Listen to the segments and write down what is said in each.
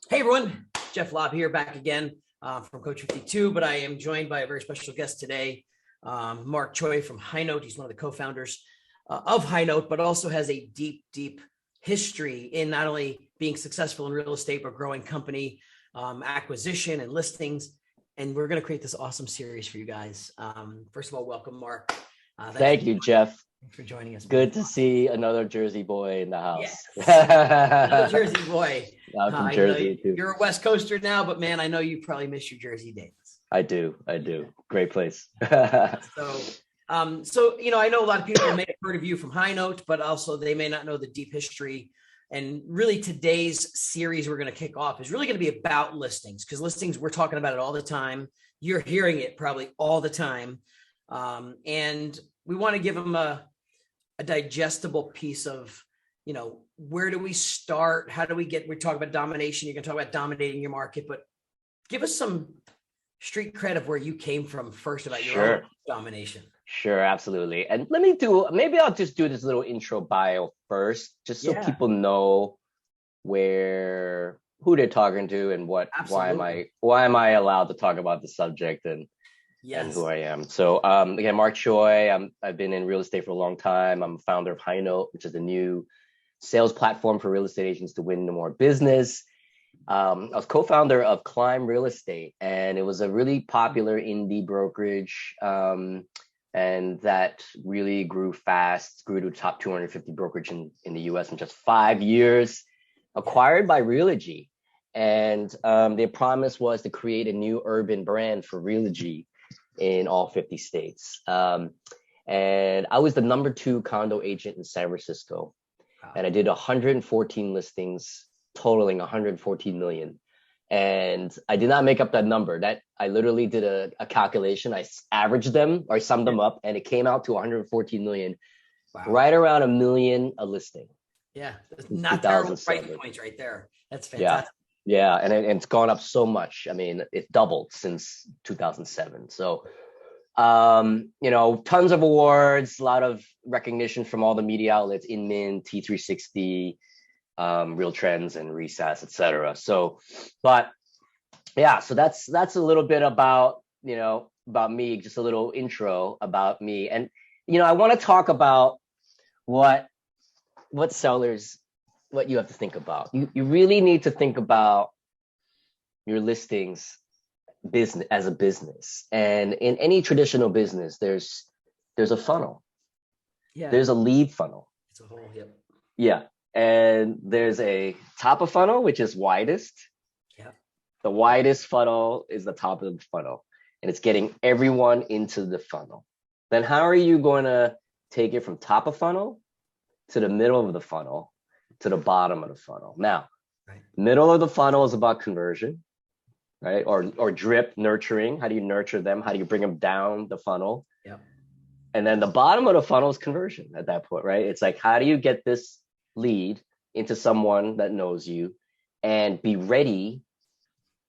Hey everyone, Jeff Lobb here, back again from Coach 52, but I am joined by a very special guest today, Mark Choey from HighNote. He's one of the co-founders of HighNote, but also has a deep history in not only being successful in real estate, but growing company acquisition and listings. And we're going to create this awesome series for you guys. First of all, welcome, Mark. Thank you, Jeff. Thanks for joining us. Good to see another Jersey boy in the house. Yes. Another Jersey boy. I'm from Jersey too. You're a West Coaster now, but man, I know you probably miss your Jersey days. I do. Great place. So I know a lot of people may have heard of you from HighNote, but also they may not know the deep history. And really, today's series we're going to kick off is really going to be about listings, because listings, we're talking about it all the time. You're hearing it probably all the time, and we want to give them a digestible piece of, where do we start? How do we get, we're talking about domination. You're going to talk about dominating your market, but give us some street cred of where you came from first about your own domination. Sure, absolutely. And maybe I'll just do this little intro bio first, just so people know who they're talking to and why am I allowed to talk about the subject and who I am. So again, Mark Choey, I've been in real estate for a long time. I'm a founder of HighNote, which is a new sales platform for real estate agents to win more business. I was co-founder of Climb Real Estate, and it was a really popular indie brokerage. And that really grew fast, grew to top 250 brokerage in the US in just 5 years, acquired by Realogy. And their promise was to create a new urban brand for Realogy in all 50 states. And I was the number 2 condo agent in San Francisco. Wow. And I did 114 listings, totaling 114 million. And I did not make up that number. That I literally did a calculation. I averaged them or summed them up, and it came out to 114 million, right around $1 million a listing. Yeah, not terrible price points right there. That's fantastic. Yeah, and it's gone up so much. I mean, it doubled since 2007. So, tons of awards, a lot of recognition from all the media outlets, Inman, T360, Real Trends, and Resas, etc. So, so that's a little bit about me, just a little intro about me, and I want to talk about what sellers. What you have to think about. You really need to think about your listings business as a business. And in any traditional business, there's a funnel. Yeah. There's a lead funnel. It's a whole hip. Yeah. And there's a top of funnel, which is widest. Yeah. The widest funnel is the top of the funnel, and it's getting everyone into the funnel. Then how are you going to take it from top of funnel to the middle of the funnel to the bottom of the funnel? Now, middle of the funnel is about conversion, right? Or drip nurturing. How do you nurture them? How do you bring them down the funnel? Yep. And then the bottom of the funnel is conversion at that point, right? It's like, how do you get this lead into someone that knows you and be ready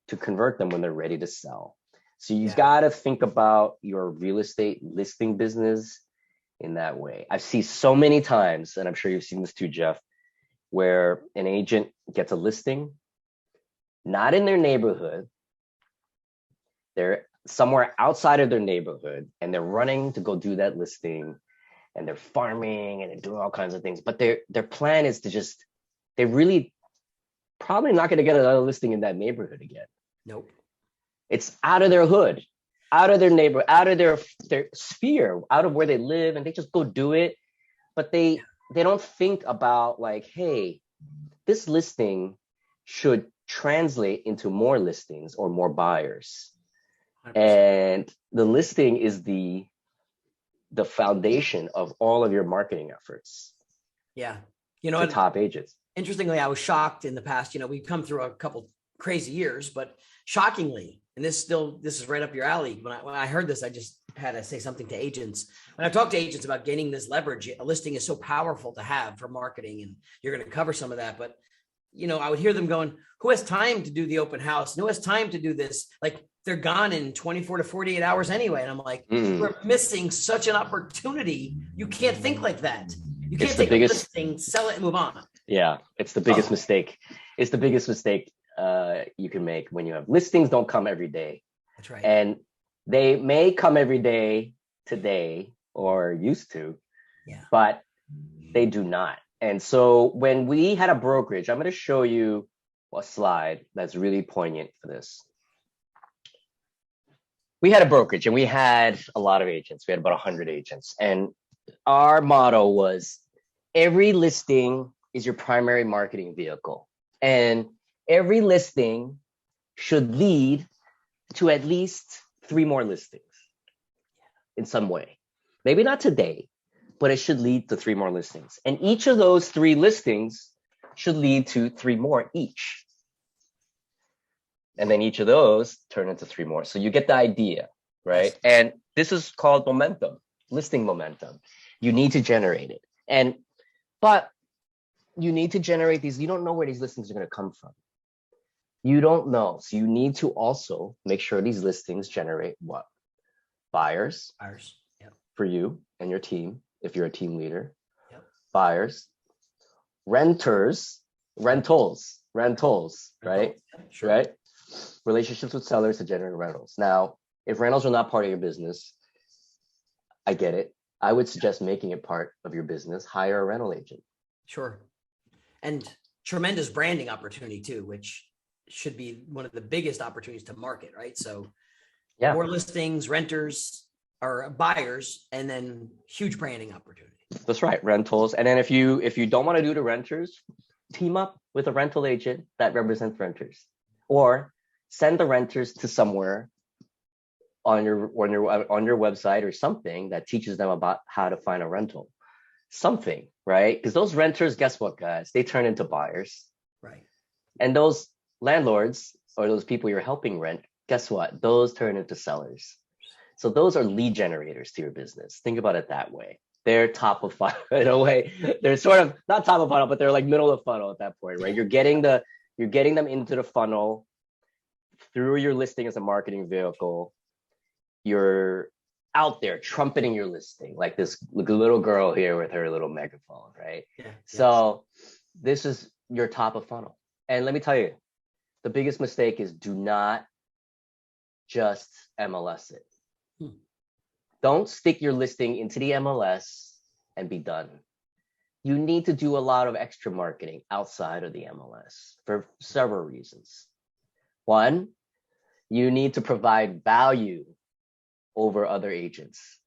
to convert them when they're ready to sell? So you've got to think about your real estate listing business in that way. I've seen so many times, and I'm sure you've seen this too, Jeff, where an agent gets a listing, not in their neighborhood, they're somewhere outside of their neighborhood, and they're running to go do that listing, and they're farming and they're doing all kinds of things. But their plan is they're really probably not going to get another listing in that neighborhood again. Nope. It's out of their hood, out of their neighbor, out of their sphere, out of where they live, and they just go do it. But they don't think about like, hey, this listing should translate into more listings or more buyers. 100%. And the listing is the foundation of all of your marketing efforts. Yeah. The top agents. Interestingly, I was shocked in the past, we've come through a couple crazy years, but shockingly, and this is right up your alley. When I heard this, I just had to say something to agents. When I've talked to agents about gaining this leverage, a listing is so powerful to have for marketing, and you're going to cover some of that. But, I would hear them going, who has time to do the open house? And who has time to do this? Like, they're gone in 24 to 48 hours anyway. And I'm like, we're missing such an opportunity. You can't think like that. You can't take a listing, sell it, and move on. Yeah, it's the biggest mistake. It's the biggest mistake you can make when you have listings. Don't come every day. That's right. And they may come every day today or used to, but they do not. And so when we had a brokerage, I'm going to show you a slide that's really poignant for this. We had a brokerage and we had a lot of agents. We had about 100 agents. And our motto was every listing is your primary marketing vehicle. And every listing should lead to at least 3 more listings in some way. Maybe not today, but it should lead to 3 more listings. And each of those 3 listings should lead to 3 more each. And then each of those turn into 3 more. So you get the idea, right? Yes. And this is called momentum, listing momentum. You need to generate it. But you need to generate these. You don't know where these listings are going to come from. You don't know. So you need to also make sure these listings generate what? Buyers. Buyers. Yep. For you and your team, if you're a team leader. Yep. Buyers. Rentals, right? Sure. Right? Relationships with sellers to generate rentals. Now, if rentals are not part of your business, I get it. I would suggest making it part of your business. Hire a rental agent. Sure. And tremendous branding opportunity too, which should be one of the biggest opportunities to market, right? So more listings, renters or buyers, and then huge branding opportunity. That's right. Rentals. And then if you don't want to do the renters, team up with a rental agent that represents renters, or send the renters to somewhere on your website or something that teaches them about how to find a rental, something, right? Because those renters, guess what, guys? They turn into buyers, right? And those landlords or those people you're helping rent, guess what? Those turn into sellers. So those are lead generators to your business. Think about it that way. They're top of funnel in a way. They're sort of not top of funnel, but they're like middle of funnel at that point, right? You're getting them into the funnel through your listing as a marketing vehicle. You're out there trumpeting your listing like this little girl here with her little megaphone, right? Yeah. So this is your top of funnel. And let me tell you, the biggest mistake is do not just MLS it. Don't stick your listing into the MLS and be done. You need to do a lot of extra marketing outside of the MLS for several reasons. One, you need to provide value over other agents.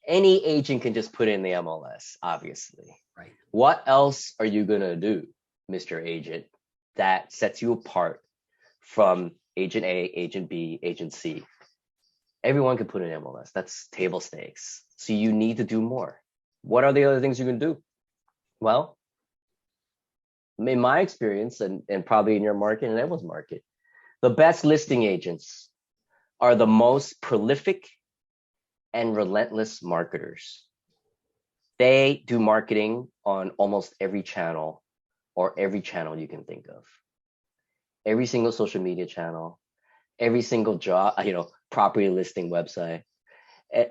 Any agent can just put in the MLS, obviously. Right. What else are you going to do, Mr. Agent, that sets you apart from agent A, agent B, agent C? Everyone can put in MLS. That's table stakes. So you need to do more. What are the other things you can do? Well, in my experience, and probably in your market and everyone's market, the best listing agents are the most prolific and relentless marketers. They do marketing on almost every channel or every channel you can think of. Every single social media channel, every single job, property listing website,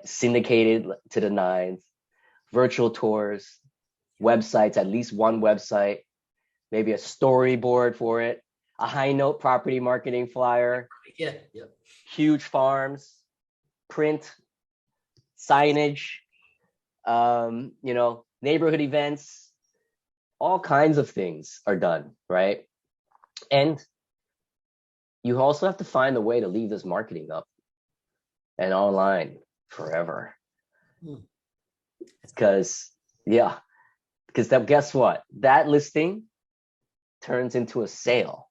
syndicated to the nines, virtual tours, websites, at least one website, maybe a storyboard for it, a HighNote property marketing flyer, huge farms, print, signage, neighborhood events, all kinds of things are done, right? And you also have to find a way to leave this marketing up and online forever. Because guess what? That listing turns into a sale.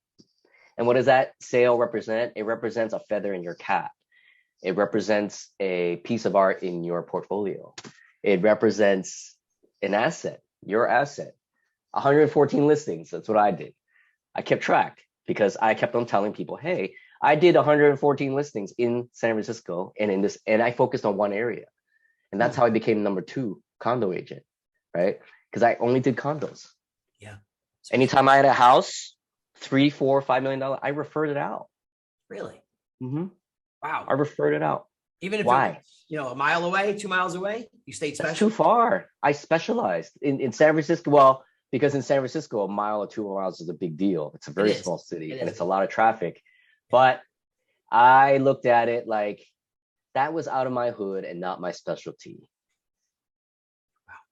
And what does that sale represent? It represents a feather in your cap. It represents a piece of art in your portfolio. It represents an asset, your asset. 114 listings, that's what I did. I kept track because I kept on telling people, hey, I did 114 listings in San Francisco and I focused on one area. And that's how I became number 2 condo agent, right? Because I only did condos. Yeah. Anytime I had a house, $3, $4, $5 million, I referred it out. Really? Mm-hmm. Wow. I referred it out. Even if it was, a mile away, 2 miles away, you stayed special? That's too far. I specialized in San Francisco. Well, because in San Francisco, a mile or 2 miles is a big deal. It's a very small city and it's a lot of traffic. But I looked at it like that was out of my hood and not my specialty.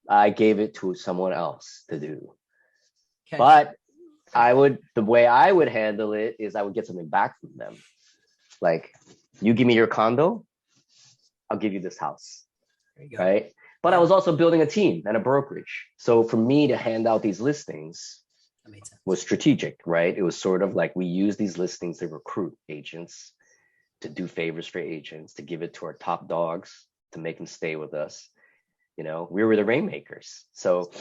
I gave it to someone else to do. Okay. But the way I would handle it is I would get something back from them. Like, you give me your condo, I'll give you this house. There you go. Right? But I was also building a team and a brokerage. So for me to hand out these listings was strategic, right? It was sort of like we use these listings to recruit agents, to do favors for agents, to give it to our top dogs, to make them stay with us. You know, we were the rainmakers. So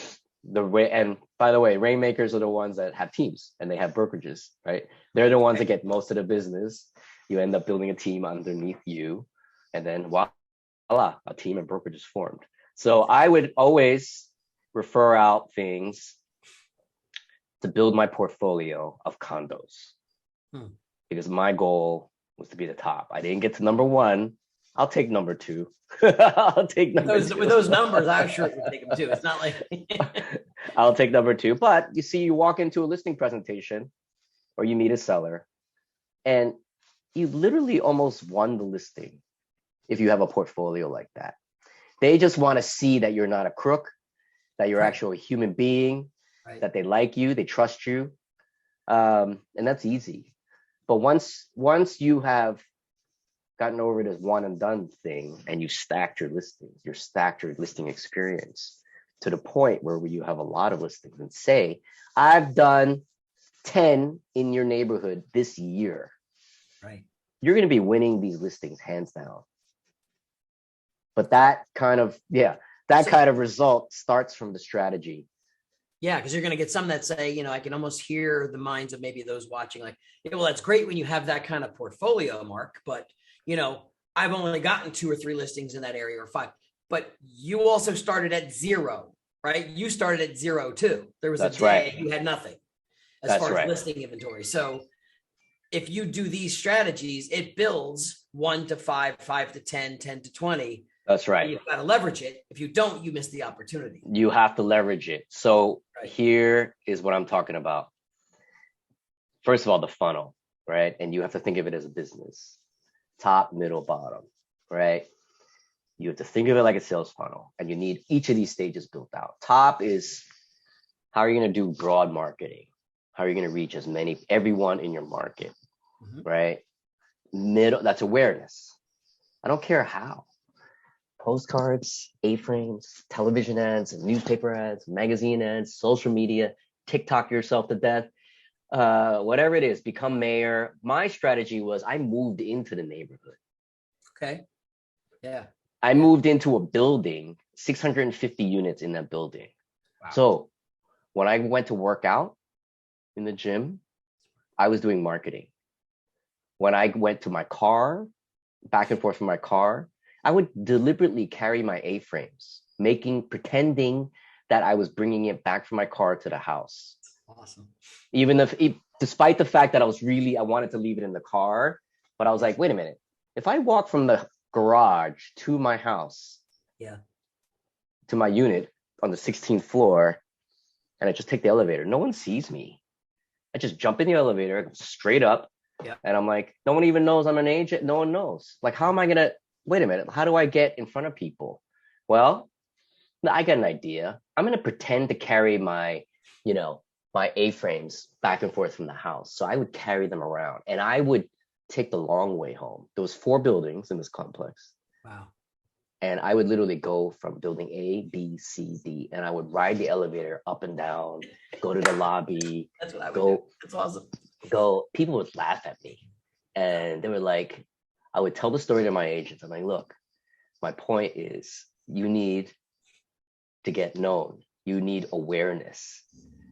and by the way, rainmakers are the ones that have teams and they have brokerages, right? They're the ones that get most of the business. You end up building a team underneath you, and then voila, a team and brokerage is formed. So I would always refer out things to build my portfolio of condos because my goal was to be the top. I didn't get to number one. I'll take number two. I'll take number two. With those numbers, I'm sure you take them too. It's not like I'll take number two. But you see, you walk into a listing presentation or you meet a seller and you literally almost won the listing if you have a portfolio like that. They just want to see that you're not a crook, that you're actually a human being, that they like you, they trust you. And that's easy. But once you have gotten over this one and done thing and you stacked your listings, you stacked your listing experience to the point where you have a lot of listings and say, I've done 10 in your neighborhood this year. Right. You're going to be winning these listings hands down. But that kind of result starts from the strategy. Yeah, because you're going to get some that say, you know, I can almost hear the minds of maybe those watching like, yeah, well, that's great when you have that kind of portfolio, Mark, but, you know, I've only gotten 2 or 3 listings in that area or 5. But you also started at 0, right? You started at 0 too. There was a day you had nothing as far as listing inventory. So if you do these strategies, it builds 1 to 5, 5 to 10, 10 to 20. That's right. You've got to leverage it. If you don't, you miss the opportunity. You have to leverage it. So here is what I'm talking about. First of all, the funnel, right? And you have to think of it as a business. Top, middle, bottom, right? You have to think of it like a sales funnel, and you need each of these stages built out. Top is how are you going to do broad marketing? How are you going to reach everyone in your market, right? Middle, that's awareness. I don't care how. Postcards, A-frames, television ads, newspaper ads, magazine ads, social media, TikTok yourself to death, whatever it is, become mayor. My strategy was I moved into the neighborhood. Okay. Yeah. I moved into a building, 650 units in that building. Wow. So when I went to work out in the gym, I was doing marketing. When I went to my car, back and forth from my car, I would deliberately carry my A-frames, pretending that I was bringing it back from my car to the house. Awesome. Despite the fact that I wanted to leave it in the car, but I was like, wait a minute. If I walk from the garage to my house, to my unit on the 16th floor, and I just take the elevator, no one sees me. I just jump in the elevator, straight up, and I'm like, no one even knows I'm an agent. No one knows. Like, how am I gonna? Wait a minute, how do I get in front of people? Well, I got an idea. I'm going to pretend to carry my A-frames back and forth from the house. So I would carry them around and I would take the long way home. There was 4 buildings in this complex. Wow. And I would literally go from building A, B, C, D, and I would ride the elevator up and down, go to the lobby. That's what I would do. That's awesome. People would laugh at me. And they were like, I would tell the story to my agents. I'm like, look, my point is you need to get known. You need awareness.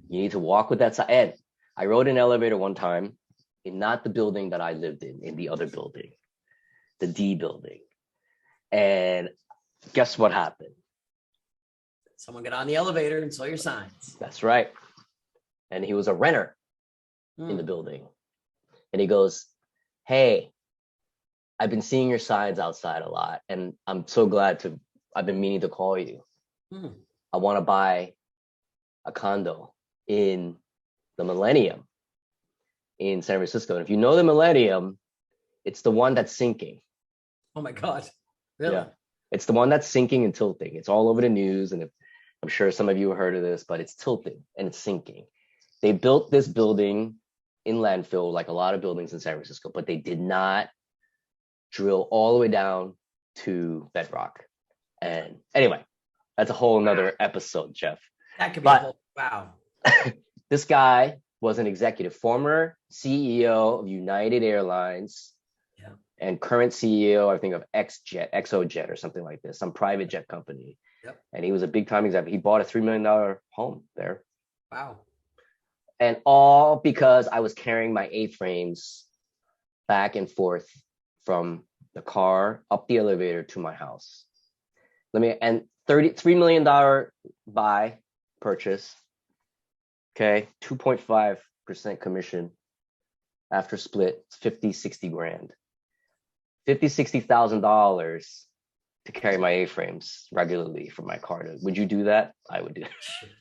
You need to walk with that side. And I rode an elevator one time in not the building that I lived in the other building, the D building. And guess what happened? Someone got on the elevator and saw your signs. That's right. And he was a renter in the building. And he goes, hey, I've been seeing your signs outside a lot, and I'm so glad I've been meaning to call you. I want to buy a condo in the Millennium in San Francisco. And if you know the Millennium, it's the one that's sinking. Oh my God. Really? Yeah. It's the one that's sinking and tilting. It's all over the news. And I'm sure some of you have heard of this, but it's tilting and it's sinking. They built this building in landfill, like a lot of buildings in San Francisco, but they did not drill all the way down to bedrock. And anyway, that's a whole nother episode, Jeff. That could be a whole, wow. This guy was an executive, former CEO of United Airlines, and current CEO, I think, of XOJet or something like this, some private jet company. Yep. And he was a big time executive. He bought a $3 million home there. Wow. And all because I was carrying my A-frames back and forth from the car up the elevator to my house. And $33 million purchase. Okay, 2.5% commission after split, 50, 60 grand. $50,000-$60,000 to carry my A-frames regularly from my car. Would you do that? I would do that.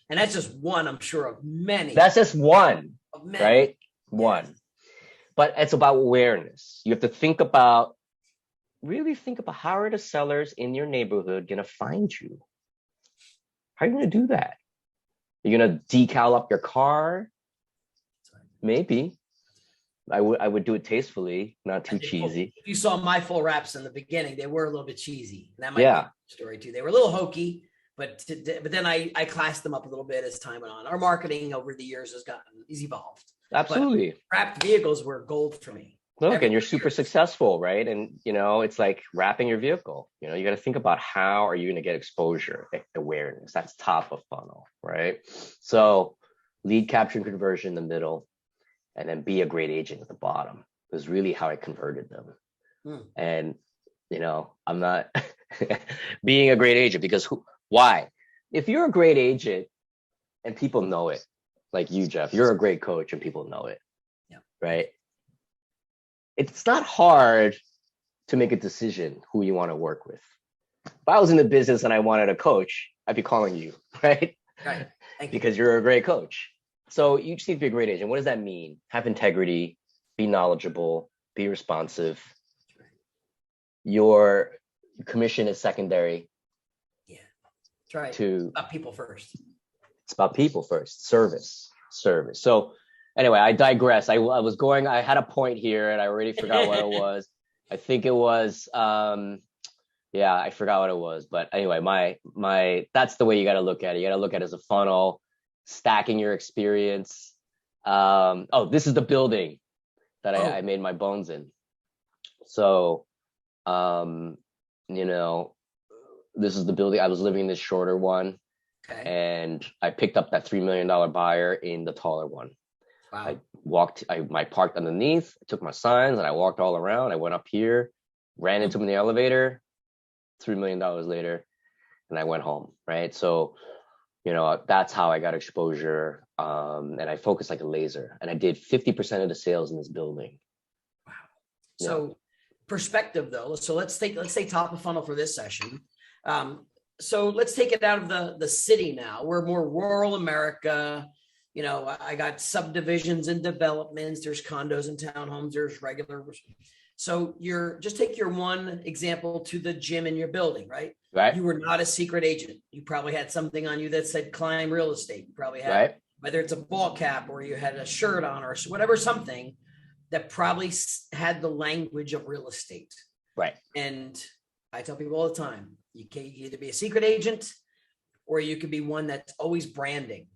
And that's just one, I'm sure, of many. That's just one, right? One. Yes. But it's about awareness. You have to really think about how are the sellers in your neighborhood going to find you? How are you going to do that? You're going to decal up your car? Maybe. I would do it tastefully, not too cheesy. You saw my full wraps in the beginning. They were a little bit cheesy. That might be a story too. They were a little hokey, but then I classed them up a little bit as time went on. Our marketing over the years has evolved. Absolutely. But wrapped vehicles were gold for me. Look, and you're super successful, right? And, it's like wrapping your vehicle. You got to think about how are you going to get exposure, awareness. That's top of funnel, right? So lead capture and conversion in the middle, and then be a great agent at the bottom is really how I converted them. And, I'm not being a great agent because why? If you're a great agent and people know it, like you, Jeff, you're a great coach and people know it, right? It's not hard to make a decision who you want to work with. If I was in the business and I wanted a coach, I'd be calling you, right? Right. Because you're a great coach. So you just need to be a great agent. What does that mean? Have integrity, be knowledgeable, be responsive. Your commission is secondary. Yeah, that's right. To about people first. It's about people first. Service. So anyway, I digress. I had a point here and I already forgot what it was. I think it was, I forgot what it was. But anyway, that's the way you got to look at it. You got to look at it as a funnel, stacking your experience. This is the building that I made my bones in. So, this is the building. I was living in this shorter one. Okay. And I picked up that $3 million buyer in the taller one. Wow. I parked underneath, took my signs, and I walked all around. I went up here, ran into him in the elevator, $3 million later, and I went home, right? So, that's how I got exposure. And I focused like a laser. And I did 50% of the sales in this building. Wow. So perspective though. So let's say top of funnel for this session. So let's take it out of the city now. We're more rural America. I got subdivisions and developments. There's condos and townhomes. There's regular. So just take your one example to the gym in your building, right? Right. You were not a secret agent. You probably had something on you that said Climb Real Estate. You probably had, whether it's a ball cap or you had a shirt on or whatever, something that probably had the language of real estate. Right. And I tell people all the time, you can either be a secret agent or you could be one that's always branding.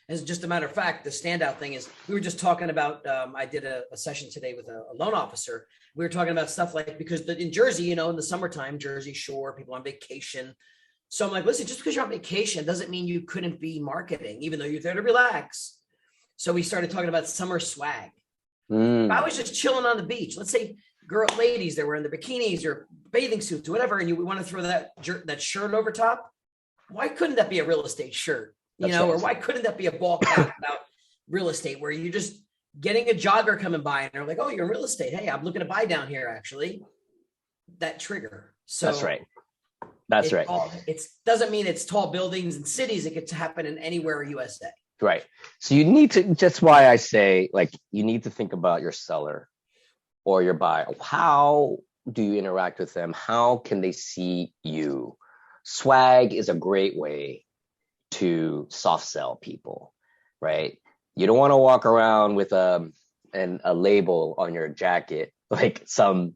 As just a matter of fact, the standout thing is we were just talking about, I did a session today with a loan officer. We were talking about stuff like, because in Jersey, in the summertime, Jersey Shore, people on vacation. So I'm like, listen, just because you're on vacation doesn't mean you couldn't be marketing, even though you're there to relax. So we started talking about summer swag. I was just chilling on the beach. Let's say ladies that were in the bikinis or bathing suits or whatever, and we want to throw that shirt over top. Why couldn't that be a real estate shirt? Or why couldn't that be a ball cap about real estate where you're just getting a jogger coming by and they're like, oh, you're in real estate. Hey, I'm looking to buy down here, actually. That trigger. So that's right. That's right. It doesn't mean it's tall buildings and cities. It could happen in anywhere in USA. Right. So you need to, that's why I say, like, you need to think about your seller or your buyer. How do you interact with them? How can they see you? Swag is a great way to soft sell people, right? You don't want to walk around with a label on your jacket like some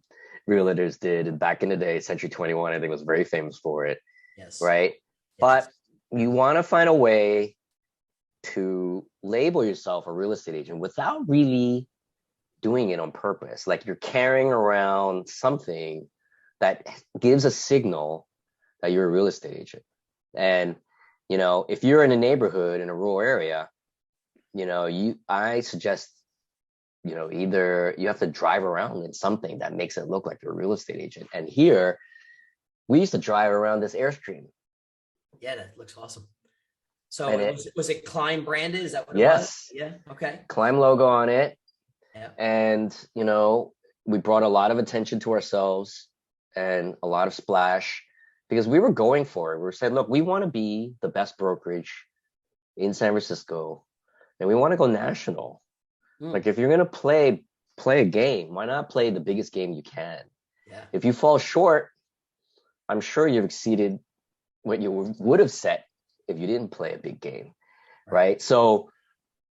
realtors did back in the day. Century 21, I think, was very famous for it. Yes. Right. Yes. But you want to find a way to label yourself a real estate agent without really doing it on purpose. Like you're carrying around something that gives a signal that you're a real estate agent. And, you know, if you're in a neighborhood in a rural area, you know, I suggest, you know, either you have to drive around in something that makes it look like you're a real estate agent. And here, we used to drive around this Airstream. Yeah, that looks awesome. So was it Climb branded? Is that what it was? Yes. Yeah. Okay. Climb logo on it. Yeah. And, you know, we brought a lot of attention to ourselves and a lot of splash because we were going for it. We were saying, look, we want to be the best brokerage in San Francisco and we want to go national. Like if you're going to play a game, why not play the biggest game you can? Yeah. If you fall short, I'm sure you've exceeded what you would have set if you didn't play a big game, right? So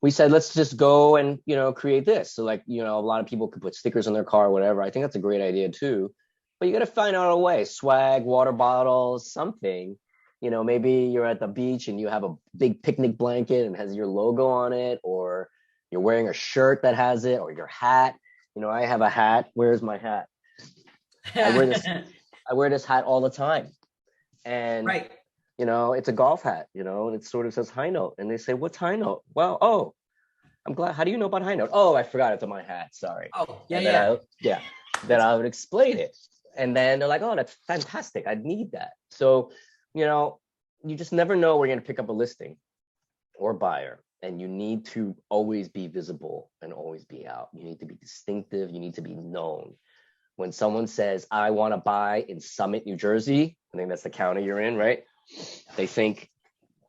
we said, let's just go and, you know, create this. So like, you know, a lot of people could put stickers on their car or whatever. I think that's a great idea too, but you got to find out a way, swag, water bottles, something, you know, maybe you're at the beach and you have a big picnic blanket and has your logo on it, or you're wearing a shirt that has it, or your hat. You know, I have a hat. Where's my hat? I wear this hat all the time. And, you know, it's a golf hat, you know, and it sort of says HighNote. And they say, what's HighNote? Well, oh, I'm glad. How do you know about HighNote? Oh, I forgot it's on my hat. Sorry. Oh, yeah. Then I would explain it. And then they're like, oh, that's fantastic. I need that. So, you know, you just never know where you're going to pick up a listing or buyer. And you need to always be visible and always be out. You need to be distinctive. You need to be known. When someone says, I want to buy in Summit, New Jersey, I think that's the county you're in, right? They think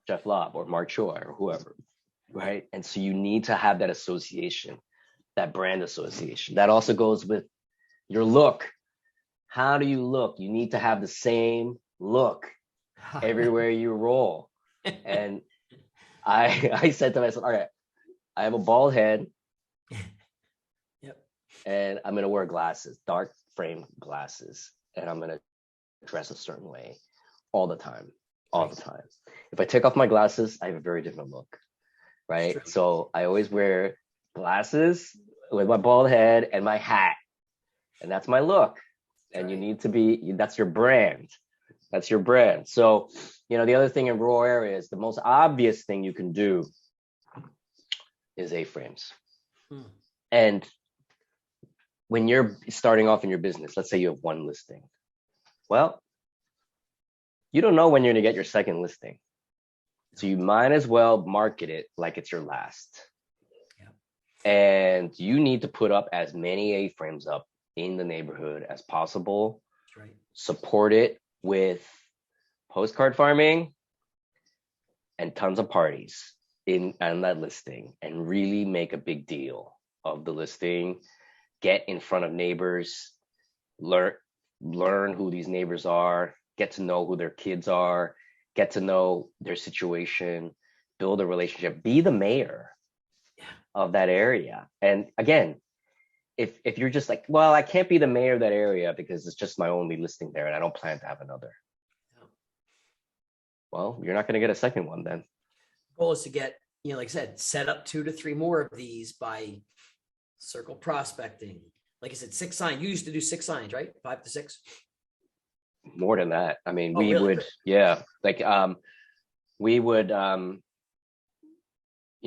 Jeff Lobb or Mark Choey or whoever, right? And so you need to have that association, that brand association. That also goes with your look. How do you look? You need to have the same look everywhere you roll. And I said to myself, all right, I have a bald head. Yep. And I'm going to wear glasses, dark frame glasses. And I'm going to dress a certain way all the time. If I take off my glasses, I have a very different look, right? So I always wear glasses with my bald head and my hat. And that's my look. And you need to be, that's your brand. That's your brand. So, you know, the other thing in rural areas, the most obvious thing you can do is A-frames. And when you're starting off in your business, let's say you have one listing. Well, you don't know when you're going to get your second listing. So you might as well market it like it's your last. Yeah. And you need to put up as many A-frames up in the neighborhood as possible. That's right. Support it with postcard farming and tons of parties on that listing, and really make a big deal of the listing. Get in front of neighbors, learn who these neighbors are, get to know who their kids are, get to know their situation, build a relationship, be the mayor of that area. And again, if you're just like, well, I can't be the mayor of that area because it's just my only listing there and I don't plan to have another. Well, you're not going to get a second one then. The goal is to get, you know, like I said, set up 2 to 3 more of these by circle prospecting. Like I said, 6 signs. You used to do 6 signs, right? 5 to 6. More than that. I mean, we really? would, yeah, like we would, you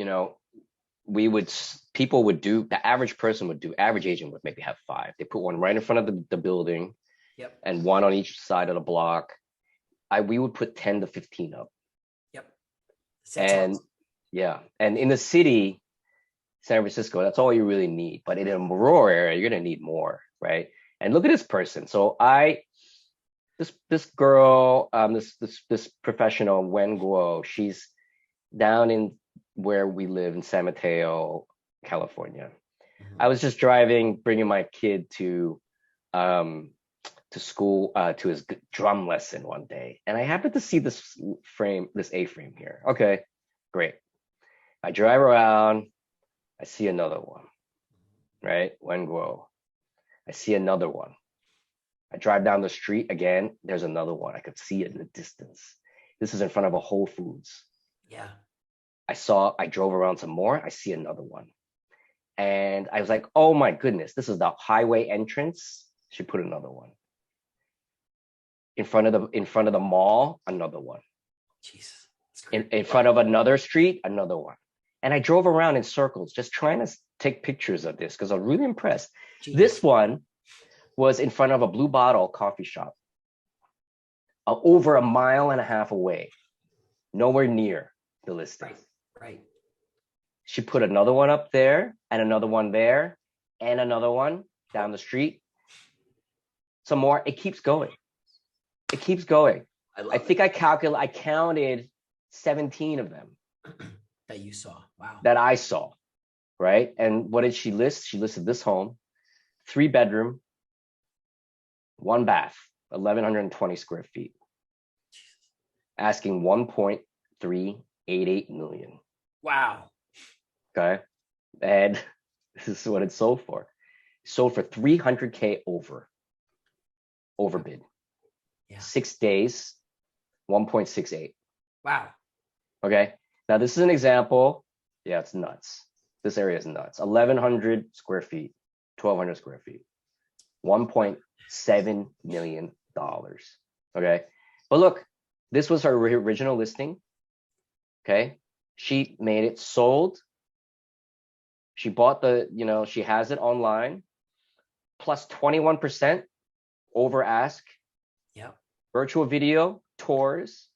know, people would do, the average person would do, average agent would maybe have 5. They put one right in front of the building. Yep. And one on each side of the block. We would put 10 to 15 up. Yep. And awesome. Yeah. And in the city, San Francisco, that's all you really need. But in a rural area, you're going to need more, right? And look at this person. So I this girl, this professional, Wen Guo, she's down in where we live in San Mateo, California. I was just driving, bringing my kid to school, to his drum lesson one day, and I happened to see this A-frame here. Okay, great. I drive around, I see another one, right? Wen Guo. I see another one. I drive down the street again, there's another one. I could see it in the distance. This is in front of a Whole Foods. Yeah. I drove around some more, I see another one. And I was like, oh my goodness, this is the highway entrance. She put another one. In front of the mall, another one. Jesus. In front of another street, another one. And I drove around in circles, just trying to take pictures of this because I was really impressed. Jeez. This one was in front of a Blue Bottle coffee shop, over 1.5 miles away, nowhere near the listing. Right. She put another one up there, and another one there, and another one down the street. Some more. It keeps going. It keeps going. I think I counted 17 of them. That you saw. Wow. That I saw. Right. And what did she list? She listed this home, 3-bedroom, 1 bath, 1,120 square feet, asking 1.388 million. Wow. Okay. And this is what it sold for. It sold for $300K overbid. Yeah. 6 days, 1.68. Wow. Okay. Now this is an example. Yeah, it's nuts. This area is nuts. 1,100 square feet, 1,200 square feet, $1.7 million. Okay. But look, this was her original listing. Okay. She made it, sold. She bought she has it online, plus 21% over ask. Yeah. Virtual video, tours.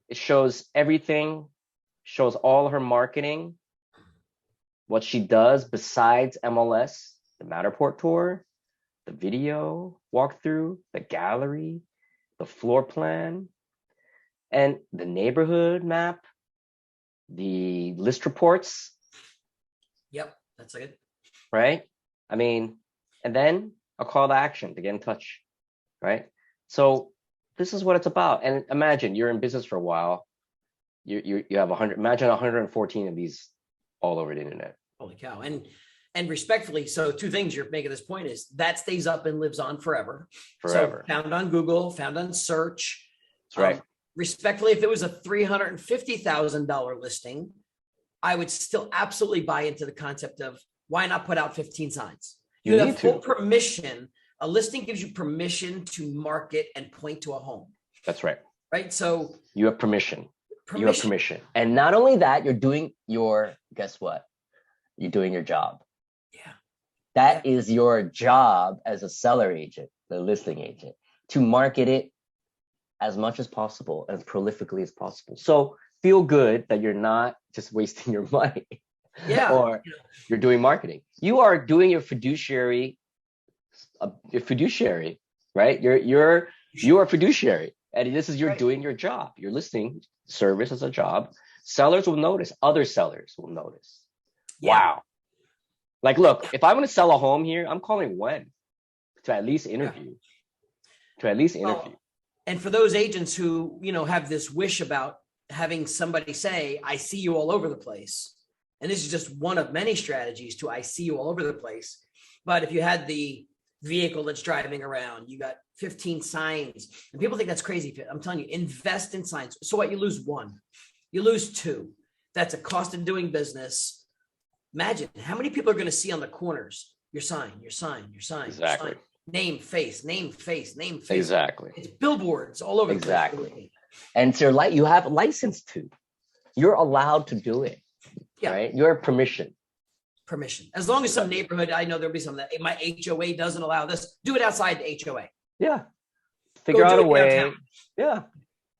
It shows everything, shows all her marketing, what she does besides MLS, the Matterport tour, the video walkthrough, the gallery, the floor plan, and the neighborhood map, the list reports. Yep, that's good. Right? I mean, and then a call to action to get in touch, right? So this is what it's about. And imagine you're in business for a while. You have 100, imagine 114 of these all over the internet. Holy cow. And respectfully, so 2 things you're making this point is that stays up and lives on forever. Forever. So found on Google, found on search. That's right. Respectfully, if it was a $350,000 listing, I would still absolutely buy into the concept of why not put out 15 signs? You have full permission. A listing gives you permission to market and point to a home. That's right. Right. So you have permission. You have permission. And not only that, you're doing guess what? You're doing your job. Yeah. That is your job as a seller agent, the listing agent, to market it as much as possible, as prolifically as possible. So feel good that you're not just wasting your money. Yeah. Or you're doing marketing. You are doing your fiduciary, right? You're a fiduciary. And this is doing your job. You're listing service as a job. Sellers will notice. Other sellers will notice. Yeah. Wow. Like, look, if I'm going to sell a home here, I'm calling Wen to at least interview. And for those agents who, have this wish about having somebody say, I see you all over the place. And this is just one of many strategies to I see you all over the place. But if you had the vehicle that's driving around, you got 15 signs, and people think that's crazy. I'm telling you, invest in signs. So what? You lose 1, you lose 2. That's a cost of doing business. Imagine how many people are going to see on the corners your sign. Exactly. Your sign. Name, face. Exactly. It's billboards all over the place. Exactly. And so you have a license to. You're allowed to do it. Yeah. Right? You have permission. As long as some neighborhood, I know there'll be some that my HOA doesn't allow this. Do it outside the HOA. Yeah. Figure out a way. Yeah.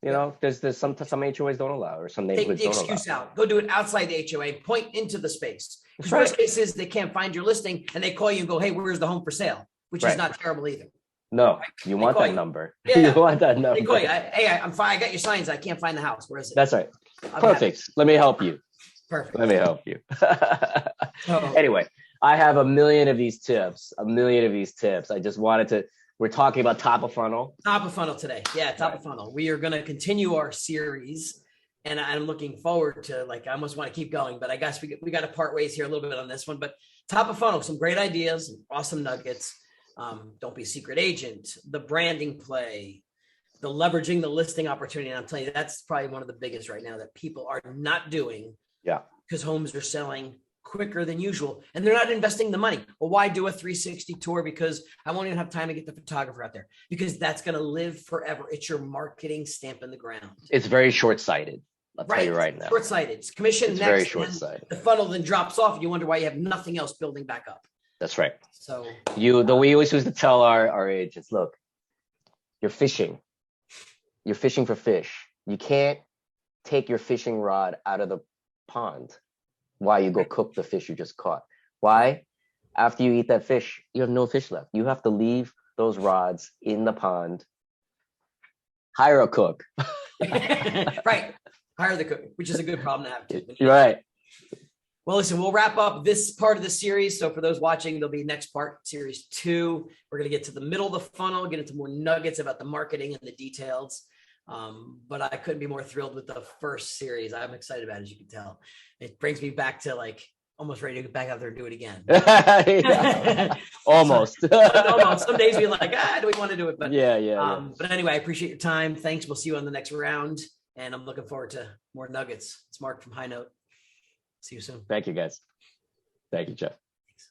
There's some HOAs don't allow, or some neighborhoods don't allow. Take the excuse out. Go do it outside the HOA. Point into the space. Worst case is they can't find your listing, and they call you and go, "Hey, where's the home for sale?" Which is not terrible either. No, you want that you. number. Yeah. You want that They call number. you. Hey, I'm fine. I got your signs. I can't find the house. Where is it? That's right. I'm Perfect. happy. Let me help you. Perfect. Let me help you. Oh. Anyway, I have a million of these tips. I just wanted to, we're talking about top of funnel. Top of funnel today. Yeah, top of funnel. We are going to continue our series. And I'm looking forward to, like, I almost want to keep going, but I guess we got to part ways here a little bit on this one. But top of funnel, some great ideas, awesome nuggets. Don't be a secret agent, the branding play, the leveraging the listing opportunity. And I'm telling you, that's probably one of the biggest right now that people are not doing. Yeah. Because homes are selling quicker than usual and they're not investing the money. Well, why do a 360 tour? Because I won't even have time to get the photographer out there, because that's going to live forever. It's your marketing stamp in the ground. It's very short-sighted. I'll tell you right now. Short-sighted. It's commission it's next. Very short-sighted. The funnel then drops off. You wonder why you have nothing else building back up. That's right. So we always used to tell our agents, look, you're fishing. You're fishing for fish. You can't take your fishing rod out of the pond while you go cook the fish you just caught. Why? After you eat that fish, you have no fish left. You have to leave those rods in the pond. Hire a cook. Right. Hire the cook, which is a good problem to have too. Right. Well, listen, we'll wrap up this part of the series. So for those watching, there'll be next part, series 2. We're going to get to the middle of the funnel, get into more nuggets about the marketing and the details. But I couldn't be more thrilled with the first series. I'm excited about it, as you can tell. It brings me back to, like, almost ready to get back out there and do it again. Almost. Almost. Some days we're like, do we want to do it? But yeah. But anyway, I appreciate your time. Thanks. We'll see you on the next round. And I'm looking forward to more nuggets. It's Mark from HighNote. See you soon. Thank you, guys. Thank you, Jeff. Thanks.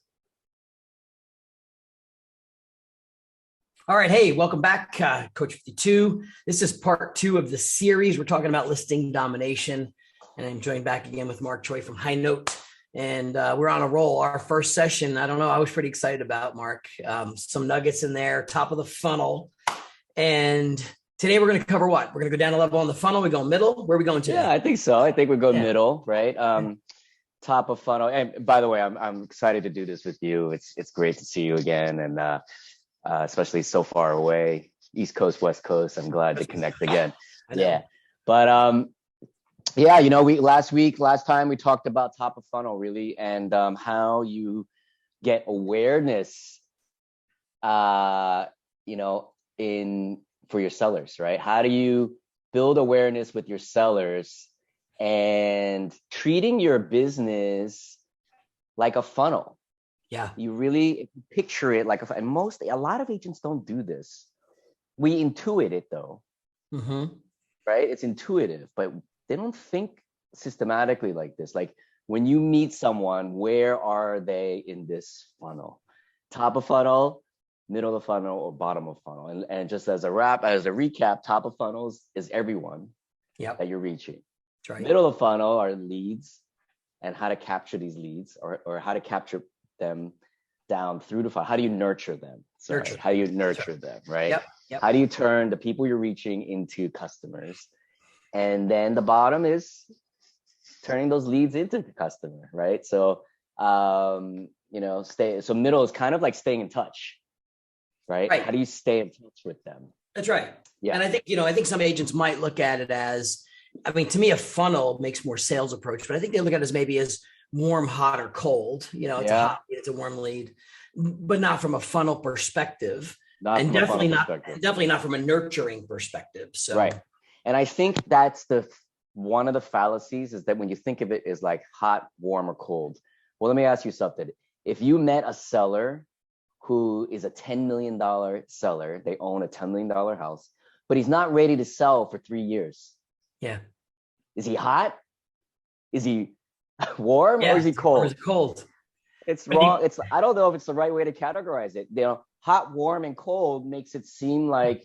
All right. Hey, welcome back, Coach 52. This is part 2 of the series. We're talking about listing domination. And I'm joined back again with Mark Choey from HighNote. And we're on a roll. Our first session, I don't know, I was pretty excited about, Mark. Some nuggets in there, top of the funnel. And today we're going to cover what? We're going to go down a level on the funnel. We go middle. Where are we going today? Yeah, I think so. I think we go middle, right? Top of funnel. And by the way, I'm excited to do this with you. It's great to see you again, and especially so far away, East Coast, West Coast. I'm glad to connect again. Yeah, but yeah, you know, last time we talked about top of funnel really, and how you get awareness, you know, for your sellers, right? How do you build awareness with your sellers and treating your business like a funnel? Yeah. You really picture it like a lot of agents don't do this. We intuit it though, right? It's intuitive, but they don't think systematically like this. Like when you meet someone, where are they in this funnel? Top of funnel, middle of the funnel, or bottom of funnel? And just as a recap, top of funnels is everyone that you're reaching. That's right. Middle of funnel are leads and how to capture these leads, or how to capture them down through the funnel. How do you nurture them? How do you nurture them, right? Yep. How do you turn the people you're reaching into customers? And then the bottom is turning those leads into the customer, right? So, you know, so middle is kind of like staying in touch, right? How do you stay in touch with them? That's right. Yeah. And I think, you know, I think some agents might look at it as, I mean, to me, a funnel makes more sales approach, but I think they look at it as maybe as warm, hot, or cold. You know, it's a hot lead, it's a warm lead, but not from a funnel perspective. Definitely not from a nurturing perspective. So right. And I think that's one of the fallacies, is that when you think of it as like hot, warm, or cold. Well, let me ask you something. If you met a seller who is a $10 million seller, they own a $10 million house, but he's not ready to sell for 3 years. Yeah. Is he hot? Is he warm, or is he cold? Or is it cold? It's wrong. I don't know if it's the right way to categorize it. You know, hot, warm, and cold makes it seem like,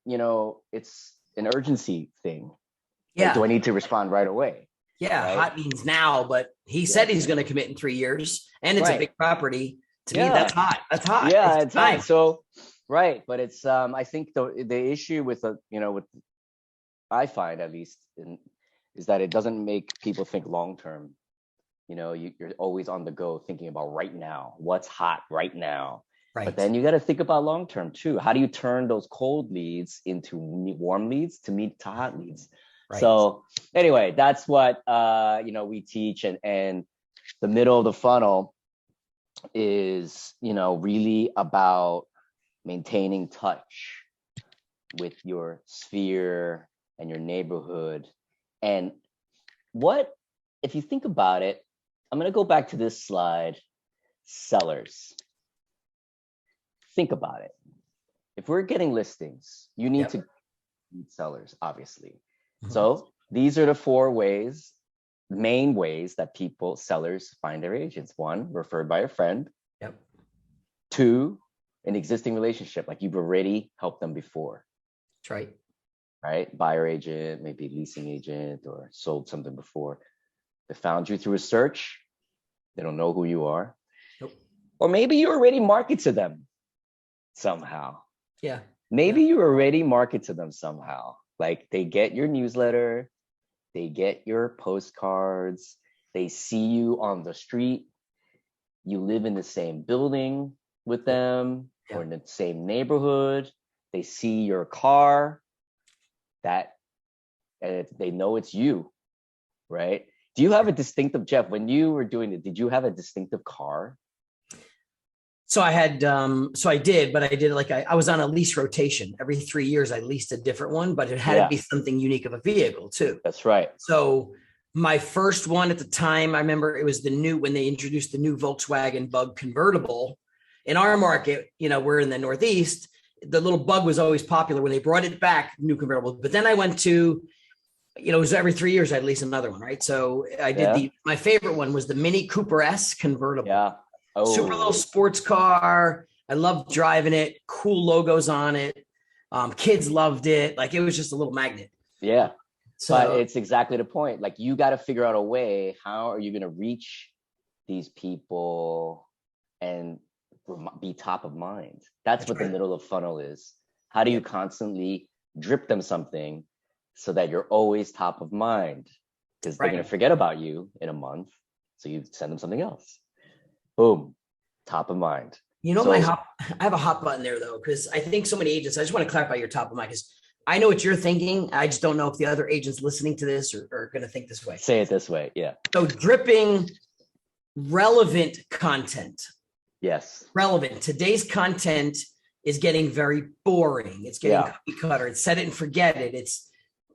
you know, it's an urgency thing. Yeah. Like, do I need to respond right away? Yeah. Right? Hot means now, but he said he's going to commit in 3 years, and it's a big property. To me, that's hot. That's hot. Yeah, it's hot. So, right. But it's, I think the issue with I find at least, is that it doesn't make people think long-term. You know, you're always on the go thinking about right now, what's hot right now. Right. But then you got to think about long-term too. How do you turn those cold leads into warm leads to hot leads? Right. So anyway, that's what we teach, and the middle of the funnel is really about maintaining touch with your sphere and your neighborhood. And what, if you think about it, I'm going to go back to this slide, sellers. Think about it. If we're getting listings, you need to meet sellers, obviously. So these are the four main ways that sellers find their agents. One, referred by a friend. Yep. Two, an existing relationship, like you've already helped them before. That's right. Right? Buyer agent, maybe leasing agent, or sold something before. They found you through a search. They don't know who you are. Nope. Or maybe you already market to them somehow. Yeah. Maybe you already market to them somehow. Like they get your newsletter, they get your postcards, they see you on the street, you live in the same building with them or in the same neighborhood, they see your car, they know it's you, right? Do you have a distinctive, Jeff, when you were doing it, did you have a distinctive car? So I had, so I did, but I did I was on a lease rotation. Every 3 years, I leased a different one, but it had to be something unique of a vehicle too. That's right. So my first one at the time, I remember it was when they introduced the new Volkswagen Bug convertible in our market. We're in the Northeast. The little Bug was always popular. When they brought it back, new convertible. But then I went to, it was every 3 years I'd lease another one, right? So I did my favorite one was the Mini Cooper S convertible. Yeah. Oh. Super little sports car. I loved driving it. Cool logos on it. Kids loved it. Like it was just a little magnet. Yeah. So, but it's exactly the point. Like you got to figure out a way. How are you going to reach these people and be top of mind? That's what the middle of funnel is. How do you constantly drip them something so that you're always top of mind? Because they're going to forget about you in a month. So you send them something else. Boom, top of mind. I have a hot button there though, because I think so many agents, I just want to clarify your top of mind, because I know what you're thinking. I just don't know if the other agents listening to this are going to think this way. Say it this way. Yeah. So dripping relevant content. Yes. Relevant. Today's content is getting very boring. It's getting cookie cutter. It's set it and forget it. It's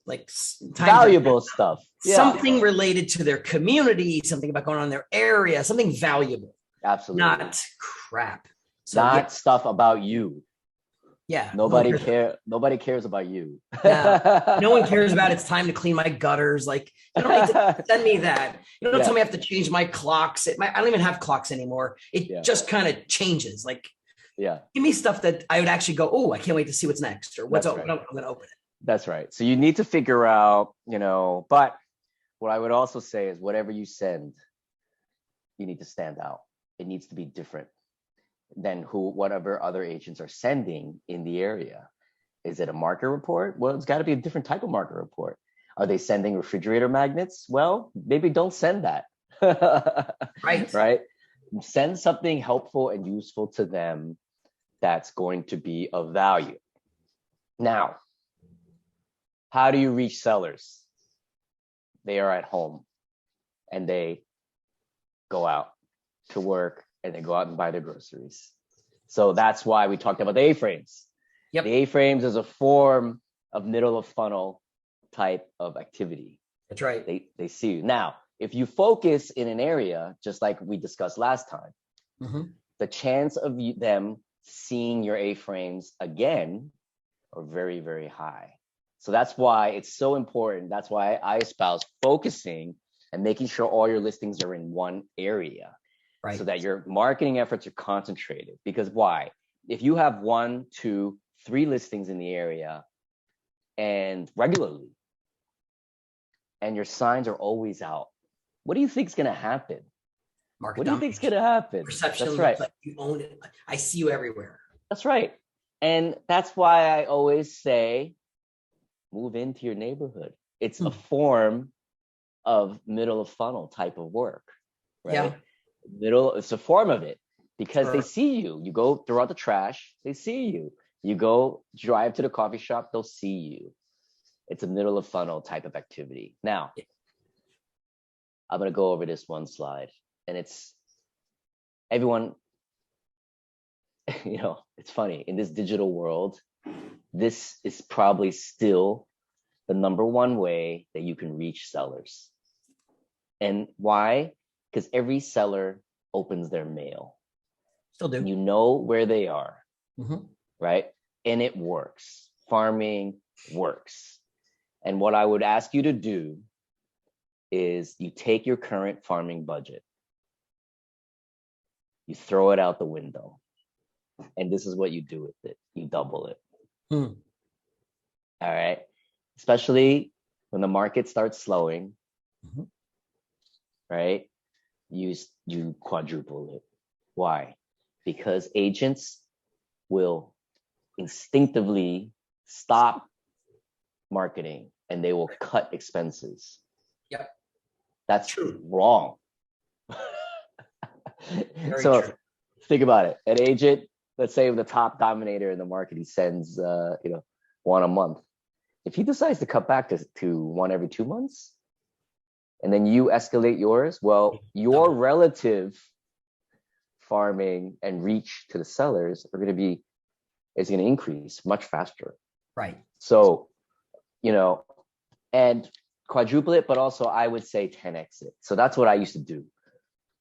like valuable stuff. Something related to their community, something about going on in their area, something valuable. Absolutely. Not crap. So, not stuff about you. Yeah. Nobody cares about you. No one cares about it's time to clean my gutters. Like, you don't need to send me that. You don't tell me I have to change my clocks. I don't even have clocks anymore. It just kind of changes. Like, give me stuff that I would actually go, oh, I can't wait to see what's next, or what's open. I'm going to open it. That's right. So you need to figure out, but what I would also say is whatever you send, you need to stand out. It needs to be different than whatever other agents are sending in the area. Is it a market report? Well, it's got to be a different type of market report. Are they sending refrigerator magnets? Well, maybe don't send that. Right. Send something helpful and useful to them that's going to be of value. Now, how do you reach sellers? They are at home and they go out to work and they go out and buy their groceries. So that's why we talked about the A-frames. Yep. The A-frames is a form of middle of funnel type of activity. That's right. They see you. Now, if you focus in an area, just like we discussed last time, the chance of them seeing your A-frames again are very, very high. So that's why it's so important. That's why I espouse focusing and making sure all your listings are in one area, so that your marketing efforts are concentrated. Because why? If you have 1, 2, 3 listings in the area and regularly, and your signs are always out, what do you think is going to happen? What do you think is going to happen? Perception. That's right. Like you own it. I see you everywhere. That's right. And that's why I always say, move into your neighborhood. It's a form of middle of funnel type of work, right? Yeah. It's a form of it. because they see you. You go throw out the trash, they see you. You go drive to the coffee shop, they'll see you. It's a middle of funnel type of activity. Now, I'm going to go over this one slide, and it's everyone, it's funny in this digital world, this is probably still the number one way that you can reach sellers. And why? Because every seller opens their mail. Still do. You know where they are, mm-hmm. right? And it works. Farming works. And what I would ask you to do is you take your current farming budget, you throw it out the window, and this is what you do with it. You double it. All right. Especially when the market starts slowing, mm-hmm. right? You quadruple it. Why? Because agents will instinctively stop marketing and they will cut expenses. Yep. That's true. Wrong. So true. Think about it. An agent, let's say the top dominator in the market, he sends one a month. If he decides to cut back to one every 2 months, and then you escalate yours, well, your relative farming and reach to the sellers is going to increase much faster. Right. So, and quadruple it, but also I would say 10x it. So that's what I used to do.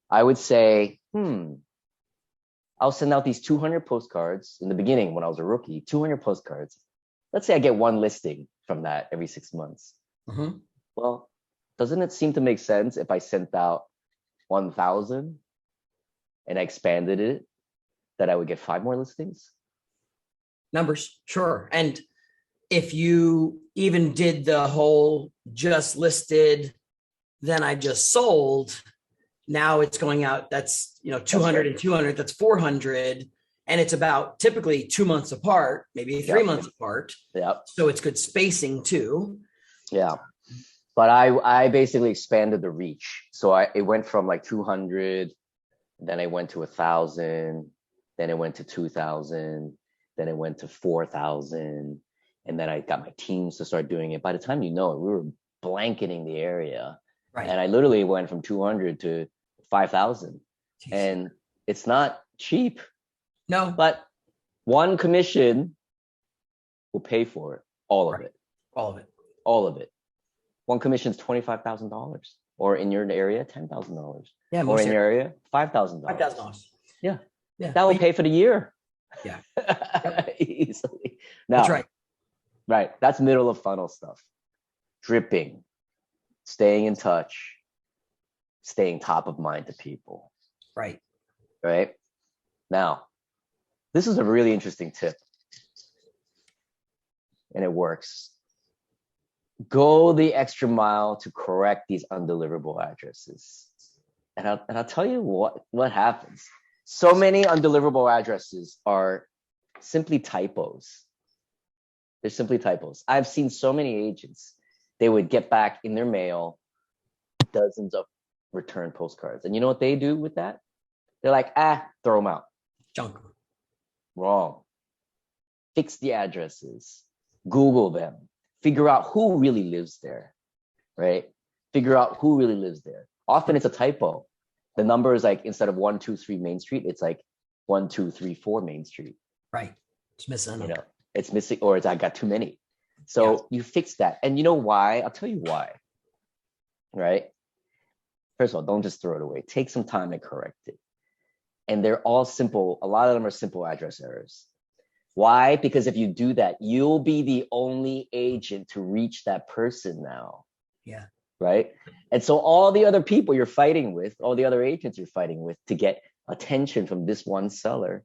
I would say, I'll send out these 200 postcards in the beginning when I was a rookie, 200 postcards. Let's say I get one listing from that every 6 months. Mm-hmm. Well, doesn't it seem to make sense if I sent out 1,000 and I expanded it, that I would get 5 more listings? Numbers, sure. And if you even did the whole just listed, then I just sold, now it's going out, that's 200 and 200, that's 400. And it's about typically 2 months apart, maybe 3 months apart. Yep. So it's good spacing too. Yeah. But I basically expanded the reach. So it went from like 200, then I went to 1,000, then it went to 2,000, then it went to 4,000. And then I got my teams to start doing it. By the time we were blanketing the area. Right. And I literally went from 200 to 5,000. And it's not cheap. No. But one commission will pay for it. All of it. All of it. All of it. One commission is $25,000. Or in your area, $10,000. Yeah. Or in your area, $5,000. $5,000. Yeah. Yeah. That will pay for the year. Yeah. Easily. Now, that's right. Right. That's middle of funnel stuff. Dripping, staying in touch, staying top of mind to people. Right. Right. Now, this is a really interesting tip. And it works. Go the extra mile to correct these undeliverable addresses. And I'll tell you what happens. So many undeliverable addresses are simply typos. They're simply typos. I've seen so many agents, they would get back in their mail dozens of return postcards. And you know what they do with that? They're like, throw them out. Junk. Wrong. Fix the addresses. Google them. Figure out who really lives there, right? Figure out who really lives there. Often it's a typo. The number is like, instead of 123 Main Street, it's like 1234 Main Street. Right. It's missing. It's missing, or I got too many. So you fix that. And you know why? I'll tell you why. Right? First of all, don't just throw it away. Take some time to correct it. And they're all simple. A lot of them are simple address errors. Why? Because if you do that, you'll be the only agent to reach that person now. Yeah. Right? And so all the other people you're fighting with, all the other agents you're fighting with to get attention from this one seller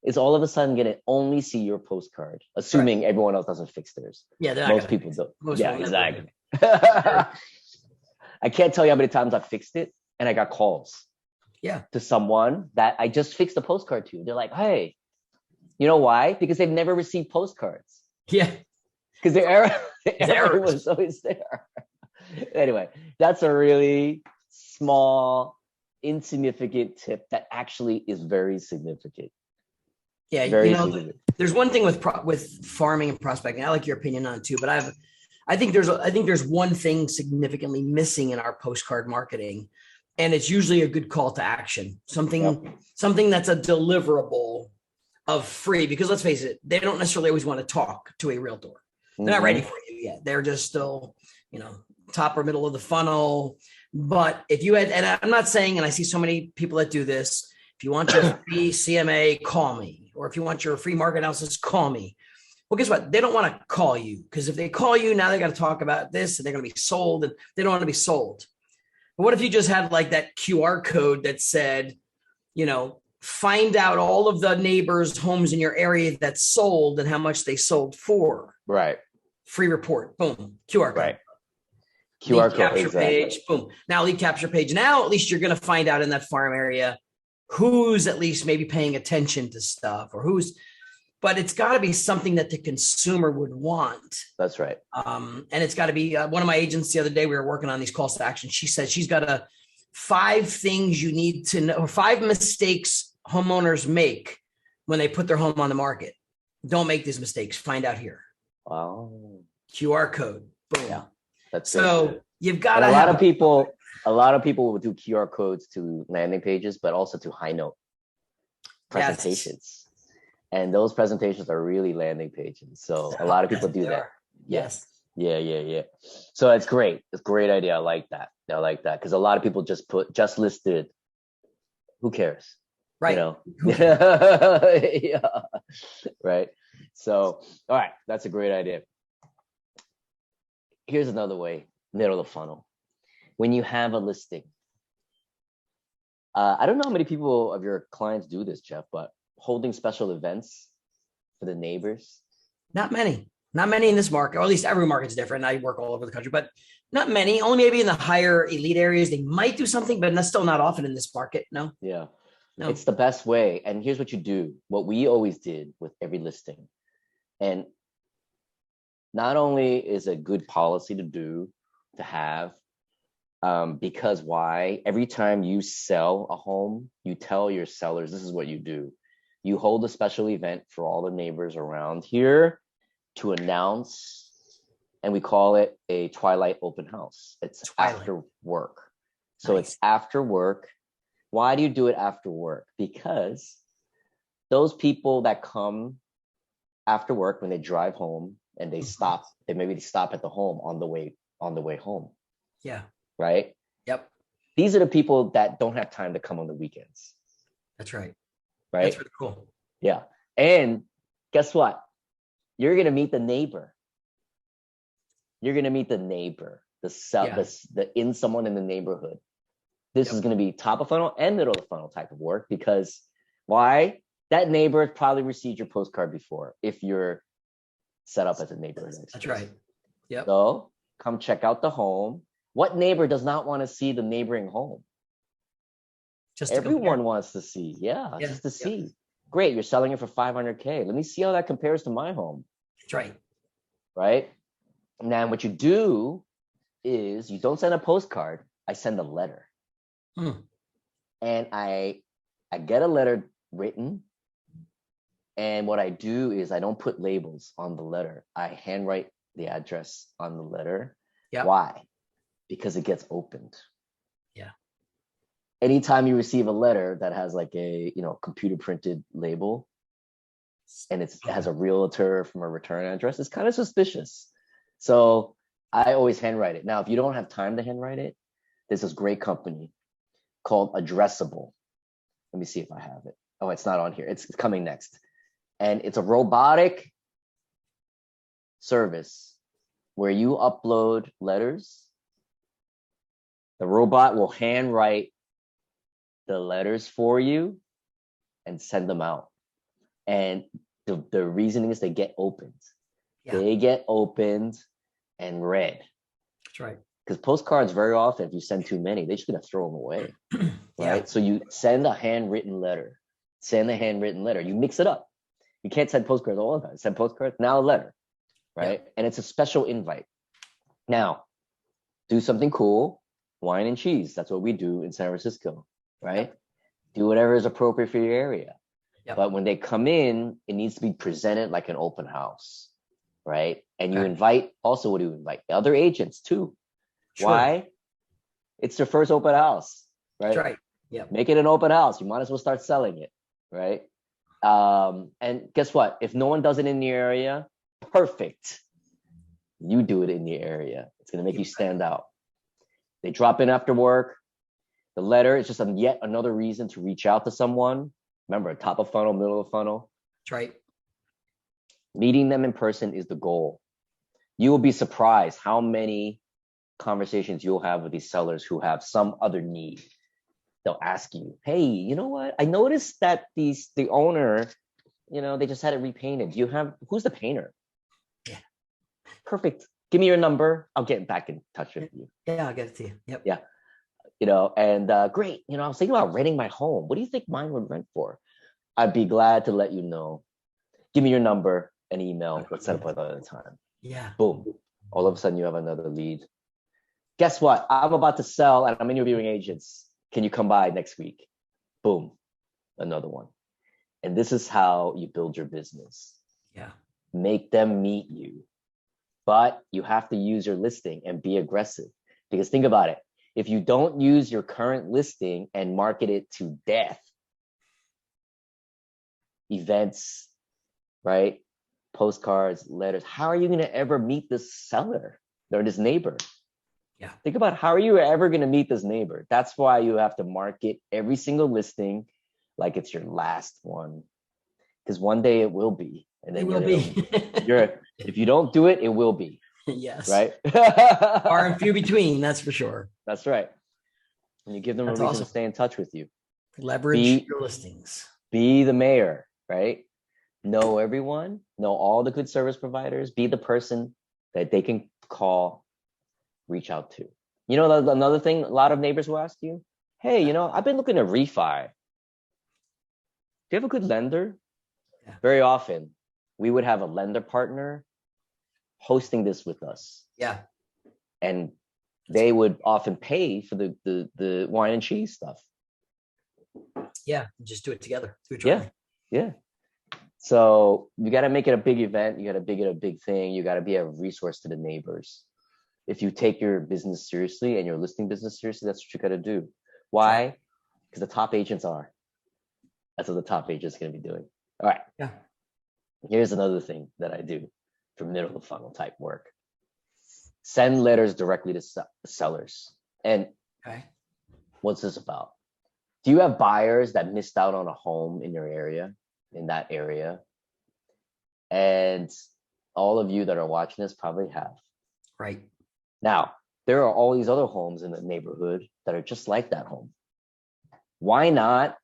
is all of a sudden going to only see your postcard, assuming everyone else doesn't fix theirs. Yeah, most people don't. Yeah, exactly. I can't tell you how many times I fixed it and I got calls. Yeah. To someone that I just fixed the postcard to. They're like, hey, you know why? Because they've never received postcards. Yeah. Because the error was always there. Anyway, that's a really small insignificant tip that actually is very significant. Yeah, very significant. There's one thing with farming and prospecting. I like your opinion on it too, but I think there's one thing significantly missing in our postcard marketing, and it's usually a good call to action. Something that's a deliverable of free, because let's face it, they don't necessarily always want to talk to a realtor. They're not ready for you yet. They're just still, top or middle of the funnel. But if you had, and I'm not saying, and I see so many people that do this, if you want your free CMA, call me. Or if you want your free market analysis, call me. Well, guess what? They don't want to call you, because if they call you, now they got to talk about this and they're going to be sold, and they don't want to be sold. But what if you just had like that QR code that said, find out all of the neighbors' homes in your area that sold and how much they sold for. Right. Free report. Boom. QR code. Right. QR lead code. Capture exactly. page. Boom. Now lead capture page. Now at least you're going to find out in that farm area who's at least maybe paying attention to stuff, or but it's got to be something that the consumer would want. That's right. And it's got to be one of my agents the other day, we were working on these calls to action. She said she's got 5 things you need to know, or 5 mistakes homeowners make when they put their home on the market. Don't make these mistakes. Find out here. Wow. QR code. Boom. Yeah. That's so good. You've got a lot of people will do QR codes to landing pages, but also to HighNote presentations. Yes. And those presentations are really landing pages. So a lot of people do that. Yes. Yeah. So it's great. It's a great idea. I like that. Because a lot of people just listed. Who cares? Right. Yeah. Right. So, all right. That's a great idea. Here's another way, middle of the funnel. When you have a listing, I don't know how many people of your clients do this, Jeff, but holding special events for the neighbors. Not many in this market, or at least every market's different. I work all over the country, but not many. Only maybe in the higher elite areas, they might do something, but that's still not often in this market. No. Yeah. No. It's the best way. And here's what you do. What we always did with every listing. And not only is a good policy to have, because why? Every time you sell a home, you tell your sellers, this is what you do. You hold a special event for all the neighbors around here to announce, and we call it a twilight open house. It's after work. So It's after work. Why do you do it after work? Because those people that come after work, when they drive home and they stop at the home on the way home. Yeah. Right? Yep. These are the people that don't have time to come on the weekends. That's right. Right? That's really cool. Yeah. And guess what? You're going to meet the neighbor. You're going to meet the neighbor, someone in the neighborhood. This is going to be top of funnel and middle of the funnel type of work, because why? That neighbor probably received your postcard before if you're set up as a neighborhood expert. That's right. Yep. So come check out the home. What neighbor does not want to see the neighboring home? Everyone wants to see. Yeah, just to see. Yep. Great, you're selling it for $500K. Let me see how that compares to my home. That's right. Right? Now, what you do is you don't send a postcard. I send a letter. And I get a letter written. And what I do is I don't put labels on the letter. I handwrite the address on the letter. Yep. Why? Because it gets opened. Yeah. Anytime you receive a letter that has like a computer printed label, and it has a realtor from a return address, it's kind of suspicious. So I always handwrite it. Now, if you don't have time to handwrite it, there's this great company called Addressable. Let me see if I have it. Oh, it's not on here. It's coming next. And it's a robotic service where you upload letters. The robot will handwrite the letters for you and send them out. And the reasoning is they get opened. Yeah. They get opened and read. That's right. Because postcards, very often, if you send too many, they're just going to throw them away. Right? So you send a handwritten letter. You mix it up. You can't send postcards all the time. Send postcards, now a letter. Right? Yeah. And it's a special invite. Now, do something cool. Wine and cheese. That's what we do in San Francisco. right? Do whatever is appropriate for your area. Yep. But when they come in, it needs to be presented like an open house, right? And you Okay. invite, also what do you invite? Other agents too. Sure. Why? It's their first open house, right? That's right. Yeah. Make it an open house. You might as well start selling it, right? And guess what? If no one does it in the area, perfect. You do it in the area. It's going to make you stand out. They drop in after work. The letter is just yet another reason to reach out to someone. Remember, top of funnel, middle of funnel. That's right. Meeting them in person is the goal. You will be surprised how many conversations you'll have with these sellers who have some other need. They'll ask you, hey, you know what? I noticed that the owner, they just had it repainted. Who's the painter? Yeah. Perfect. Give me your number. I'll get back in touch with you. Yeah, I'll get it to you. Yep. Yeah. And great. I was thinking about renting my home. What do you think mine would rent for? I'd be glad to let you know. Give me your number and email. Let's set up another time. Yeah. Boom. All of a sudden you have another lead. Guess what? I'm about to sell and I'm interviewing agents. Can you come by next week? Boom. Another one. And this is how you build your business. Yeah. Make them meet you. But you have to use your listing and be aggressive. Because think about it. If you don't use your current listing and market it to death, events, right? Postcards, letters, how are you going to ever meet this seller or this neighbor? Yeah. Think about how are you ever going to meet this neighbor? That's why you have to market every single listing like it's your last one. Because one day it will be. And then it will be. If you don't do it, it will be. Yes. Right? Far and few between, that's for sure. That's right. And you give them a reason to stay in touch with you. Leverage your listings. Be the mayor, right? Know everyone, know all the good service providers, be the person that they can call, reach out to. Another thing, a lot of neighbors will ask you, hey, I've been looking to refi. Do you have a good lender? Yeah. Very often, we would have a lender partner hosting this with us. Yeah. And they would often pay for the wine and cheese stuff. Yeah, just do it together. Yeah. So you got to make it a big event. You got to make it a big thing. You got to be a resource to the neighbors. If you take your business seriously and your listing business seriously, that's what you got to do. Why? Because the top agents are. That's what the top agents are going to be doing. All right. Yeah. Here's another thing that I do for middle of funnel type work. Send letters directly to sellers. And what's this about? Do you have buyers that missed out on a home in your area, in that area? And all of you that are watching this probably have. Right. Now, there are all these other homes in the neighborhood that are just like that home. Why not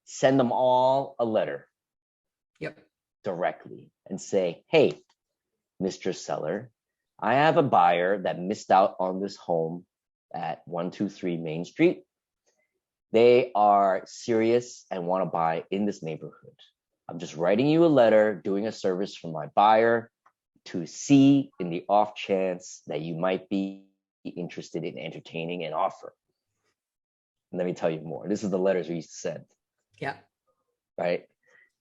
send them all a letter? Yep. Directly and say, hey, Mr. Seller, I have a buyer that missed out on this home at 123 Main Street. They are serious and want to buy in this neighborhood. I'm just writing you a letter, doing a service for my buyer to see in the off chance that you might be interested in entertaining an offer. And let me tell you more. This is the letters we used to send. Yeah. Right.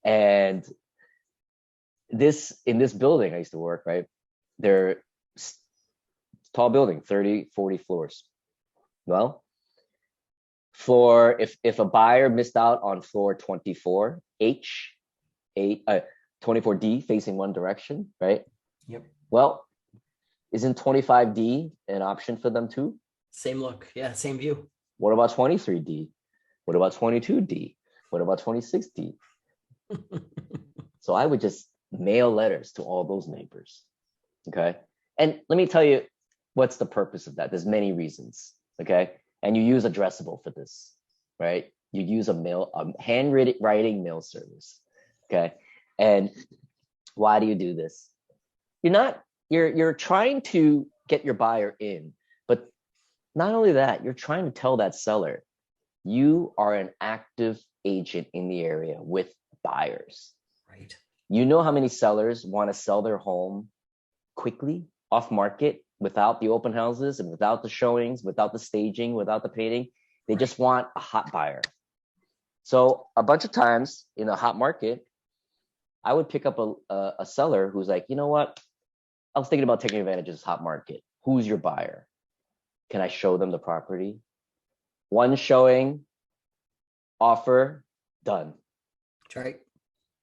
And in this building I used to work, right? They're tall building, 30, 40 floors. Well, if a buyer missed out on floor 24, 24D facing one direction, right? Yep. Well, isn't 25D an option for them too? Same look. Yeah, same view. What about 23D? What about 22D? What about 26D? So I would just mail letters to all those neighbors. Okay. And let me tell you what's the purpose of that. There's many reasons. Okay. And you use Addressable for this, right? You use a handwriting mail service. Okay. And why do you do this? You're trying to get your buyer in, but not only that, you're trying to tell that seller, you are an active agent in the area with buyers. Right. You know how many sellers want to sell their home quickly, off market, without the open houses and without the showings, without the staging, without the painting. They just want a hot buyer. So a bunch of times in a hot market, I would pick up a seller who's like, you know what? I was thinking about taking advantage of this hot market. Who's your buyer? Can I show them the property? One showing, offer, done. That's right.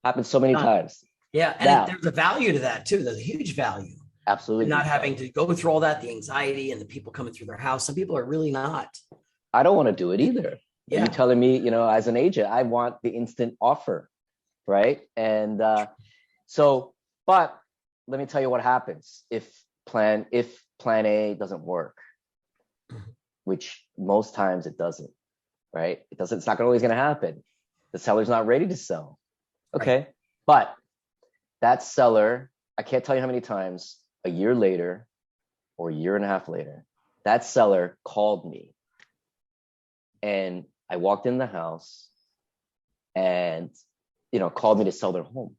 Happens so many times. Yeah. And there's a value to that too. There's a huge value. Absolutely. Not having to go through all that, the anxiety and the people coming through their house. Some people are really not. I don't want to do it either. Yeah. You're telling me, as an agent, I want the instant offer, right? And but let me tell you what happens if plan A doesn't work, which most times it doesn't, right? It's not always going to happen. The seller's not ready to sell. Okay. Right. But that seller, I can't tell you how many times a year later or a year and a half later, that seller called me and I walked in the house and, called me to sell their home.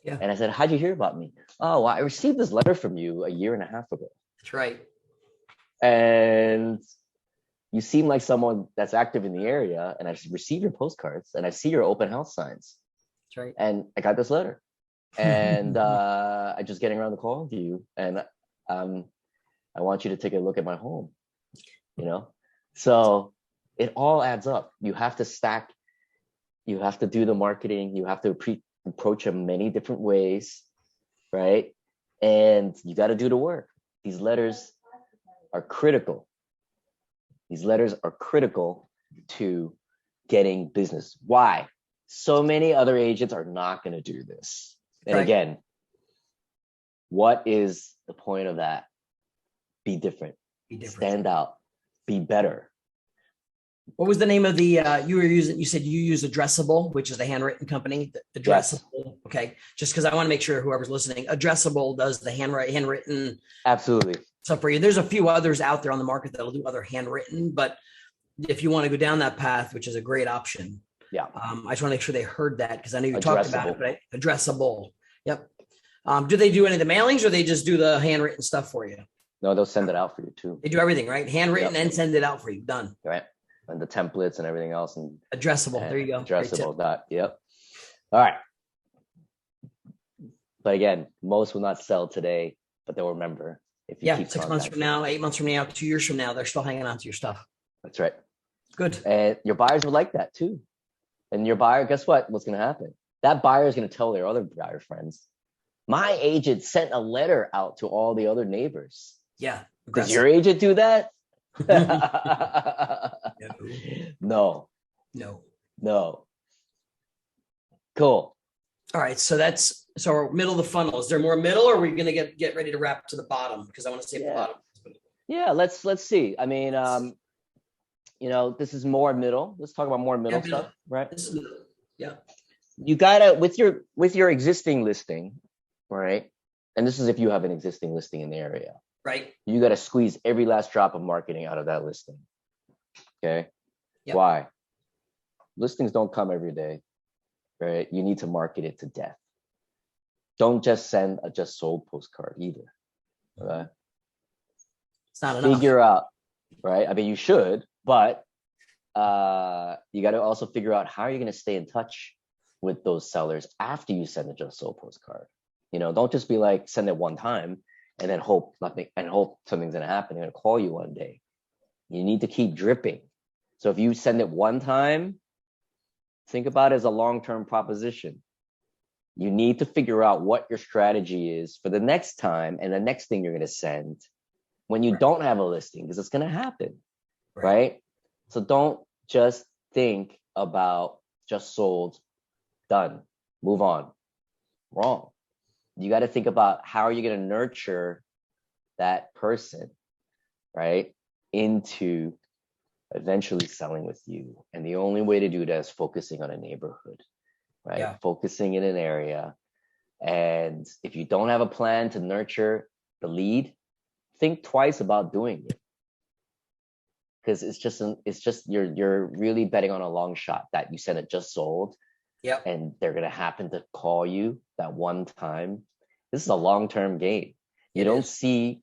Yeah. And I said, how'd you hear about me? Oh, well, I received this letter from you a year and a half ago. That's right. And you seem like someone that's active in the area, and I received your postcards and I see your open house signs. That's right. And I got this letter. And I just getting around the call to you. And I want you to take a look at my home. So it all adds up. You have to stack, you have to do the marketing, you have to approach them many different ways, right? And you got to do the work. These letters are critical. These letters are critical to getting business. Why? So many other agents are not going to do this. And right. Again, what is the point of that? Be different. Stand out. Be better. What was the name of the you were using? You said you use Addressable, which is the handwritten company. Addressable. Yes. Okay. Just because I want to make sure whoever's listening, Addressable does the handwritten. Absolutely. Stuff for you. There's a few others out there on the market that'll do other handwritten, but if you want to go down that path, which is a great option. Yeah. I just want to make sure they heard that because I know you talked about it, but Addressable. Yep. Do they do any of the mailings or they just do the handwritten stuff for you? No, they'll send it out for you too. They do everything, right? Handwritten and send it out for you. Done. Right. And the templates and everything else. And Addressable. There you go. Addressable. Yep. All right. But again, most will not sell today, but they'll remember. If you keep 6 months from now, 8 months from now, 2 years from now, they're still hanging on to your stuff. That's right. Good. And your buyers would like that too. And your buyer, guess what? What's going to happen? That buyer is going to tell their other buyer friends, my agent sent a letter out to all the other neighbors. Yeah. Does your agent do that? No. Cool. All right. So we're middle of the funnel. Is there more middle or are we going to get ready to wrap to the bottom? Because I want to save the bottom. Yeah. Let's see. I mean, this is more middle. Let's talk about more middle stuff, right? This is middle. Yeah. You gotta, with your existing listing, right? And this is if you have an existing listing in the area. Right. You got to squeeze every last drop of marketing out of that listing. Okay. Yep. Why? Listings don't come every day, right? You need to market it to death. Don't just send a just sold postcard either. Okay. It's not enough. Figure out, right? I mean, you should, but you got to also figure out how you're going to stay in touch with those sellers after you send a just sold postcard. Don't just be like, send it one time and then hope something's going to happen. They're going to call you one day. You need to keep dripping. So if you send it one time, think about it as a long-term proposition. You need to figure out what your strategy is for the next time and the next thing you're going to send when you don't have a listing, because it's going to happen, right? So don't just think about just sold, done, move on. Wrong. You got to think about how are you going to nurture that person, right, into eventually selling with you. And the only way to do that is focusing on a neighborhood, right? Yeah. Focusing in an area. And if you don't have a plan to nurture the lead, think twice about doing it. Because it's just you're really betting on a long shot that you said it just sold. Yep. And they're going to happen to call you that one time. This is a long-term game. You don't see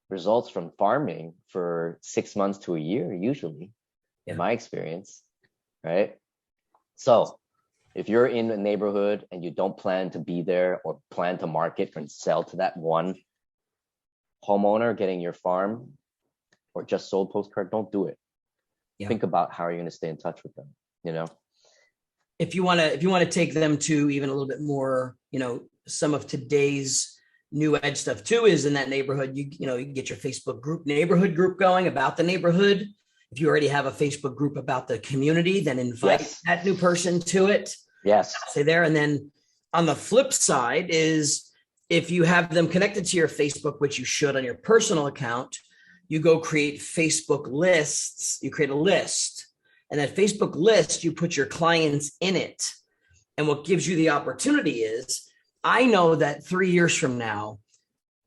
results from farming for 6 months to a year, usually, in my experience, right? So if you're in a neighborhood and you don't plan to be there or plan to market and sell to that one homeowner getting your farm or just sold postcard, don't do it. Yeah. Think about how you're going to stay in touch with them, you know? If you want to take them to even a little bit more, you know, some of today's new ed stuff too is in that neighborhood, you can get your Facebook group, neighborhood group going about the neighborhood. If you already have a Facebook group about the community, then invite that new person to it. Yes. Stay there. And then on the flip side is if you have them connected to your Facebook, which you should on your personal account, you go create Facebook lists. You create a list, and that Facebook list, you put your clients in it. And what gives you the opportunity is, I know that 3 years from now,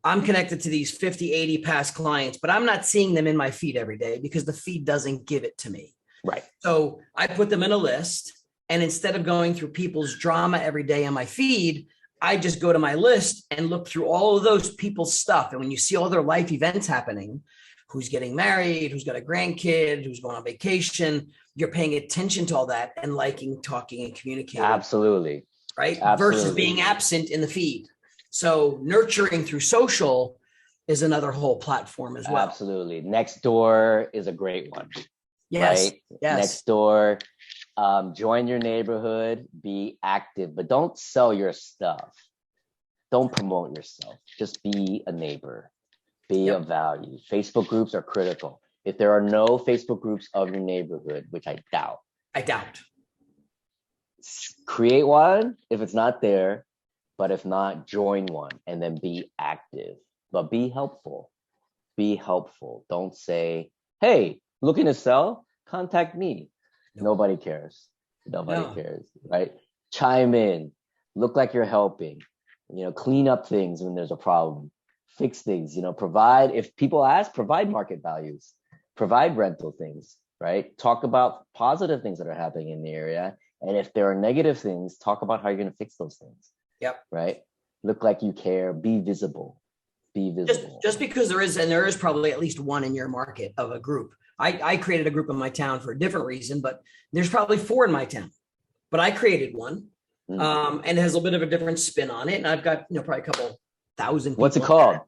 I'm connected to these 50, 80 past clients, but I'm not seeing them in my feed every day because the feed doesn't give it to me. Right. So I put them in a list, and instead of going through people's drama every day on my feed, I just go to my list and look through all of those people's stuff. And when you see all their life events happening, who's getting married, who's got a grandkid, who's going on vacation, you're paying attention to all that and liking, talking, and communicating. Absolutely. Right? Absolutely. Versus being absent in the feed. So nurturing through social is another whole platform as well. Absolutely. Nextdoor is a great one. Yes. Right? Yes. Nextdoor, join your neighborhood, be active, but don't sell your stuff. Don't promote yourself. Just be a neighbor. Be of value. Facebook groups are critical. If there are no Facebook groups of your neighborhood, which I doubt. Create one if it's not there, but if not, join one and then be active. But be helpful. Be helpful. Don't say, hey, looking to sell? Contact me. Nobody cares. Nobody cares, right? Chime in. Look like you're helping. Clean up things when there's a problem. Fix things, provide, if people ask, provide market values, provide rental things, right? Talk about positive things that are happening in the area. And if there are negative things, talk about how you're going to fix those things. Yep. Right? Look like you care, be visible. Be visible. Just because there is probably at least one in your market of a group. I created a group in my town for a different reason, but there's probably 4 in my town. But I created one. And it has a bit of a different spin on it. And I've got, probably a couple thousand people. What's it called?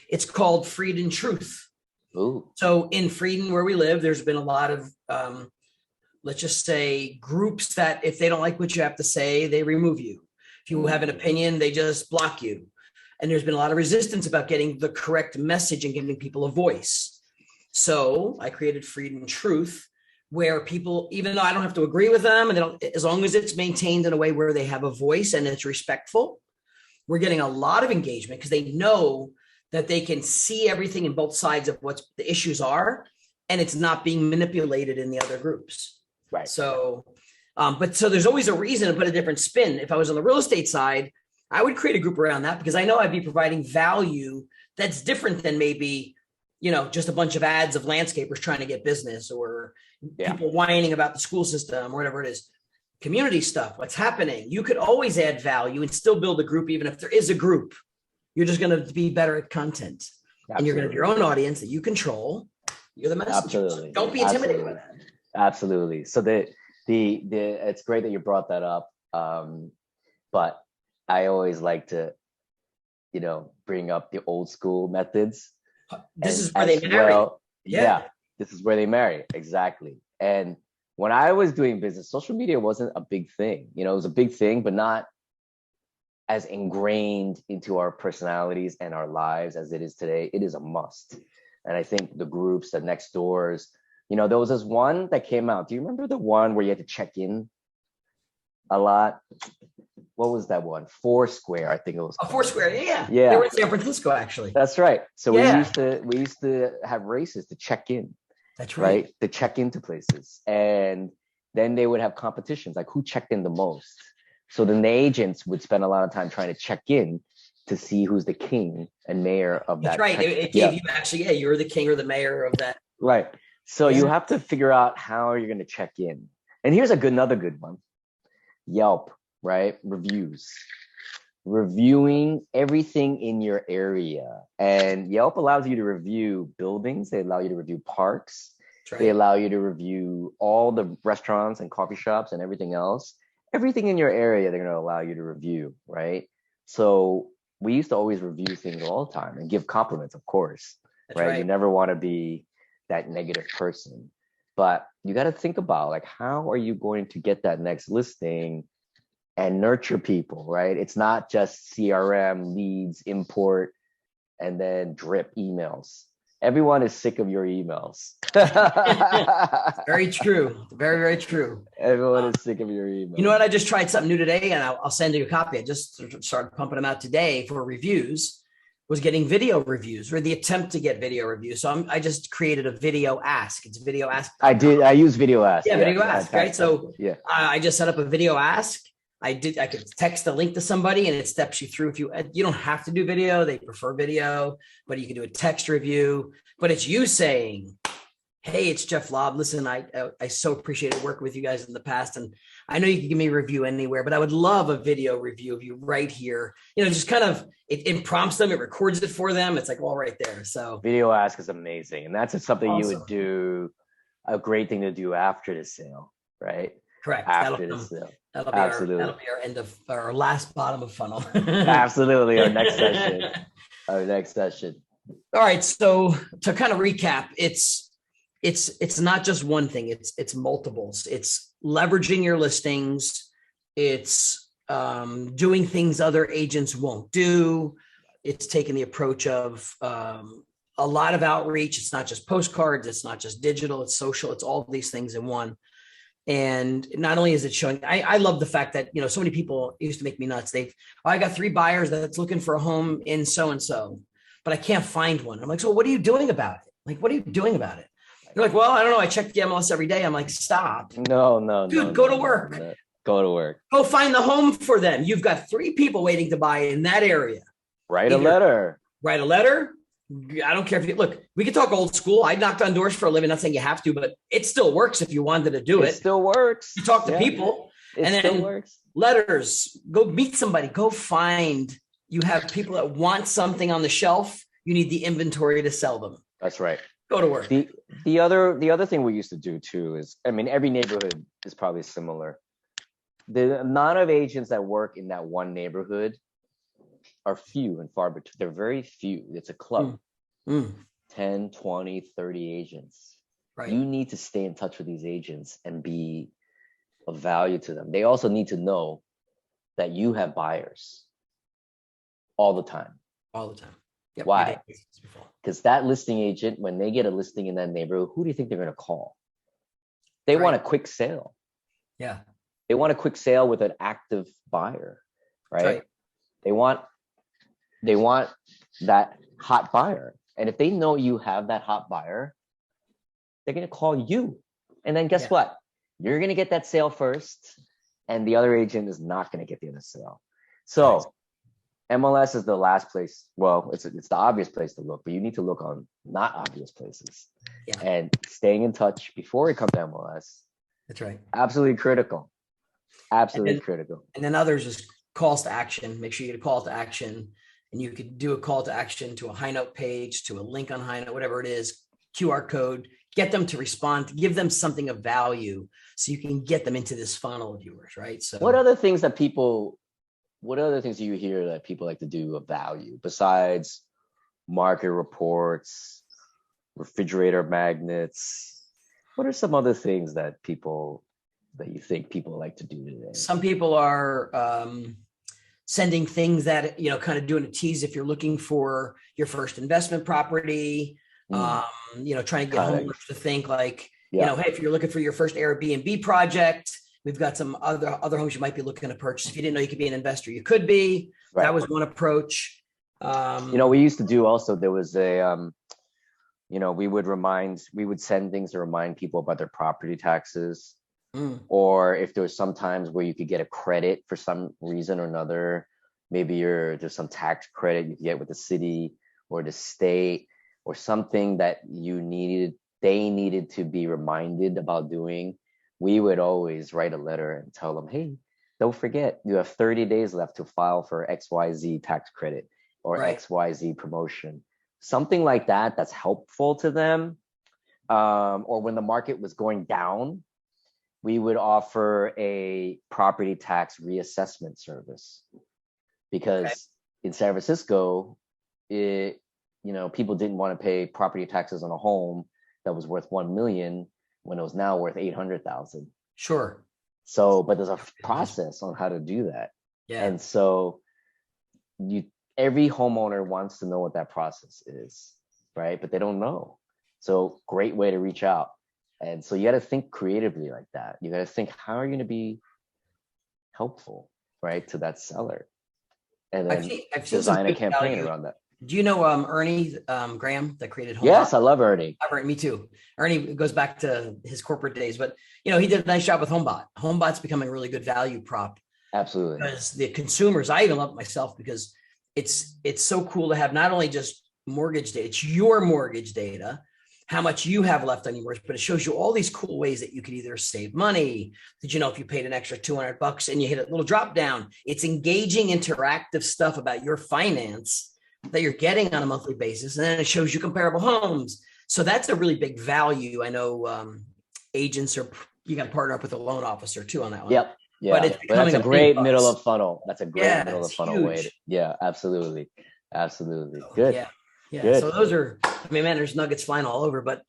It's called Freed and Truth. Ooh. So in Freedom, where we live, there's been a lot of, let's just say, groups that if they don't like what you have to say, they remove you. If you have an opinion, they just block you. And there's been a lot of resistance about getting the correct message and giving people a voice. So I created Freed and Truth, where people, even though I don't have to agree with them, and they don't, as long as it's maintained in a way where they have a voice and it's respectful, we're getting a lot of engagement because they know that they can see everything in both sides of what the issues are, and it's not being manipulated in the other groups. Right. So, so there's always a reason to put a different spin. If I was on the real estate side, I would create a group around that because I know I'd be providing value that's different than maybe, just a bunch of ads of landscapers trying to get business or people whining about the school system or whatever it is. Community stuff, what's happening. You could always add value and still build a group, even if there is a group. You're just going to be better at content. Absolutely. And you're going to have your own audience that you control. You're the messenger. Absolutely. Don't be intimidated by that. Absolutely. So the it's great that you brought that up. But I always like to, bring up the old school methods. This is where they marry. Well, yeah, this is where they marry. Exactly. And when I was doing business, social media wasn't a big thing. It was a big thing, but not as ingrained into our personalities and our lives as it is today. It is a must. And I think the groups, the Nextdoors, there was this one that came out. Do you remember the one where you had to check in a lot? What was that one? Foursquare, I think it was. Foursquare, yeah. They were in San Francisco, actually. That's right. So we used to have races to check in. That's right. To check into places. And then they would have competitions, like who checked in the most. So then the agents would spend a lot of time trying to check in to see who's the king and mayor of that. That's right. It gave you actually, you're the king or the mayor of that. Right. So you have to figure out how you're going to check in. And here's another good one. Yelp, right? Reviews. Reviewing everything in your area. And Yelp allows you to review buildings. They allow you to review parks. Right. They allow you to review all the restaurants and coffee shops and everything else. Everything in your area, they're going to allow you to review, right? So we used to always review things all the time and give compliments, of course, right? You never want to be that negative person. But you got to think about, like, how are you going to get that next listing and nurture people, right? It's not just CRM, leads, import, and then drip emails. Everyone is sick of your emails. Very true. Very, very true. Everyone is sick of your emails. You know what? I just tried something new today, and I'll send you a copy. I just started pumping them out today for reviews. Was getting video reviews, or the attempt to get video reviews. So I just created a video ask. It's a video ask. I use video ask. Yeah, video ask, right? So yeah, I just set up a video ask. I could text a link to somebody and it steps you through. If you don't have to do video, they prefer video, but you can do a text review. But it's you saying, hey, it's Jeff Lobb. Listen, I so appreciated working with you guys in the past. And I know you can give me a review anywhere, but I would love a video review of you right here. Just kind of, it prompts them, it records it for them. It's like, well, right there. So video ask is amazing. And that's something awesome. You would do, a great thing to do after the sale, right? Correct. After the sale. That'll be our end of our last bottom of funnel. Absolutely. Our next session. All right. So to kind of recap, it's not just one thing. It's multiples. It's leveraging your listings. It's doing things other agents won't do. It's taking the approach of a lot of outreach. It's not just postcards. It's not just digital. It's social. It's all these things in one. And not only is it showing, I love the fact that, so many people used to make me nuts. I got 3 buyers that's looking for a home in so-and-so, but I can't find one. I'm like, so what are you doing about it? Like, what are you doing about it? You're like, well, I don't know. I check the MLS every day. I'm like, stop. No. Dude, go to work. Go to work. Go find the home for them. You've got 3 people waiting to buy in that area. Write a letter. I don't care if look, we can talk old school. I knocked on doors for a living. Not saying you have to, but it still works if you wanted to do it. It still works. You talk to people and then letters, go meet somebody, go find, you have people that want something on the shelf. You need the inventory to sell them. That's right. Go to work. The other thing we used to do too is, every neighborhood is probably similar. The amount of agents that work in that one neighborhood are few and far between. They're very few. It's a club. 10, 20, 30 agents. Right. You need to stay in touch with these agents and be of value to them. They also need to know that you have buyers all the time. Yep. Why? Because that listing agent, when they get a listing in that neighborhood, who do you think they're going to call? They want a quick sale. Yeah. They want a quick sale with an active buyer, right? They want that hot buyer. And if they know you have that hot buyer, they're going to call you. And then guess what? You're going to get that sale first, and the other agent is not going to get the other sale. So MLS is the last place. Well, it's the obvious place to look, but you need to look on not obvious places. Yeah. And staying in touch before you come to MLS. That's right. Absolutely critical. Critical. And then others is calls to action. Make sure you get a call to action. And you could do a call to action to a HighNote page, to a link on HighNote, whatever it is, QR code, get them to respond, give them something of value so you can get them into this funnel of yours, right? So what other things do you hear that people like to do of value besides market reports, refrigerator magnets? What are some other things that you think people like to do today? Some people are sending things that, kind of doing a tease if you're looking for your first investment property, trying to get homeowners to think like, hey, if you're looking for your first Airbnb project, we've got some other homes you might be looking to purchase. If you didn't know you could be an investor, you could be. Right. That was one approach. We used to do also, there was a, we would send things to remind people about their property taxes. Or if there was some times where you could get a credit for some reason or another, maybe there's some tax credit you can get with the city or the state or something that they needed to be reminded about doing. We would always write a letter and tell them, hey, don't forget, you have 30 days left to file for XYZ tax credit or XYZ promotion. Something like that that's helpful to them. or when the market was going down, we would offer a property tax reassessment service, because in San Francisco, people didn't want to pay property taxes on a home that was worth 1 million when it was now worth 800,000. Sure. So, but there's a process on how to do that. Yeah. And so every homeowner wants to know what that process is, right? But they don't know. So great way to reach out. And so you got to think creatively like that. You got to think, how are you going to be helpful, right, to that seller? And then I've design a campaign around that. Do you know Ernie Graham that created HomeBot? Yes, I love Ernie. Me too. Ernie goes back to his corporate days, but he did a nice job with HomeBot. HomeBot's becoming a really good value prop. Absolutely. Because the consumers, I even love it myself, because it's so cool to have not only just mortgage data, it's your mortgage data, how much you have left on your mortgage, but it shows you all these cool ways that you could either save money. Did you know if you paid an extra $200 and you hit a little drop down, it's engaging, interactive stuff about your finance that you're getting on a monthly basis. And then it shows you comparable homes. So that's a really big value. I know agents you got to partner up with a loan officer too on that one. Yep. Yeah. But that's a great middle of funnel. That's a great middle of funnel way. Absolutely. Absolutely. Good. Yeah. Good. So those are, man, there's nuggets flying all over, but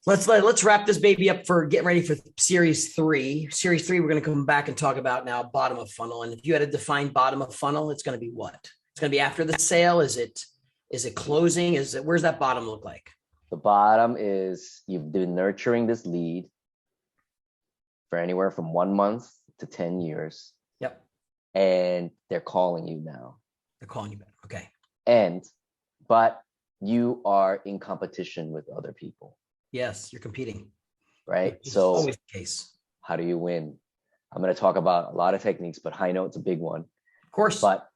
let's wrap this baby up for getting ready for series 3. Series 3, we're going to come back and talk about now bottom of funnel. And if you had to define bottom of funnel, it's going to be what? It's going to be after the sale. Is it closing? Where's that bottom look like? The bottom is you've been nurturing this lead for anywhere from 1 month to 10 years. Yep. And they're calling you now. They're calling you back. Okay. But you are in competition with other people. Yes, you're competing. Right. It's so always the case. How do you win? I'm going to talk about a lot of techniques, but HighNote's a big one. Of course. But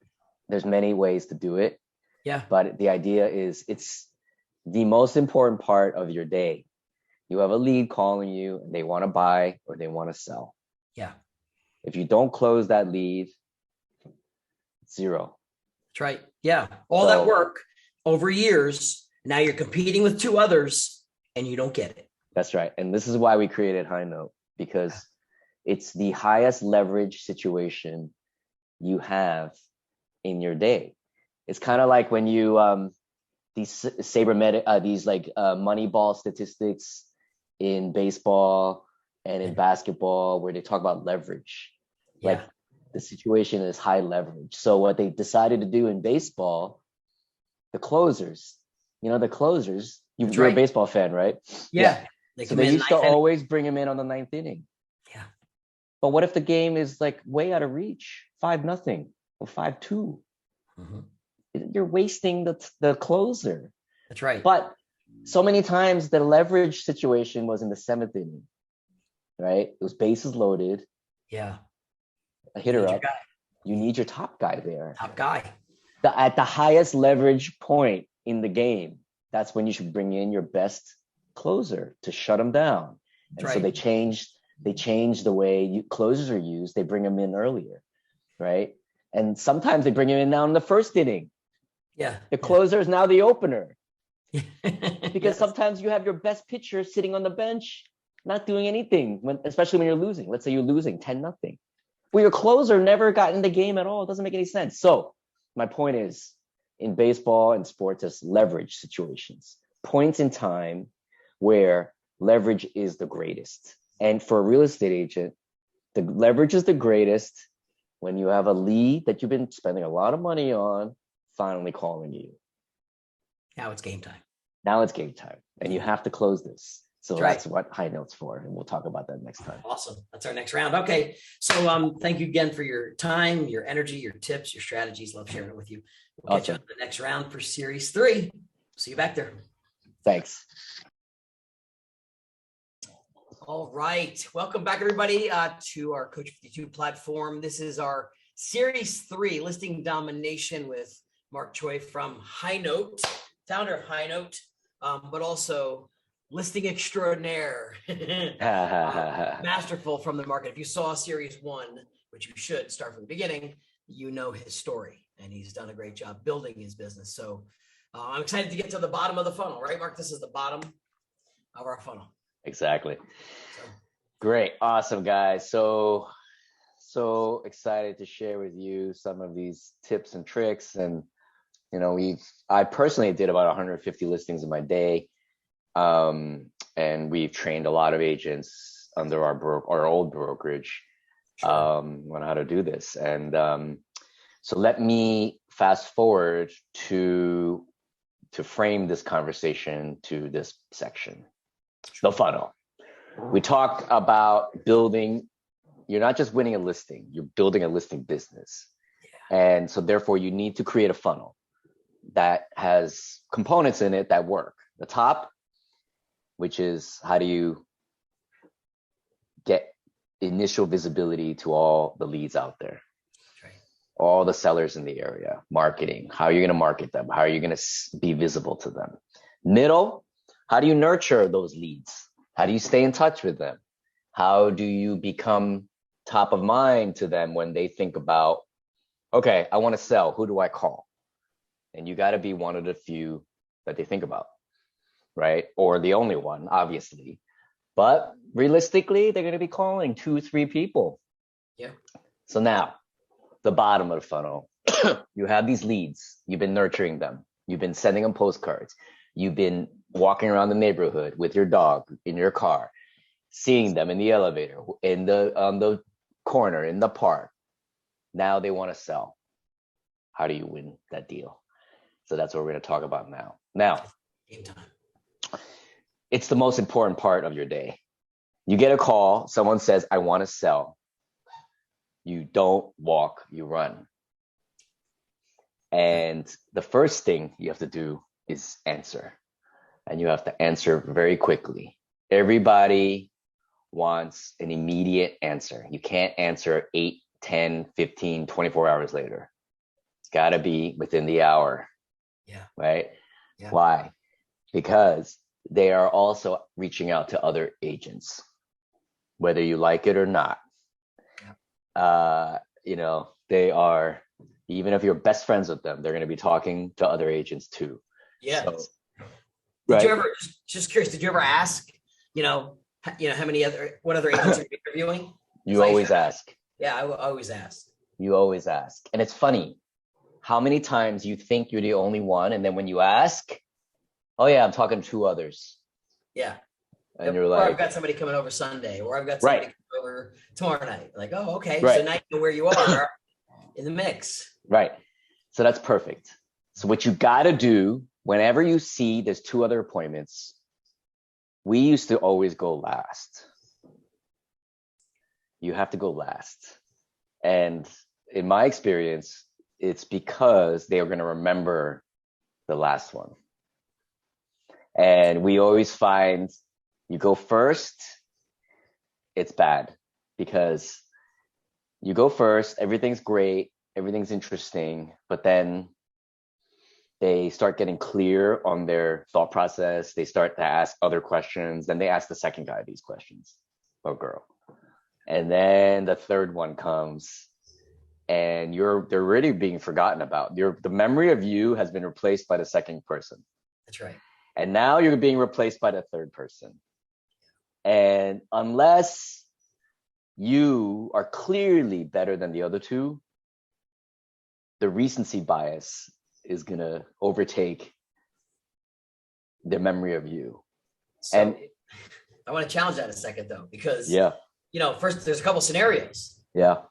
there's many ways to do it. Yeah. But the idea is it's the most important part of your day. You have a lead calling you and they want to buy or they want to sell. Yeah. If you don't close that lead, it's zero. That's right. Yeah. All that work over years. Now you're competing with 2 others and you don't get it. That's right. And this is why we created HighNote, because it's the highest leverage situation you have in your day. It's kind of like when you these money ball statistics in baseball and in basketball where they talk about leverage. Yeah. Like the situation is high leverage. So what they decided to do in baseball, the closers, you're a baseball fan, right? Yeah. So they used to always bring him in on the 9th inning. Yeah. But what if the game is like way out of reach, 5-0 or 5-2? Mm-hmm. You're wasting the closer. That's right. But so many times the leverage situation was in the 7th inning, right? It was bases loaded. Yeah. A hitter up. You need your top guy there. Top guy. At the highest leverage point in the game, that's when you should bring in your best closer to shut them down. And so they changed the way closers are used. They bring them in earlier, right? And sometimes they bring him in now in the 1st inning. Yeah. The closer is now the opener. yes. Because sometimes you have your best pitcher sitting on the bench, not doing anything, especially when you're losing. Let's say you're losing 10-0. Well, your closer never got in the game at all. It doesn't make any sense. So my point is, in baseball and sports, there's leverage situations, points in time where leverage is the greatest. And for a real estate agent, the leverage is the greatest when you have a lead that you've been spending a lot of money on finally calling you. Now it's game time. And you have to close this. So that's what HighNote's for. And we'll talk about that next time. Awesome. That's our next round. Okay. So thank you again for your time, your energy, your tips, your strategies. Love sharing it with you. We'll catch you on the next round for series 3. See you back there. Thanks. All right. Welcome back, everybody, to our Coach 52 platform. This is our series 3, Listing Domination with Mark Choey from HighNote, founder of HighNote, but also listing extraordinaire, masterful from the market. If you saw series 1, which you should start from the beginning, you know his story, and he's done a great job building his business. So I'm excited to get to the bottom of the funnel, right, Mark? This is the bottom. of our funnel. Exactly. So. Great. Awesome, guys. So excited to share with you some of these tips and tricks. And, I personally did about 150 listings in my day. And we've trained a lot of agents under our old brokerage on how to do this. And so let me fast forward to frame this conversation to this section, the funnel. We talked about building. You're not just winning a listing, you're building a listing business. And so therefore you need to create a funnel that has components in it that work. The top, which is how do you get initial visibility to all the leads out there, all the sellers in the area, marketing, how are you going to market them? How are you going to be visible to them? Middle, how do you nurture those leads? How do you stay in touch with them? How do you become top of mind to them when they think about, okay, I want to sell, who do I call? And you got to be one of the few that they think about, right? Or the only one, obviously. But realistically, they're going to be calling 2-3 people. Yeah. So now, the bottom of the funnel, you have these leads. You've been nurturing them. You've been sending them postcards. You've been walking around the neighborhood with your dog in your car, seeing them in the elevator, on the corner, in the park. Now they want to sell. How do you win that deal? So that's what we're going to talk about now. Now, it's the most important part of your day. You get a call, someone says, I want to sell. You don't walk, you run. And the first thing you have to do is answer. And you have to answer very quickly. Everybody wants an immediate answer. You can't answer 8, 10, 15, 24 hours later. It's got to be within the hour. Yeah. Right? Yeah. Why? Because they are also reaching out to other agents, whether you like it or not. Yeah. They are, even if you're best friends with them, they're going to be talking to other agents too. Yeah. So, did you ever, just curious, did you ever ask, what other agents are you interviewing? You always ask. Yeah, I always ask. You always ask. And it's funny how many times you think you're the only one. And then when you ask, oh yeah, I'm talking to 2 others. Yeah. And you're like, or I've got somebody coming over Sunday, or I've got somebody coming over tomorrow night. Like, oh, okay. Right. So now you know where you are in the mix. Right. So that's perfect. So what you got to do whenever you see there's 2 other appointments, we used to always go last. You have to go last. And in my experience, it's because they are going to remember the last one. And we always find you go first, it's bad because you go first, everything's great, everything's interesting, but then they start getting clear on their thought process. They start to ask other questions. Then they ask the second guy these questions, or girl. And then the third one comes and they're already being forgotten about. The memory of you has been replaced by the second person. That's right. And now you're being replaced by the third person. And unless you are clearly better than the other 2, the recency bias is going to overtake their memory of you. So and I want to challenge that a second though, because, first there's a couple scenarios. Yeah.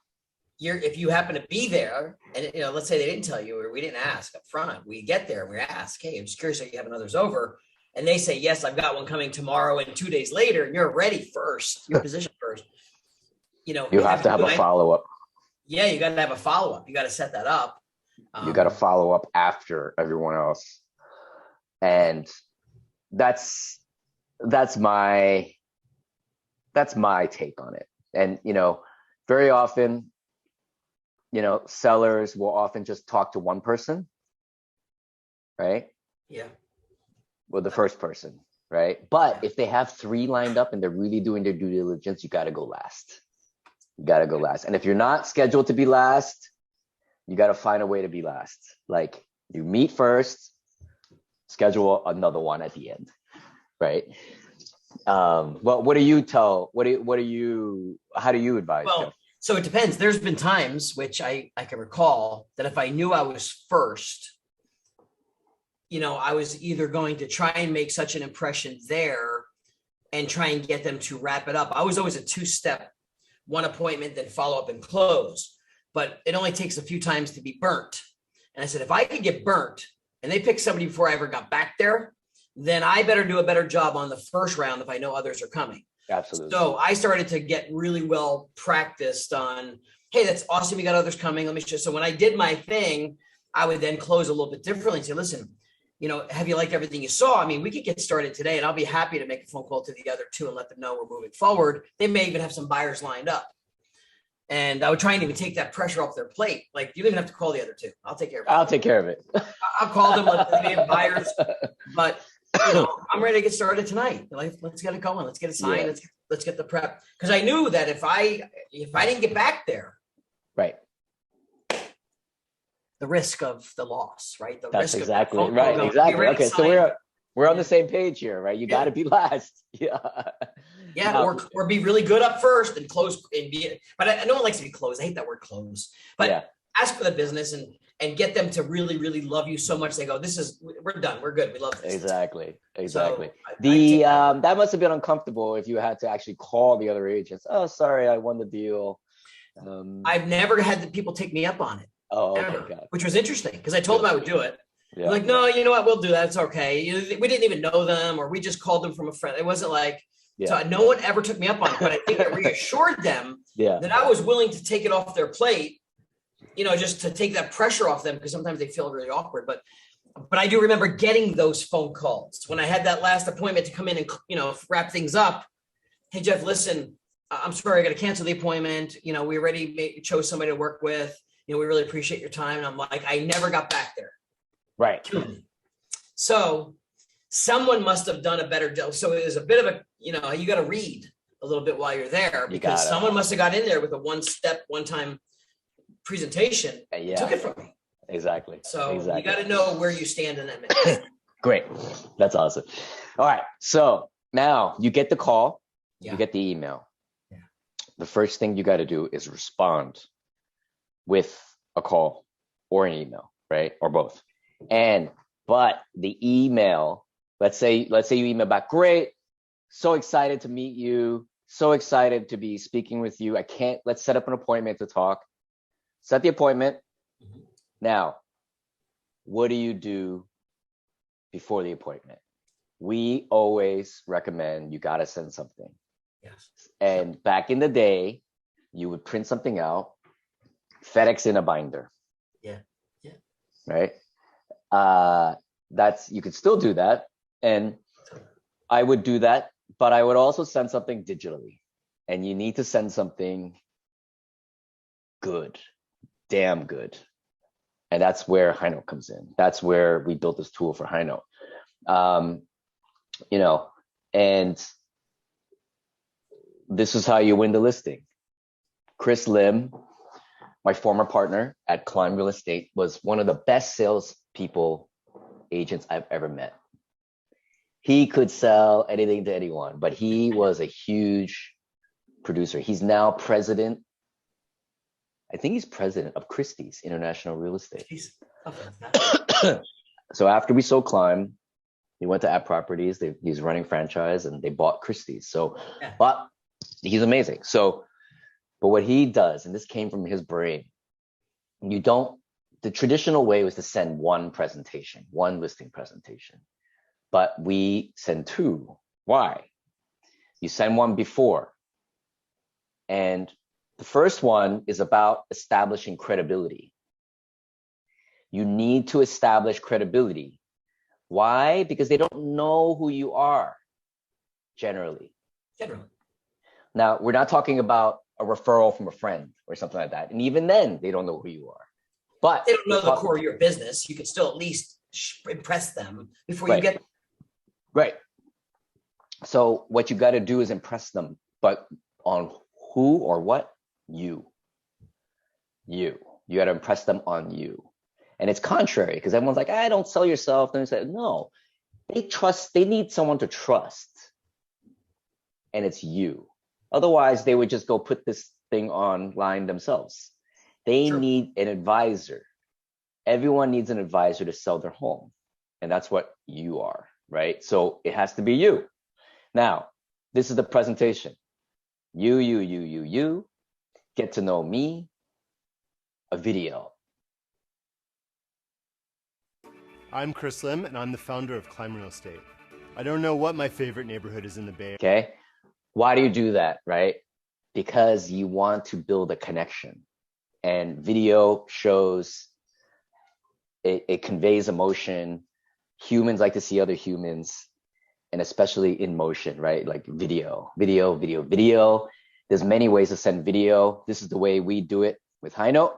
If you happen to be there and, let's say they didn't tell you or we didn't ask up front, we get there and we ask, hey, I'm just curious, are you having others over? And they say, yes, I've got one coming tomorrow, and 2 days later, and you're ready first, you're positioned first. You have to have a follow-up. Yeah, you got to have a follow-up. You got to set that up. You got to follow up after everyone else. And that's my take on it. And, very often, sellers will often just talk to one person, right? Yeah. Well, the first person, right? But if they have 3 lined up and they're really doing their due diligence, you got to go last. You got to go last. And if you're not scheduled to be last, you got to find a way to be last. Like you meet first, schedule another one at the end, right? Well, what do you how do you advise, Well, Jeff? so it depends. There's been times, which I can recall, that if I knew I was first, I was either going to try and make such an impression there and try and get them to wrap it up. I was always a two-step, one appointment, then follow up and close. But it only takes a few times to be burnt. And I said, if I could get burnt and they pick somebody before I ever got back there, then I better do a better job on the first round if I know others are coming. Absolutely. So I started to get really well practiced on, hey, that's awesome. You got others coming. Let me just, so when I did my thing, I would then close a little bit differently and say, listen, have you liked everything you saw? I mean, we could get started today and I'll be happy to make a phone call to the other two and let them know we're moving forward. They may even have some buyers lined up. And I would try and even take that pressure off their plate. Like, you don't even have to call the other two. I'll take care of it. I'll take care of it. I'll call them, let them have buyers. But I'm ready to get started tonight. Like, let's get it going. Let's get it signed. Yeah. Let's get the prep. Because I knew that if I didn't get back there, right, the risk of the loss, right? That's exactly right. Exactly. Okay, so we're on the same page here, right? You got to be last. Yeah. Yeah, or be really good up first and close and be. But no one likes to be closed. I hate that word close. But ask for the business and get them to really, really love you so much they go, we're done, we're good, we love this. Exactly. So that must have been uncomfortable if you had to actually call the other agents. Oh, sorry, I won the deal. I've never had the people take me up on it. Oh, ever, okay, which was interesting because I told them I would do it. Yeah. Like, no, you know what, we'll do that. It's okay. We didn't even know them, or we just called them from a friend. It wasn't like, so no one ever took me up on it, but I think I reassured them that I was willing to take it off their plate, just to take that pressure off them, because sometimes they feel really awkward. But I do remember getting those phone calls when I had that last appointment to come in and, wrap things up. Hey, Jeff, listen, I'm sorry, I got to cancel the appointment. We already chose somebody to work with. We really appreciate your time. And I'm like, I never got back there. Right. So someone must have done a better job. So it was a bit of a, you got to read a little bit while you're there, because someone must have got in there with a one-time presentation. And took it from me. Exactly. So you got to know where you stand in that minute. Great. That's awesome. All right. So now you get the call, you get the email. Yeah. The first thing you got to do is respond with a call or an email, right? Or both. But the email, let's say you email back, great, so excited to meet you, so excited to be speaking with you. Let's set up an appointment to talk. Set the appointment. Mm-hmm. Now, what do you do before the appointment? We always recommend you got to send something. Yes. And back in the day, you would print something out, FedEx in a binder. Yeah. Right? You could still do that. And I would do that, but I would also send something digitally. And you need to send something good, damn good. And that's where HighNote comes in. That's where we built this tool for HighNote. And this is how you win the listing. Chris Lim, my former partner at Climb Real Estate, was one of the best agents I've ever met. He could sell anything to anyone, but he was a huge producer. He's now president. I think he's president of Christie's International Real Estate. So after we sold Climb, he went to App Properties. He's running franchise, and they bought Christie's. But he's amazing. But what he does, and this came from his brain, the traditional way was to send one listing presentation, but we send two. Why? You send one before. And the first one is about establishing credibility. You need to establish credibility. Why? Because they don't know who you are, generally. Now, we're not talking about a referral from a friend or something like that. And even then, they don't know who you are. But they don't know the core of your business. You can still at least impress them before you get. Right. So what you got to do is impress them, but on who or what? You got to impress them on you. And it's contrary, because everyone's like, don't sell yourself. Then they say, no, they need someone to trust. and it's you. Otherwise, they would just go put this thing online themselves. They need an advisor. Everyone needs an advisor to sell their home. And that's what you are, right? So it has to be you. Now, this is the presentation. You, get to know me, a video. I'm Chris Lim, and I'm the founder of Climb Real Estate. I don't know what my favorite neighborhood is in the Bay. Okay. Why do you do that, right? Because you want to build a connection. And video shows, it conveys emotion. Humans like to see other humans, and especially in motion, right? Like video. There's many ways to send video. This is the way we do it with HighNote.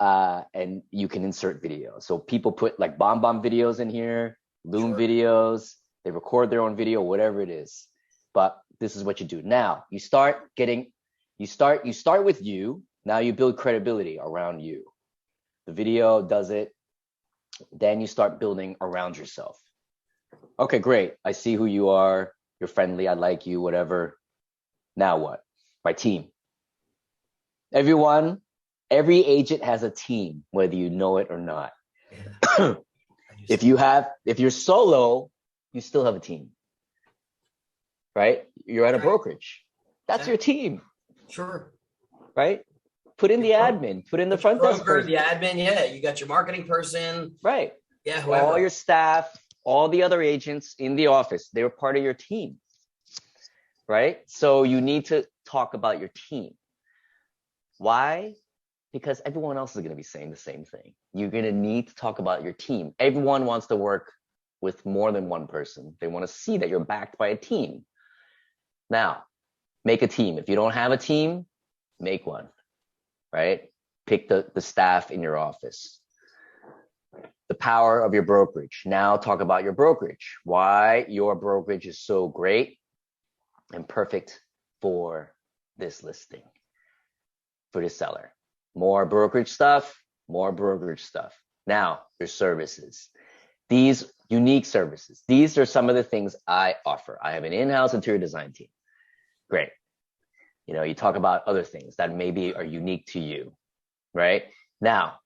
And you can insert video. So people put like bomb videos in here, Loom videos, they record their own video, whatever it is. But this is what you do. Now you start with you. Now you build credibility around you. The video does it. Then you start building around yourself. Okay, great. I see who you are. You're friendly. I like you, whatever. Now what? My team. Every agent has a team, whether you know it or not. Yeah. If you're solo, you still have a team, right? You're at a brokerage. That's your team. Sure. Right? Put in the admin, put in the front desk person. The admin, yeah. You got your marketing person. Right. Yeah, whoever. All your staff, all the other agents in the office, they were part of your team. Right? So you need to talk about your team. Why? Because everyone else is going to be saying the same thing. You're going to need to talk about your team. Everyone wants to work with more than one person. They want to see that you're backed by a team. Now, make a team. If you don't have a team, make one, right? Pick the staff in your office. The power of your brokerage. Now talk about your brokerage. Why your brokerage is so great and perfect for this listing, for the seller. More brokerage stuff. Now, your services. These unique services. These are some of the things I offer. I have an in-house interior design team. Great. You talk about other things that maybe are unique to you, right? Now,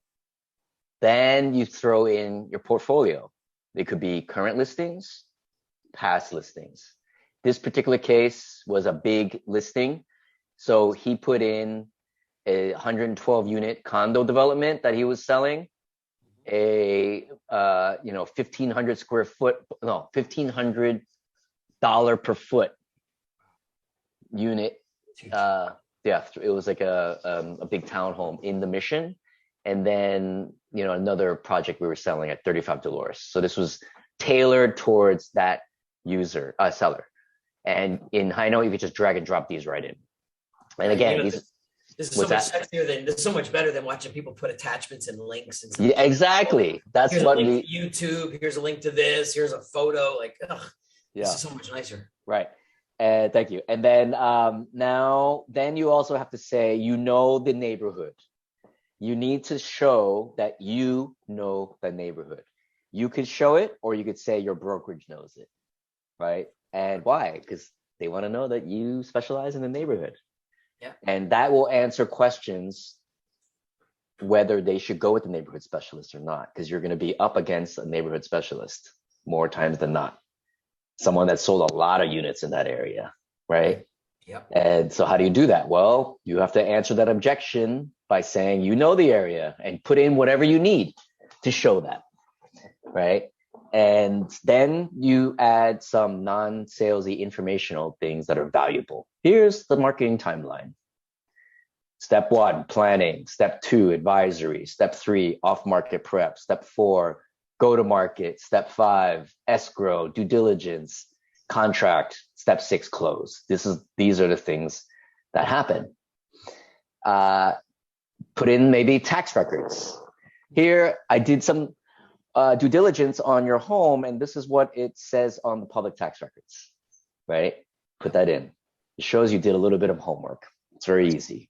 then you throw in your portfolio. It could be current listings, past listings. This particular case was a big listing. So he put in a 112 unit condo development that he was selling, a $1,500 per foot unit. It was like a big townhome in the Mission, and then another project we were selling at 35 Dolores. So this was tailored towards that seller. And in HighNote, you could just drag and drop these right in. And again, this is so much sexier this is so much better than watching people put attachments and links and stuff. Yeah, exactly. That's here's what a link to YouTube. Here's a link to this. Here's a photo. Like, this is so much nicer. Right. Thank you. And then then you also have to say, the neighborhood. You need to show that you know the neighborhood. You could show it, or you could say your brokerage knows it, right? And why? Because they want to know that you specialize in the neighborhood. Yeah. And that will answer questions whether they should go with the neighborhood specialist or not, because you're going to be up against a neighborhood specialist more times than not. Someone that sold a lot of units in that area, right? Yep. And so how do you do that? Well, you have to answer that objection by saying you know the area and put in whatever you need to show that, right? And then you add some non-salesy informational things that are valuable. Here's the marketing timeline. Step 1, planning. Step 2, advisory. Step 3, off-market prep. Step 4, go to market. Step 5, escrow, due diligence, contract. Step 6, close. These are the things that happen. Put in maybe tax records. Here, I did some due diligence on your home, and this is what it says on the public tax records, right? Put that in. It shows you did a little bit of homework. It's very easy.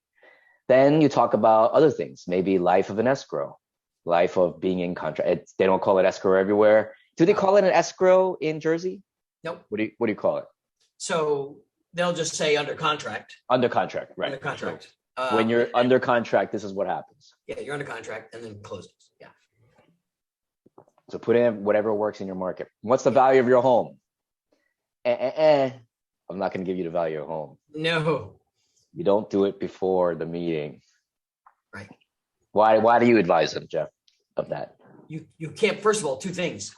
Then you talk about other things, maybe life of an escrow, life of being in contract. They don't call it escrow everywhere. Do they call it an escrow in Jersey? Nope. What do you call it? So They'll just say under contract. Under contract, right? Under contract. So when you're under contract, this is what happens. Yeah, you're under contract and then closes. Yeah. So put in whatever works in your market. What's the value of your home? I'm not going to give you the value of home. No. You don't do it before the meeting. Right. Why do you advise them, Jeff, of that? You can't, first of all, two things.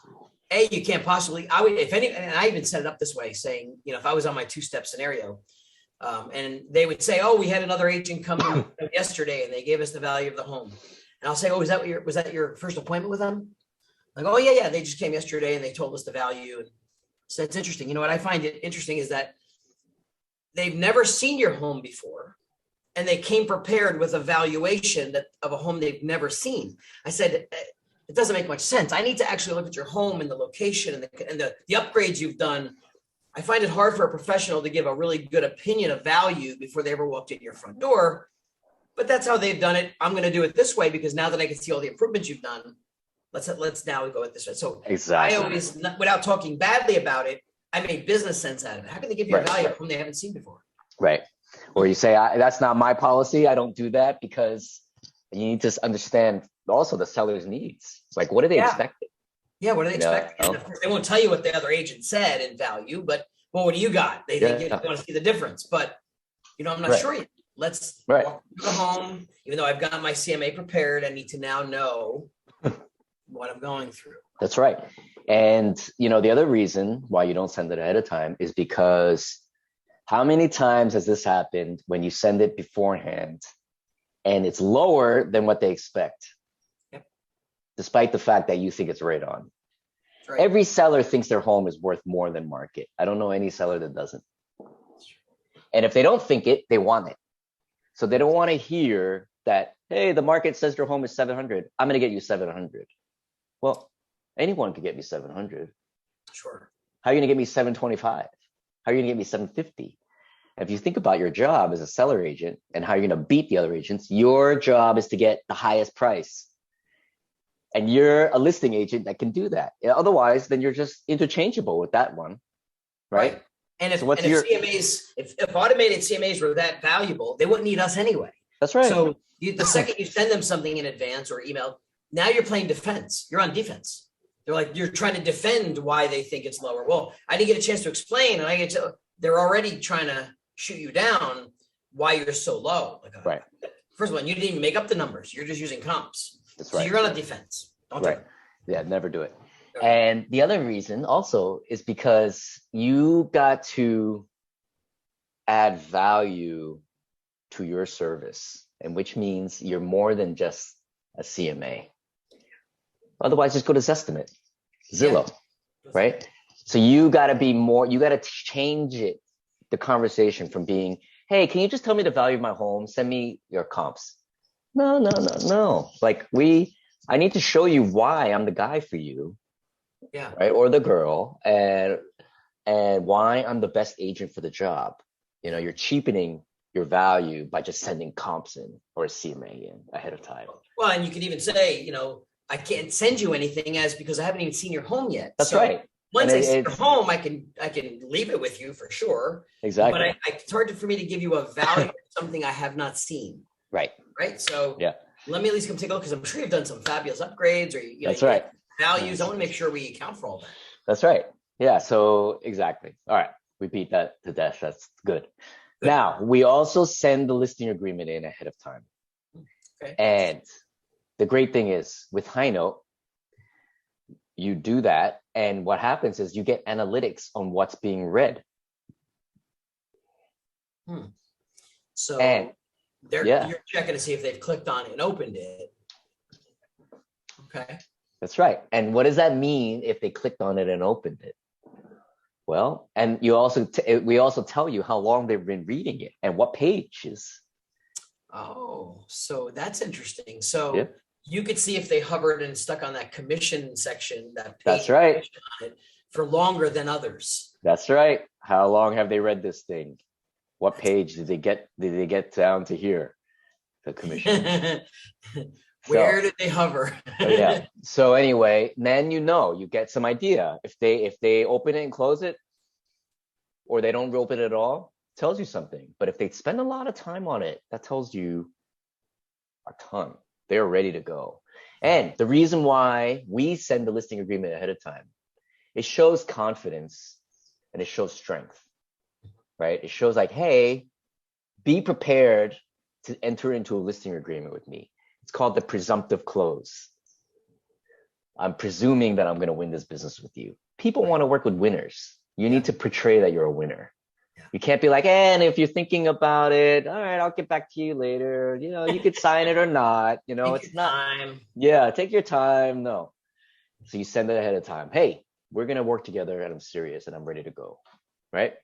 A, you can't possibly, I would, if any, and I even set it up this way, saying, if I was on my two-step scenario, and they would say, oh, we had another agent come in yesterday and they gave us the value of the home. And I'll say, oh, was that your first appointment with them? Like, oh, yeah, they just came yesterday and they told us the value. And so it's interesting. What I find it interesting is that they've never seen your home before. And they came prepared with a valuation of a home they've never seen. I said, it doesn't make much sense. I need to actually look at your home and the location and the upgrades you've done. I find it hard for a professional to give a really good opinion of value before they ever walked in your front door. But that's how they've done it. I'm going to do it this way because now that I can see all the improvements you've done, let's now go at this way. So exactly. I always, without talking badly about it, I made business sense out of it. How can they give you a value of whom they haven't seen before? Right. Or you say, that's not my policy. I don't do that, because you need to understand also the seller's needs. Like, what do they expect? Yeah, what do they expect? And of course, they won't tell you what the other agent said in value, but what do you got? They want to see the difference. But, I'm not sure yet. Let's walk through the home. Even though I've got my CMA prepared, I need to now know what I'm going through. That's right. And, the other reason why you don't send it ahead of time is because how many times has this happened when you send it beforehand and it's lower than what they expect? Despite the fact that you think it's right on. Right. Every seller thinks their home is worth more than market. I don't know any seller that doesn't. And if they don't think it, they want it. So they don't want to hear that, hey, the market says your home is 700. I'm going to get you 700. Well, anyone could get me 700. Sure. How are you going to get me 725? How are you going to get me 750? If you think about your job as a seller agent and how you're going to beat the other agents, your job is to get the highest price. And you're a listing agent that can do that. Otherwise, then you're just interchangeable with that one, right? And if automated CMAs were that valuable, they wouldn't need us anyway. That's right. So the second you send them something in advance or email, now you're playing defense. You're on defense. They're like, you're trying to defend why they think it's lower. Well, I didn't get a chance to explain, and they're already trying to shoot you down why you're so low. Right. First of all, you didn't even make up the numbers. You're just using comps. That's right. So you're on a defense. Don't do it. Yeah, never do it. And the other reason also is because you got to add value to your service, and which means you're more than just a CMA. Otherwise, just go to Zestimate, Zillow, right? So you got to be more, you got to change it, the conversation from being, hey, can you just tell me the value of my home? Send me your comps. No. Like I need to show you why I'm the guy for you. Yeah. Right. Or the girl, and why I'm the best agent for the job. You're cheapening your value by just sending comps in or a CMA in ahead of time. Well, and you could even say, I can't send you anything because I haven't even seen your home yet. That's right. Once I see your home, I can leave it with you for sure. Exactly. But it's hard for me to give you a value of something I have not seen. Right. Right. So let me at least come take a look, because I'm sure you've done some fabulous upgrades or that's right. Values. I want to make sure we account for all that. That's right. Yeah. So exactly. All right. We beat that to death. That's good. Now we also send the listing agreement in ahead of time. Okay. And the great thing is with HighNote, you do that, and what happens is you get analytics on what's being read. So you're checking to see if they've clicked on it and opened it. Okay. That's right. And what does that mean if they clicked on it and opened it? Well, and you also we also tell you how long they've been reading it and what pages. Oh, so that's interesting. So you could see if they hovered and stuck on that commission section, that page. That's right. For longer than others. That's right. How long have they read this thing? What page did they get down to here? The commission. Where did they hover? Yeah. So anyway, then you get some idea. If they open it and close it, or they don't open it at all, tells you something. But if they spend a lot of time on it, that tells you a ton. They're ready to go. And the reason why we send the listing agreement ahead of time, it shows confidence and it shows strength, right? It shows like, hey, be prepared to enter into a listing agreement with me. It's called the presumptive close. I'm presuming that I'm going to win this business with you. People want to work with winners. You need to portray that you're a winner. You can't be like, and if you're thinking about it, all right, I'll get back to you later. You know, you could sign it or not. You know, it's not time. Yeah, take your time. No. So you send it ahead of time. Hey, we're going to work together and I'm serious and I'm ready to go. Right?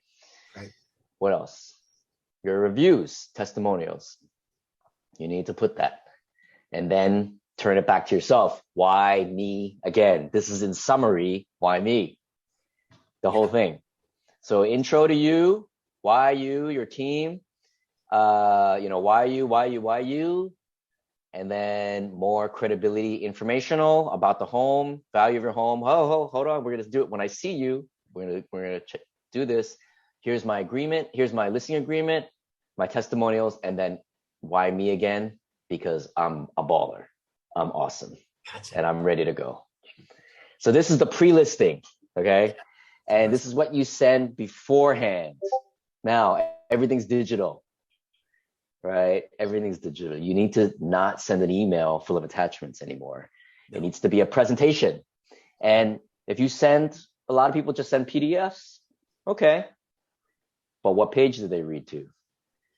What else? Your reviews, testimonials. You need to put that. And then turn it back to yourself. Why me? Again, this is in summary. Why me? The whole thing. So intro to you, why you, your team, why you, and then more credibility, informational about the home, value of your home. Oh, hold on, we're gonna do it when I see you. We're gonna do this. Here's my agreement. Here's my listing agreement, my testimonials, and then why me again? Because I'm a baller. I'm awesome. Gotcha. And I'm ready to go. So this is the pre-listing, okay? And this is what you send beforehand. Now, everything's digital, right? Everything's digital. You need to not send an email full of attachments anymore. It needs to be a presentation. And if you send, a lot of people just send PDFs, okay. But what page do they read to?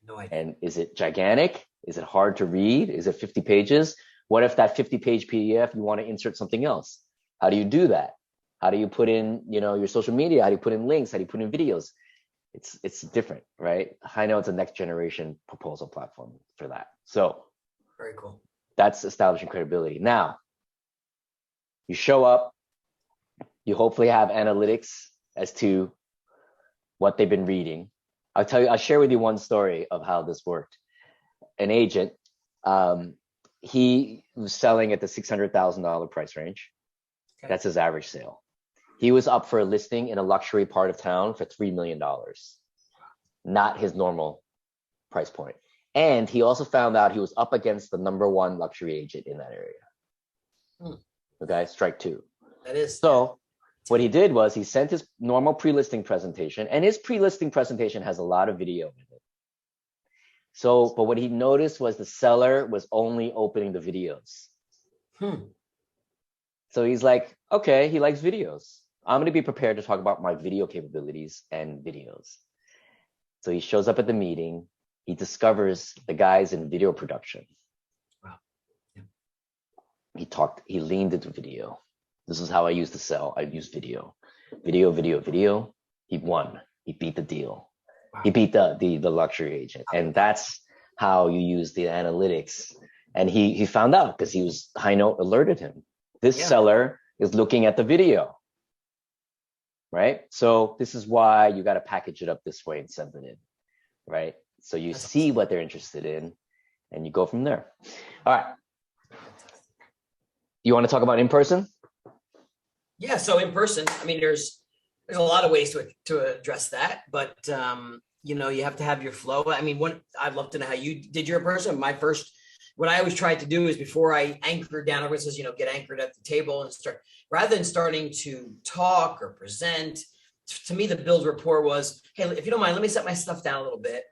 No idea. And is it gigantic? Is it hard to read? Is it 50 pages? What if that 50-page PDF, you want to insert something else? How do you do that? How do you put in, your social media? How do you put in links? How do you put in videos? It's different, right? HighNote's a next generation proposal platform for that. So very cool. That's establishing credibility. Now, you show up, you hopefully have analytics as to what they've been reading. I'll share with you one story of how this worked. An agent, he was selling at the $600,000 price range. Okay. That's his average sale. He was up for a listing in a luxury part of town for $3 million, not his normal price point. And he also found out he was up against the #1 luxury agent in that area. Okay, strike two. That is. So what he did was he sent his normal pre-listing presentation, and his pre-listing presentation has a lot of video in it. So, but what he noticed was the seller was only opening the videos. So he's like, okay, he likes videos. I'm going to be prepared to talk about my video capabilities and videos. So he shows up at the meeting. He discovers the guys in video production. Wow. Yeah. He leaned into video. This is how I used to sell. I used video. Video. He won. He beat the deal. Wow. He beat the luxury agent. And that's how you use the analytics. And he found out because HighNote alerted him. This seller is looking at the video, right? So this is why you got to package it up this way and send it in, right? So you see what they're interested in and you go from there. All right. You want to talk about in person? Yeah. So in person, I mean, there's a lot of ways to address that, but you have to have your flow. I mean, I'd love to know how you did your in person. What I always tried to do is before I anchored down, everyone says, get anchored at the table and start, rather than starting to talk or present. To me, the build rapport was, hey, if you don't mind, let me set my stuff down a little bit.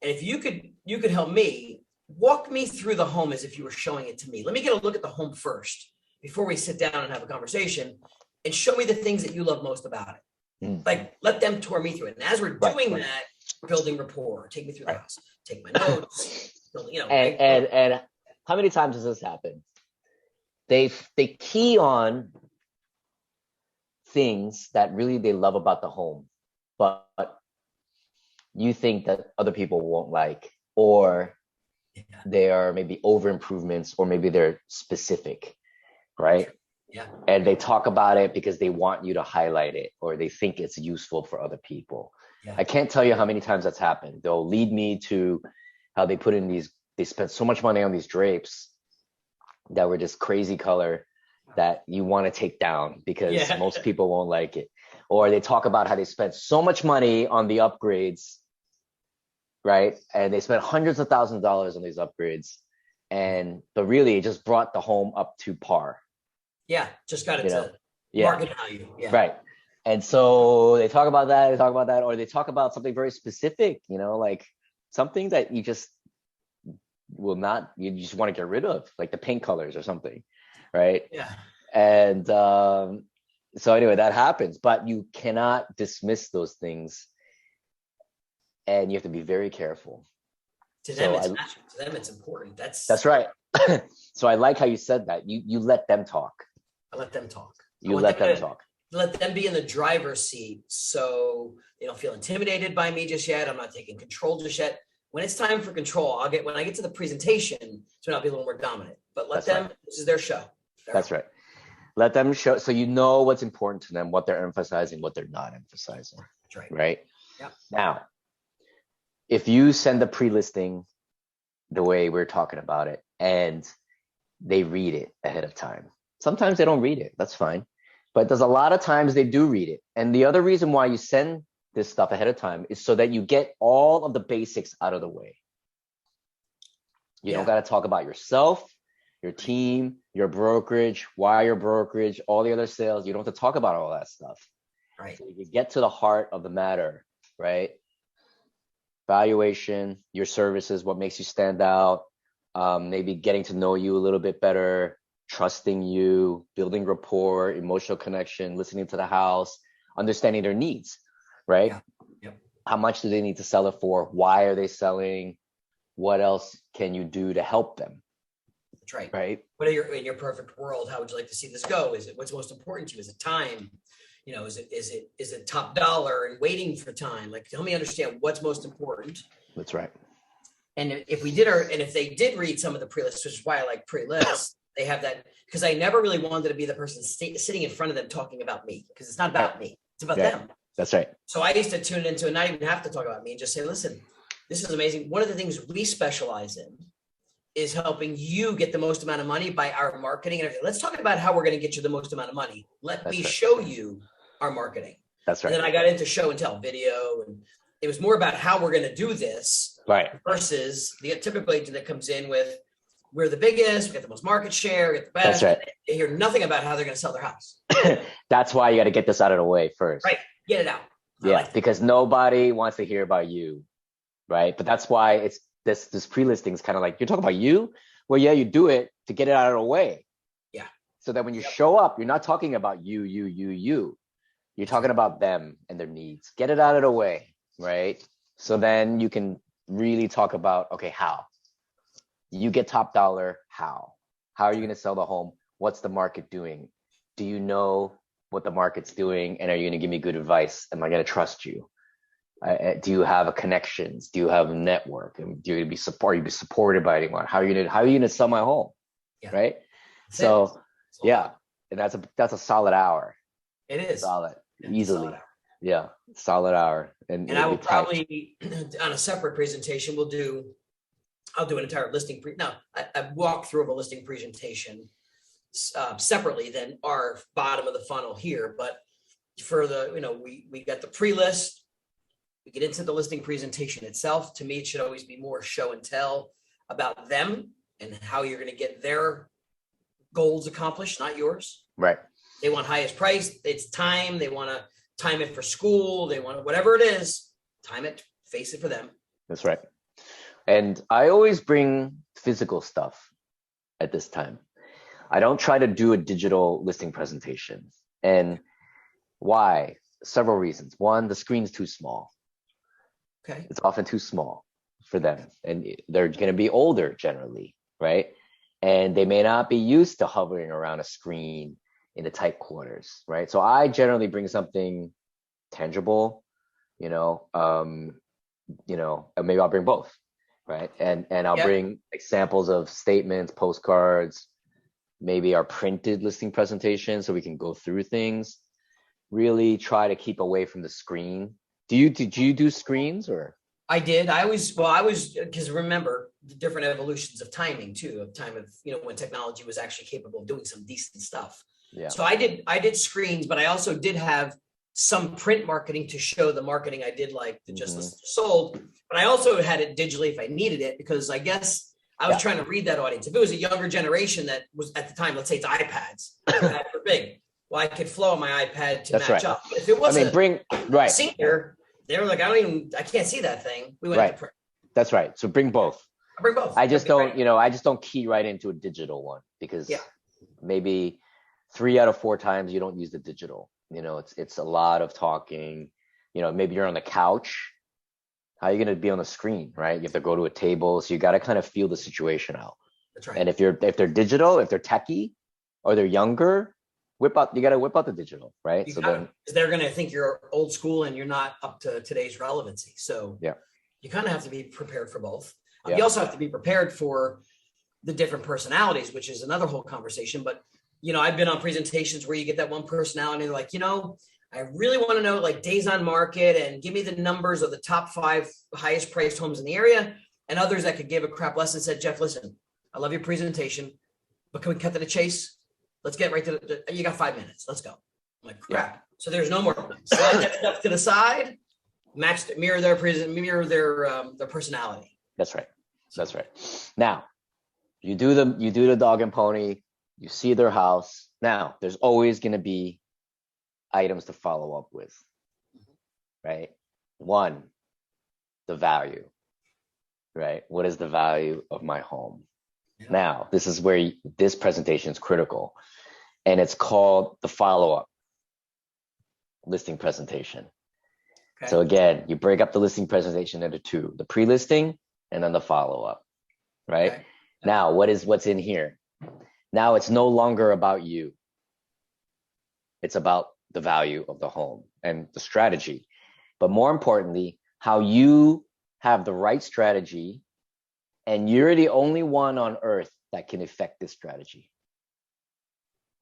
And if you could help me, walk me through the home as if you were showing it to me. Let me get a look at the home first before we sit down and have a conversation, and show me the things that you love most about it. Like, let them tour me through it. And as we're doing that, building rapport, take me through the house, take my notes. And how many times has this happened? They key on things that really they love about the home, but you think that other people won't like, or they are maybe over improvements, or maybe they're specific, right? Yeah. And they talk about it because they want you to highlight it, or they think it's useful for other people. Yeah. I can't tell you how many times that's happened. They'll lead me to how they put in they spent so much money on these drapes that were just crazy color that you want to take down because most people won't like it. Or they talk about how they spent so much money on the upgrades right? And they spent hundreds of thousands of dollars on these upgrades, but really it just brought the home up to par. Yeah, just got it to market value. Yeah, right. And so they talk about that, or they talk about something very specific, like something that you just you just want to get rid of, like the paint colors or something, right? Yeah. And so anyway, that happens, but you cannot dismiss those things, and you have to be very careful. To them, it's important. That's right. So I like how you said that. You let them talk. I let them talk. Let them talk. Let them be in the driver's seat, so they don't feel intimidated by me just yet. I'm not taking control just yet. When it's time for control, when I get to the presentation, so I'll be a little more dominant. But let them. Right. This is their show. That's right. Let them show, so you know what's important to them, what they're emphasizing, what they're not emphasizing. That's right. Right. Yeah. Now, if you send the pre-listing the way we're talking about it, and they read it ahead of time, sometimes they don't read it. That's fine. But there's a lot of times they do read it. And the other reason why you send this stuff ahead of time is so that you get all of the basics out of the way. You don't got to talk about yourself, your team, your brokerage, why your brokerage, all the other sales. You don't have to talk about all that stuff. Right. So you get to the heart of the matter, right? Valuation, your services, what makes you stand out, maybe getting to know you a little bit better, trusting you, building rapport, emotional connection, listening to the house, understanding their needs, right? Yeah. Yep. How much do they need to sell it for? Why are they selling? What else can you do to help them? That's right. Right. What are in your perfect world? How would you like to see this go? Is it what's most important to you? Is it time? Is it top dollar and waiting for time? Like, help me understand what's most important. That's right. And if they did read some of the pre-lists, which is why I like pre-lists, they have that, because I never really wanted to be the person sitting in front of them talking about me, because it's not about me. It's about them. That's right. So I used to tune into and not even have to talk about me and just say, listen, this is amazing. One of the things we specialize in is helping you get the most amount of money by our marketing and everything. Let's talk about how we're going to get you the most amount of money. Let me show you our marketing. That's right. And then I got into show and tell video, and it was more about how we're going to do this, right? Versus the typical agent that comes in with, we're the biggest, we get the most market share, we get the best. That's right. They hear nothing about how they're going to sell their house. That's why you got to get this out of the way first. Right. Get it out. Because nobody wants to hear about you, right? But that's why it's this pre-listing is kind of like, you're talking about you? Well, yeah, you do it to get it out of the way. Yeah. So that when you show up, you're not talking about you. You're talking about them and their needs. Get it out of the way, right? So then you can really talk about, okay, how? You get top dollar, how? How are you going to sell the home? What's the market doing? Do you know what the market's doing? And are you going to give me good advice? Am I going to trust you? Do you have connections? Do you have a network? And do you be supported by anyone? How are you going to sell my home? Yeah. Right? So yeah, and that's a solid hour. It is solid, easily. Yeah, solid hour. And I will probably on a separate presentation I'll do an entire listing I walk through of a listing presentation separately than our bottom of the funnel here. But for the, we got the pre-list, we get into the listing presentation itself. To me, it should always be more show and tell about them and how you're going to get their goals accomplished, not yours. Right. They want highest price. It's time. They want to time it for school. They want whatever it is, time it, face it for them. That's right. And I always bring physical stuff at this time. I don't try to do a digital listing presentation. And why? Several reasons. One, the screen's too small. Okay. It's often too small for them. And they're going to be older generally, right? And they may not be used to hovering around a screen in the tight quarters, right? So I generally bring something tangible, and maybe I'll bring both. Right. And I'll bring examples of statements, postcards, maybe our printed listing presentation so we can go through things. Really try to keep away from the screen. Did you do screens or? I did. I was because remember the different evolutions of timing too, of time of, when technology was actually capable of doing some decent stuff. Yeah. So I did screens, but I also did have some print marketing to show the marketing I did, like the just listed sold, but I also had it digitally if I needed it, because I guess I was trying to read that audience. If it was a younger generation that was at the time, let's say it's iPads, iPads were big. Well, I could flow on my iPad to match up. If it was senior, they were like, I can't see that thing. We went to print. That's right. So bring both. I bring both. I just don't key right into a digital one, because maybe 3 out of 4 times you don't use the digital. It's a lot of talking. Maybe you're on the couch. How are you going to be on the screen, right? You have to go to a table. So you got to kind of feel the situation out. That's right. And if they're digital, if they're techie or they're younger, you got to whip out the digital, right? Then they're going to think you're old school and you're not up to today's relevancy. So you kind of have to be prepared for both. You also have to be prepared for the different personalities, which is another whole conversation. But, I've been on presentations where you get that one personality, they're like, I really want to know like days on market and give me the numbers of the top 5 highest priced homes in the area. And others that could give a crap less and said, Jeff, listen, I love your presentation, but can we cut to the chase? Let's get right to you got 5 minutes. Let's go. I'm like, crap. Yeah. So there's no more. Slide that stuff to the side, mirror their personality. That's right. That's right. Now you do the dog and pony, you see their house. Now there's always going to be items to follow up with, right? 1, the value, right? What is the value of my home? Yeah. Now, this is where this presentation is critical, and it's called the follow-up listing presentation. Okay. So again, you break up the listing presentation into 2, the pre-listing and then the follow-up, right? Okay. Now, what's in here? Now it's no longer about you. It's about the value of the home and the strategy, but more importantly, how you have the right strategy, and you're the only one on earth that can affect this strategy,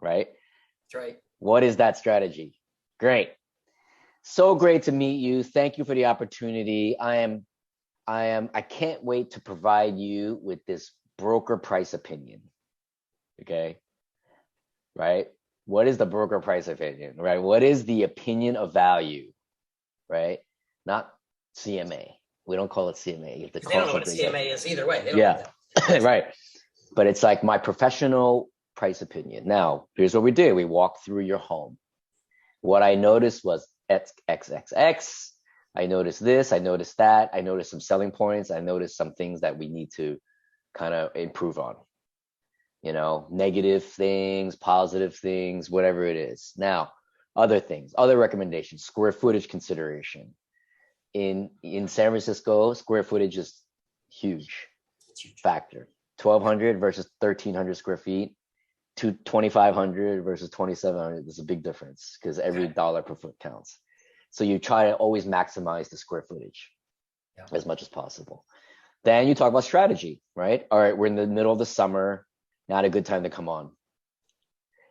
right? That's right. What is that strategy? Great. So great to meet you. Thank you for the opportunity. I can't wait to provide you with this broker price opinion. Okay. Right. What is the broker price opinion, right? What is the opinion of value, right? Not CMA. We don't call it CMA. You have to call they don't know what CMA is either way. They don't know right. But it's like my professional price opinion. Now, here's what we do. We walk through your home. What I noticed was XXX. I noticed this. I noticed that. I noticed some selling points. I noticed some things that we need to kind of improve on. Negative things, positive things, whatever it is. Now, other things, other recommendations, square footage consideration. In San Francisco, square footage is huge factor. 1,200 versus 1,300 square feet, to 2,500 versus 2,700. There's a big difference because every dollar per foot counts. So you try to always maximize the square footage as much as possible. Then you talk about strategy, right? All right, we're in the middle of the summer. Not a good time to come on.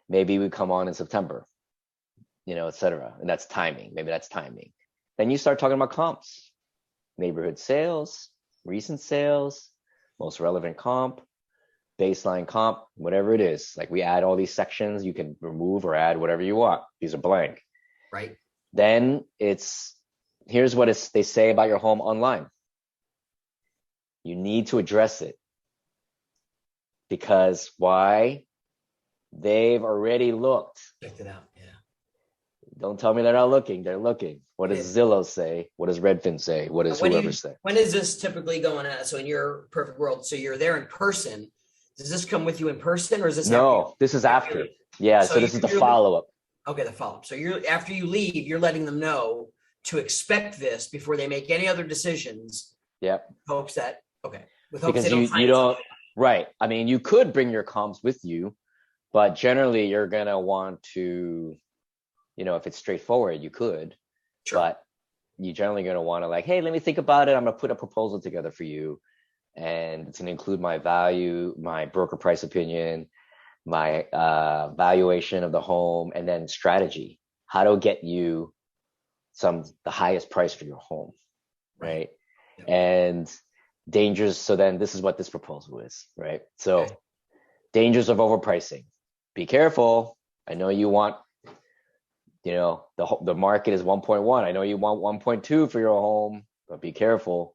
Maybe we come on in September, et cetera. And that's timing. Maybe that's timing. Then you start talking about comps, neighborhood sales, recent sales, most relevant comp, baseline comp, whatever it is. Like we add all these sections. You can remove or add whatever you want. These are blank. Right. Then here's what they say about your home online. You need to address it. Because why? They've already looked. Checked it out. Yeah. Don't tell me they're not looking. They're looking. What does Zillow say? What does Redfin say? What does whoever say? When is this typically going on? So in your perfect world, so you're there in person. Does this come with you in person, or is this? No, this is after. Yeah. So this is the follow-up. Okay, the follow-up. So after you leave, you're letting them know to expect this before they make any other decisions. Yep. Hopes that with because hopes they don't you don't. Right. I mean, you could bring your comps with you, but generally you're going to want to, if it's straightforward, you could, but you're generally going to want to hey, let me think about it. I'm going to put a proposal together for you. And it's going to include my value, my broker price opinion, my valuation of the home, and then strategy, how to get you the highest price for your home. Right. Yep. And dangers. So then this is what this proposal is, right? So dangers of overpricing. Be careful. I know you want the market is 1.1. I know you want 1.2 for your home, but be careful.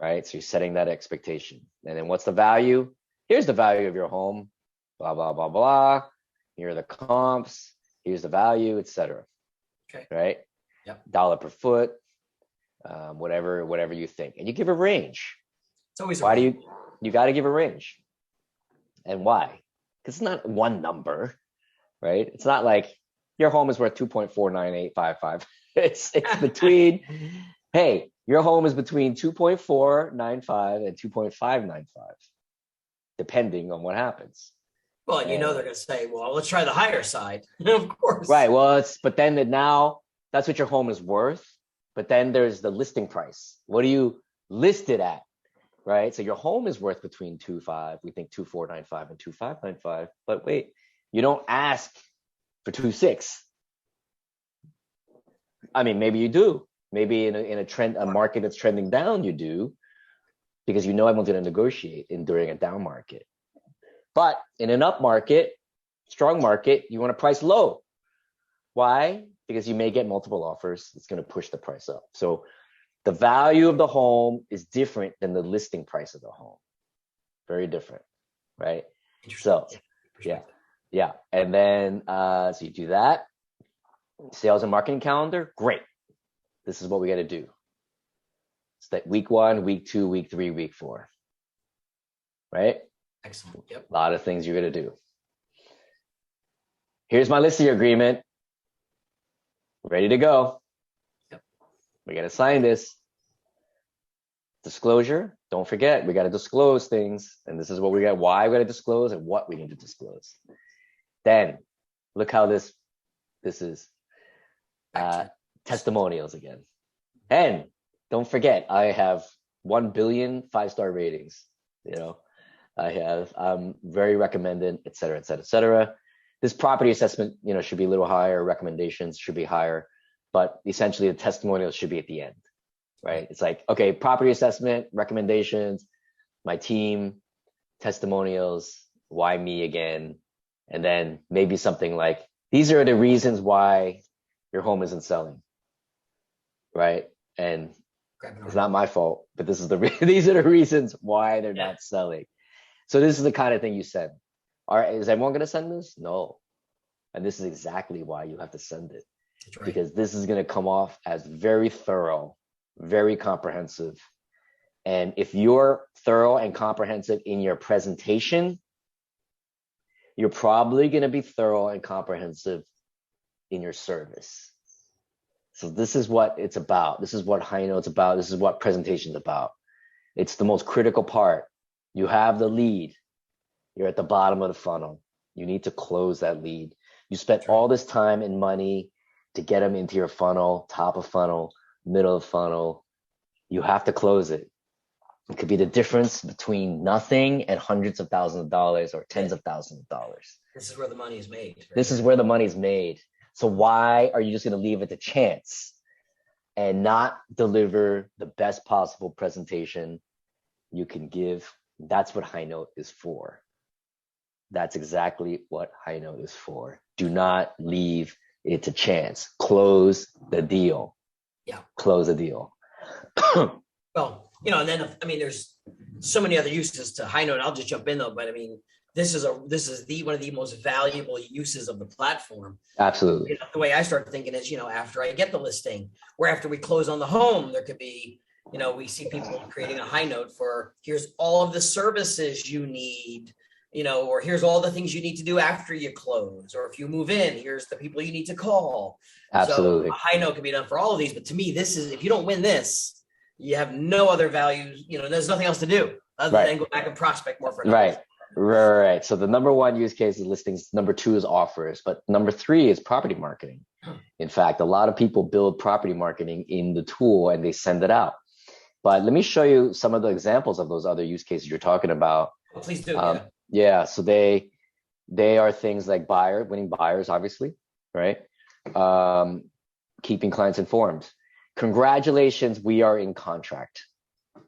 Right? So you're setting that expectation. And then what's the value? Here's the value of your home, blah, blah, blah, blah. Here are the comps. Here's the value, etc. Okay. Right? Yep. Dollar per foot, whatever you think. And you give a range. It's always why do you got to give a range? And why? Because it's not one number, right? It's not like your home is worth 2.49855. It's between, hey, your home is between 2.495 and 2.595, depending on what happens. Well, and they're going to say, well, let's try the higher side. Of course. Right. Well, but then now that's what your home is worth. But then there's the listing price. What do you list it at? Right. So your home is worth between 2.5, we think 2.495 and 2.595. But wait, you don't ask for 2.6. I mean, maybe you do. Maybe in a market that's trending down, you do, because everyone's going to negotiate during a down market. But in an up market, strong market, you want to price low. Why? Because you may get multiple offers. It's going to push the price up. So the value of the home is different than the listing price of the home. Very different, right? So, yeah. And then, so you do that. Sales and marketing calendar, great. This is what we got to do. It's that week 1, week 2, week 3, week 4, right? Excellent. Yep. A lot of things you're going to do. Here's my listing agreement. Ready to go. Yep. We got to sign this. Disclosure. Don't forget, we got to disclose things. And this is what we got, why we got to disclose and what we need to disclose. Then look how this is. Testimonials again. And don't forget, I have 1 billion 5-star ratings. I have very recommended, et cetera, et cetera, et cetera. This property assessment, should be a little higher. Recommendations should be higher, but essentially the testimonials should be at the end, right? It's like, okay, property assessment, recommendations, my team, testimonials, why me again? And then maybe something like, these are the reasons why your home isn't selling, right? And it's not my fault, but these are the reasons why they're not selling. So this is the kind of thing you send. All right, is everyone going to send this? No. And this is exactly why you have to send it. Right. Because this is going to come off as very thorough, very comprehensive. And if you're thorough and comprehensive in your presentation, you're probably going to be thorough and comprehensive in your service. So this is what it's about. This is what HighNote's about. This is what presentation's about. It's the most critical part. You have the lead. You're at the bottom of the funnel. You need to close that lead. You spent all this time and money to get them into your funnel, top of funnel, middle of funnel. You have to close it. It could be the difference between nothing and hundreds of thousands of dollars or tens of thousands of dollars. This is where the money is made. Right? This is where the money is made. So why are you just going to leave it to chance and not deliver the best possible presentation you can give? That's what HighNote is for. That's exactly what HighNote is for. Do not leave it to chance. Close the deal. Yeah. Close the deal. Well, and then, there's so many other uses to HighNote. I'll just jump in though, but this is one of the most valuable uses of the platform. Absolutely. The way I start thinking is, after I get the listing or after we close on the home, there could be, we see people creating a HighNote for here's all of the services you need, or here's all the things you need to do after you close, or if you move in, here's the people you need to call. Absolutely. So a HighNote can be done for all of these, but to me, this is, if you don't win this, you have no other values, there's nothing else to do other than go back and prospect more for another. Right. So the number 1 use case is listings. Number 2 is offers, but number 3 is property marketing. In fact, a lot of people build property marketing in the tool and they send it out. But let me show you some of the examples of those other use cases you're talking about. Well, please do. Yeah. So they are things like winning buyers, obviously, right? Keeping clients informed. Congratulations, we are in contract.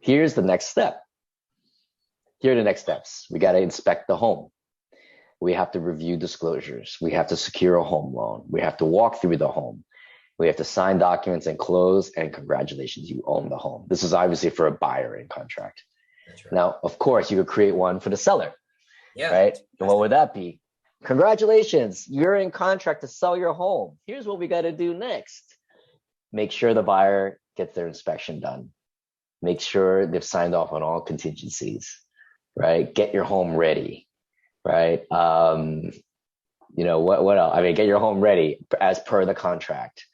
Here's the next step. Here are the next steps. We got to inspect the home. We have to review disclosures. We have to secure a home loan. We have to walk through the home. We have to sign documents and close, and congratulations, you own the home. This is obviously for a buyer in contract. That's right. Now, of course, you could create one for the seller, Yeah. right? And what would that be? Congratulations, you're in contract to sell your home. Here's what we got to do next. Make sure the buyer gets their inspection done. Make sure they've signed off on all contingencies, right? Get your home ready, right? What else? I mean, get your home ready as per the contract,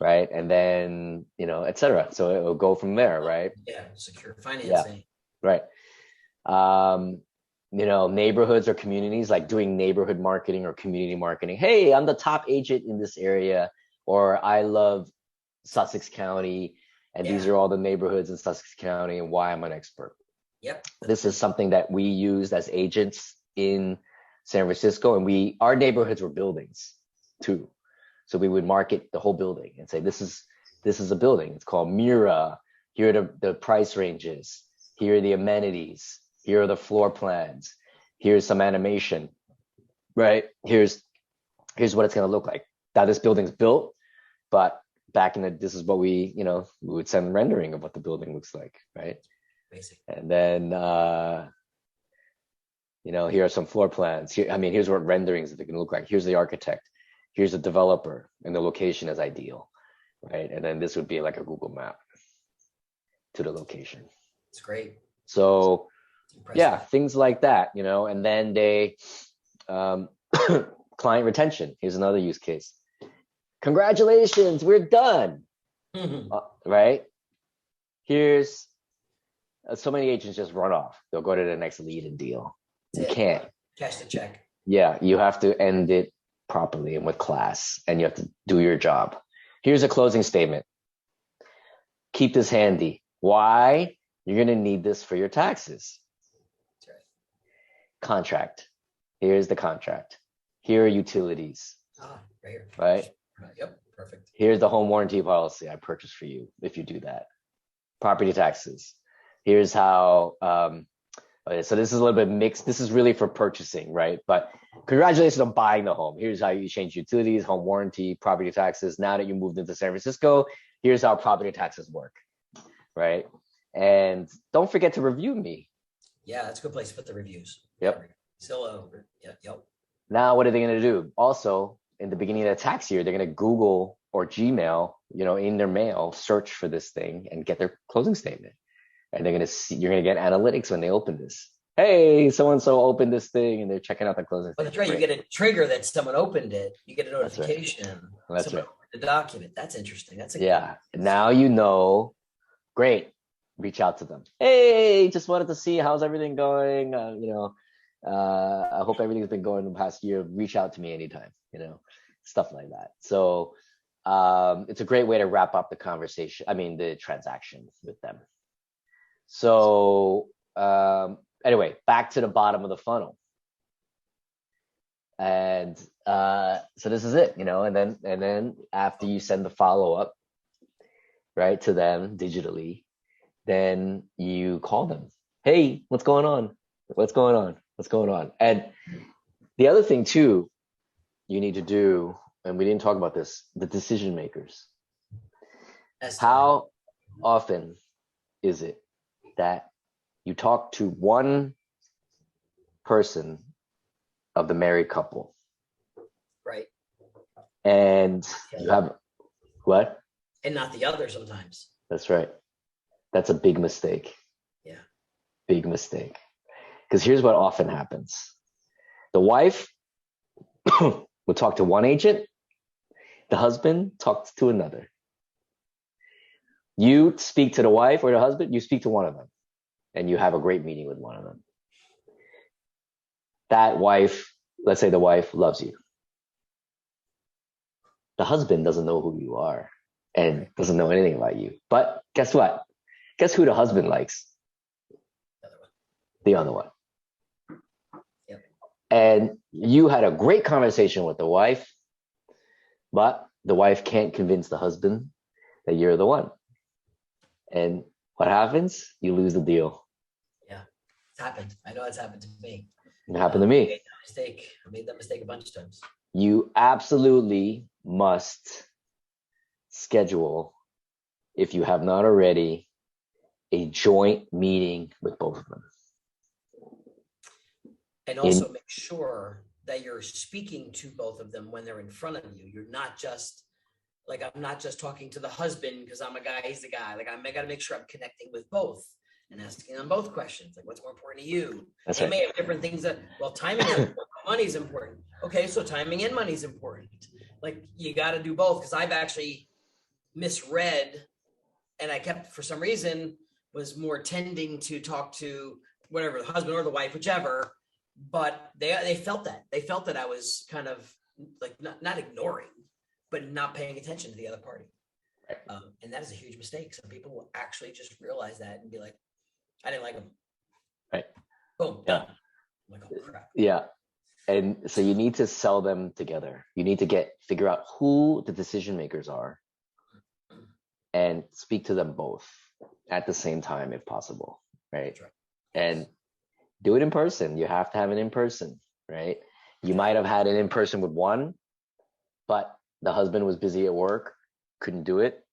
right? And then, et cetera. So it will go from there, right? Yeah, secure financing. Yeah, right. Neighborhoods or communities, like doing neighborhood marketing or community marketing. Hey, I'm the top agent in this area, or I love Sussex County, and these are all the neighborhoods in Sussex County and why I'm an expert. Yep. This is something that we used as agents in San Francisco, and our neighborhoods were buildings too. So we would market the whole building and say, this is a building. It's called Mira. Here are the price ranges. Here are the amenities. Here are the floor plans. Here's some animation, right? Here's what it's going to look like. Now this building's built, but this is what we would send rendering of what the building looks like, right? Basic. And then, here are some floor plans. Here's what renderings are going to look like. Here's the architect. Here's the developer, and the location is ideal, right? And then this would be like a Google map to the location. It's great. So, yeah, things like that, and then they, client retention. Here's another use case. Congratulations, we're done, right? Here's so many agents just run off. They'll go to the next lead and deal. You can't. Cash the check. Yeah, you have to end it properly and with class, and you have to do your job. Here's a closing statement. Keep this handy. Why? You're going to need this for your taxes. That's right. Contract. Here's the contract. Here are utilities. Right? Yep, perfect. Here's the home warranty policy I purchased for you if you do that. Property taxes. Here's how, so this is a little bit mixed. This is really for purchasing, right? But congratulations on buying the home. Here's how you change utilities, home warranty, property taxes. Now that you moved into San Francisco, here's how property taxes work, right? And don't forget to review me. Yeah, that's a good place to put the reviews. Yep. Still yep. Now, what are they going to do? Also, in the beginning of the tax year, they're going to Google or Gmail, in their mail, search for this thing and get their closing statement. And you're going to get analytics when they open this. Hey, so-and-so opened this thing, and they're checking out the closing statement. That's right. You get a trigger that someone opened it. You get a notification. That's right. The document. That's interesting. That's Now great. Reach out to them. Hey, just wanted to see how's everything going. I hope everything's been going the past year. Reach out to me anytime. Stuff like that. So it's a great way to wrap up the conversation. The transaction with them. So anyway, back to the bottom of the funnel. And so this is it, and then after you send the follow-up, right, to them digitally, then you call them. Hey, what's going on? And the other thing too, you need to do, and we didn't talk about this, the decision makers. How often is it that you talk to one person of the married couple, right, and you have what? And not the other sometimes. That's right. That's a big mistake. Yeah. Big mistake. Because here's what often happens. The wife will talk to one agent. The husband talks to another. You speak to the wife or the husband, you speak to one of them. And you have a great meeting with one of them. That wife, let's say the wife loves you. The husband doesn't know who you are and doesn't know anything about you. But guess what? Guess who the husband likes? The other one. Yep. And you had a great conversation with the wife, but the wife can't convince the husband that you're the one. And what happens? You lose the deal. Yeah, it's happened. I know it's happened to me. It happened to me. I made that mistake a bunch of times. You absolutely must schedule, if you have not already, a joint meeting with both of them. And also make sure that you're speaking to both of them when they're in front of you. You're not just like, I'm not just talking to the husband because I'm a guy, he's the guy. Like, I got to make sure I'm connecting with both and asking them both questions. Like, what's more important to you? They may have different things that, well, timing is important, money's important. Okay, so timing and money's important. Like, you got to do both, because I've actually misread, and I kept, for some reason, was more tending to talk to whatever, the husband or the wife, whichever, but they felt that I was kind of like not ignoring, but not paying attention to the other party. And that is a huge mistake. Some people will actually just realize that and be like, I didn't like them. Right. Boom. Yeah. I'm like, oh crap. Yeah. And so you need to sell them together. You need to figure out who the decision makers are and speak to them both at the same time if possible. Right. And do it in person. You have to have it in person, right? You might have had it in person with one, but the husband was busy at work, couldn't do it.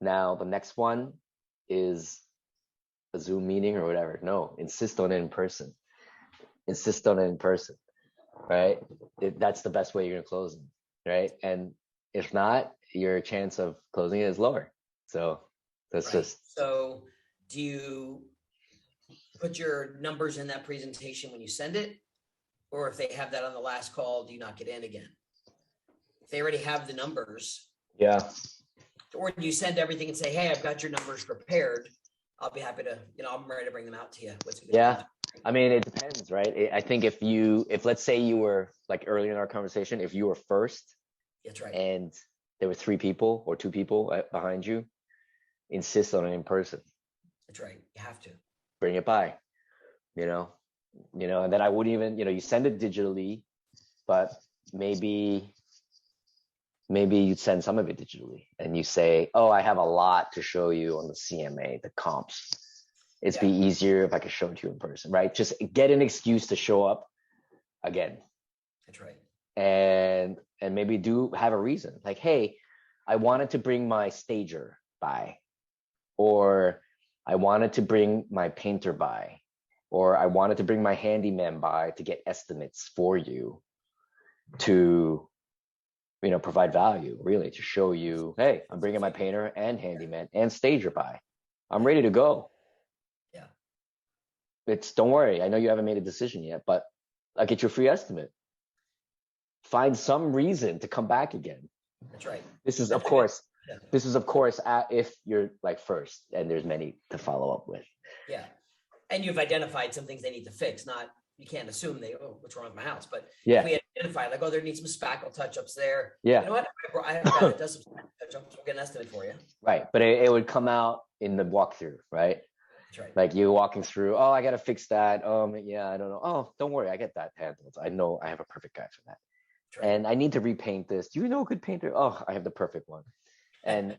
Now the next one is a Zoom meeting or whatever. No, insist on it in person. Insist on it in person, right? That's the best way you're gonna close them, right? And if not, your chance of closing it is lower. So that's just. So do you put your numbers in that presentation when you send it? Or if they have that on the last call, do you not get in again? If they already have the numbers. Yeah. Or do you send everything and say, hey, I've got your numbers prepared. I'll be happy to, I'm ready to bring them out to you. Yeah. I mean, it depends, right? I think if let's say you were like earlier in our conversation, if you were first, that's right, and there were 3 people or 2 people behind you, insist on it in person. That's right. You have to bring it by, and then I wouldn't even, you send it digitally, but maybe you'd send some of it digitally and you say, oh, I have a lot to show you on the CMA, the comps. It'd be easier if I could show it to you in person, right? Just get an excuse to show up again. That's right. And maybe do have a reason. Like, hey, I wanted to bring my stager by, or I wanted to bring my painter by, or I wanted to bring my handyman by to get estimates for you to, provide value, really, to show you, hey, I'm bringing my painter and handyman and stager by. I'm ready to go. Yeah. Don't worry. I know you haven't made a decision yet, but I'll get you a free estimate. Find some reason to come back again. That's right. This is, of course, if you're like first and there's many to follow up with. Yeah. And you've identified some things they need to fix. You can't assume what's wrong with my house, but if we identify like, there needs some spackle touch-ups there. Yeah. You know what? I have a guy that does some touch-ups. We'll get an estimate for you. Right. But it would come out in the walkthrough, right? That's right. Like you walking through, oh, I got to fix that. Yeah, I don't know. Oh, don't worry. I get that handled. I know I have a perfect guy for that. Right. And I need to repaint this. Do you know a good painter? Oh, I have the perfect one. And,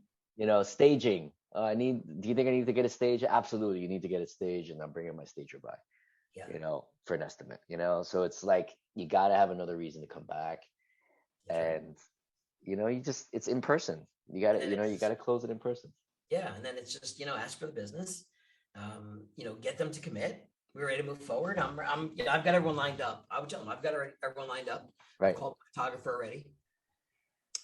staging. Do you think I need to get a stage? Absolutely. You need to get a stage, and I'm bringing my stager by, for an estimate, So it's like, you got to have another reason to come back. And, it's in person. You got to, you got to close it in person. Yeah. And then it's just, ask for the business, get them to commit. We're ready to move forward. I've got everyone lined up. I would tell them I've got everyone lined up. Right. I called my photographer already.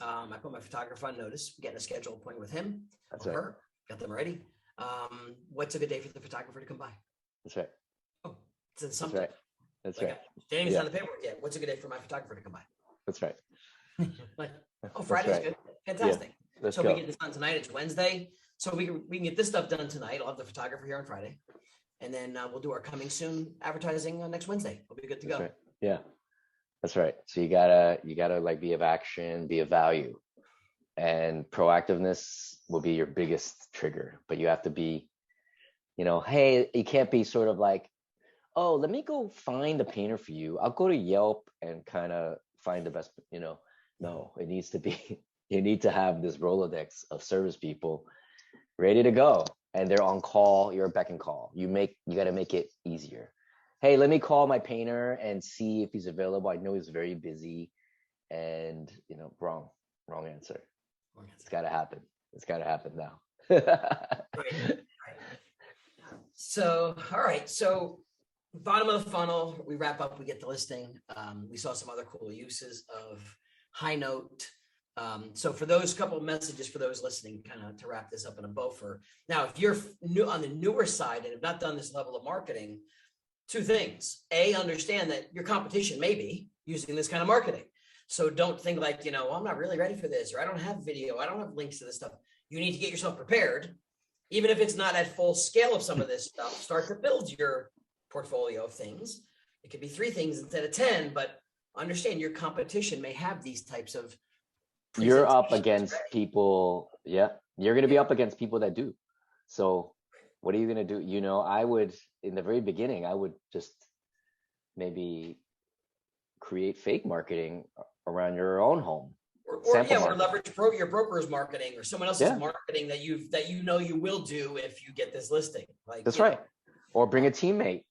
I put my photographer on notice, getting a scheduled appointment with him. That's right. Her. Got them ready. What's a good day for the photographer to come by? That's right. Oh, it's in something. That's right. Danny's on the paperwork yet. What's a good day for my photographer to come by? That's right. Friday's good. Fantastic. Yeah. So we get this done tonight. It's Wednesday. So we can get this stuff done tonight. I'll have the photographer here on Friday. And then we'll do our coming soon advertising next Wednesday. We'll be good to go. Right. Yeah, that's right. So you gotta like be of action, be of value, and proactiveness will be your biggest trigger. But you have to be, hey, you can't be sort of like, oh, let me go find a painter for you. I'll go to Yelp and kind of find the best. No, it needs to be. You need to have this Rolodex of service people ready to go. And they're on call, you're a beck and call. You got to make it easier. hey, let me call my painter and see if he's available. I know he's very busy. And, wrong answer. It's got to happen. It's got to happen now. Right. So, all right. So bottom of the funnel, we wrap up, we get the listing. We saw some other cool uses of HighNote. So for those couple of messages for those listening, kind of to wrap this up in a bow for now, if you're new on the newer side and have not done this level of marketing, two things. A, understand that your competition may be using this kind of marketing. So don't think like, I'm not really ready for this, or I don't have video, I don't have links to this stuff. You need to get yourself prepared. Even if it's not at full scale of some of this stuff, start to build your portfolio of things. It could be 3 things instead of 10, but understand your competition may have these types of. You're up against people. Yeah. You're going to be up against people that do. So what are you going to do? I would, in the very beginning, I would just maybe create fake marketing around your own home. Or leverage your broker's marketing or someone else's marketing that you will do if you get this listing. Like that's right. Or bring a teammate,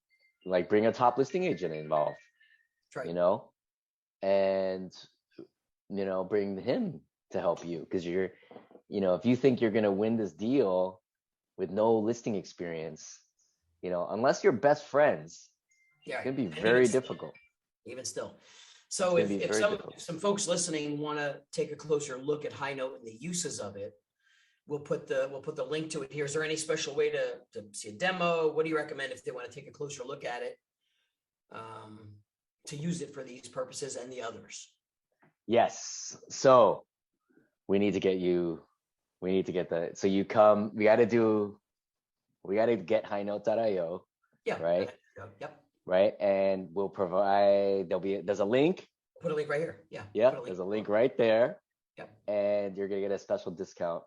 like bring a top listing agent involved. That's right. And bring him to help you, because you're, if you think you're gonna win this deal with no listing experience, unless you're best friends, it's gonna be very difficult. Even still. So if some folks listening want to take a closer look at HighNote and the uses of it, we'll put the link to it here. Is there any special way to see a demo? What do you recommend if they want to take a closer look at it, to use it for these purposes and the others? Yes. So we need to get that. So you come, we got to get HighNote.io. Yeah. Right. Yep. Right. And we'll provide, there's a link. Put a link right here. Yeah. Yeah. There's a link right there. Yep. And you're going to get a special discount.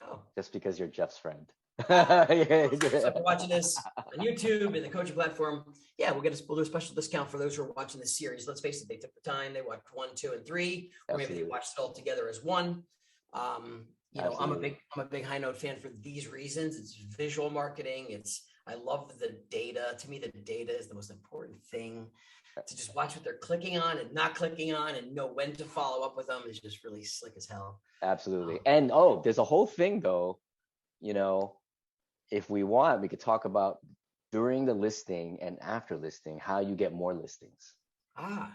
Oh. Just because you're Jeff's friend. So if you're watching this on YouTube and the coaching platform, we'll do a special discount for those who are watching this series. Let's face it, they took the time, they watched 1, 2, and 3, or maybe they watched it all together as one. I'm a big HighNote fan for these reasons. It's visual marketing. I love the data. To me, the data is the most important thing. To just watch what they're clicking on and not clicking on and know when to follow up with them is just really slick as hell. Absolutely. And there's a whole thing though, if we want, we could talk about during the listing and after listing, how you get more listings.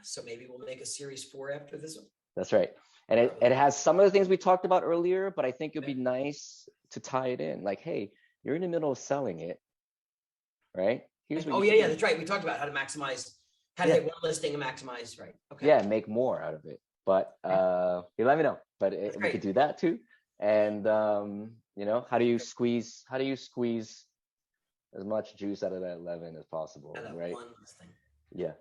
So maybe we'll make a series 4 after this one. That's right. And it has some of the things we talked about earlier, but I think it'd be nice to tie it in. Like, hey, you're in the middle of selling it, right? That's right. We talked about how to maximize, how to get one listing and maximize, right? Okay. Yeah, make more out of it. But you let me know. But we could do that too. And how do you squeeze as much juice out of that lemon as possible, right? One listing. Yeah.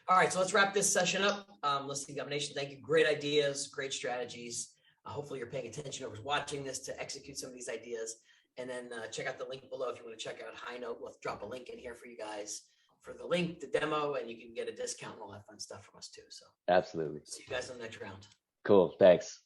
All right, so let's wrap this session up. Listing Domination, thank you. Great ideas, great strategies. Hopefully you're paying attention whoever's watching this to execute some of these ideas. And then check out the link below if you want to check out HighNote. We'll drop a link in here for you guys for the link, the demo, and you can get a discount and all that fun stuff from us too. So absolutely. See you guys on the next round. Cool. Thanks.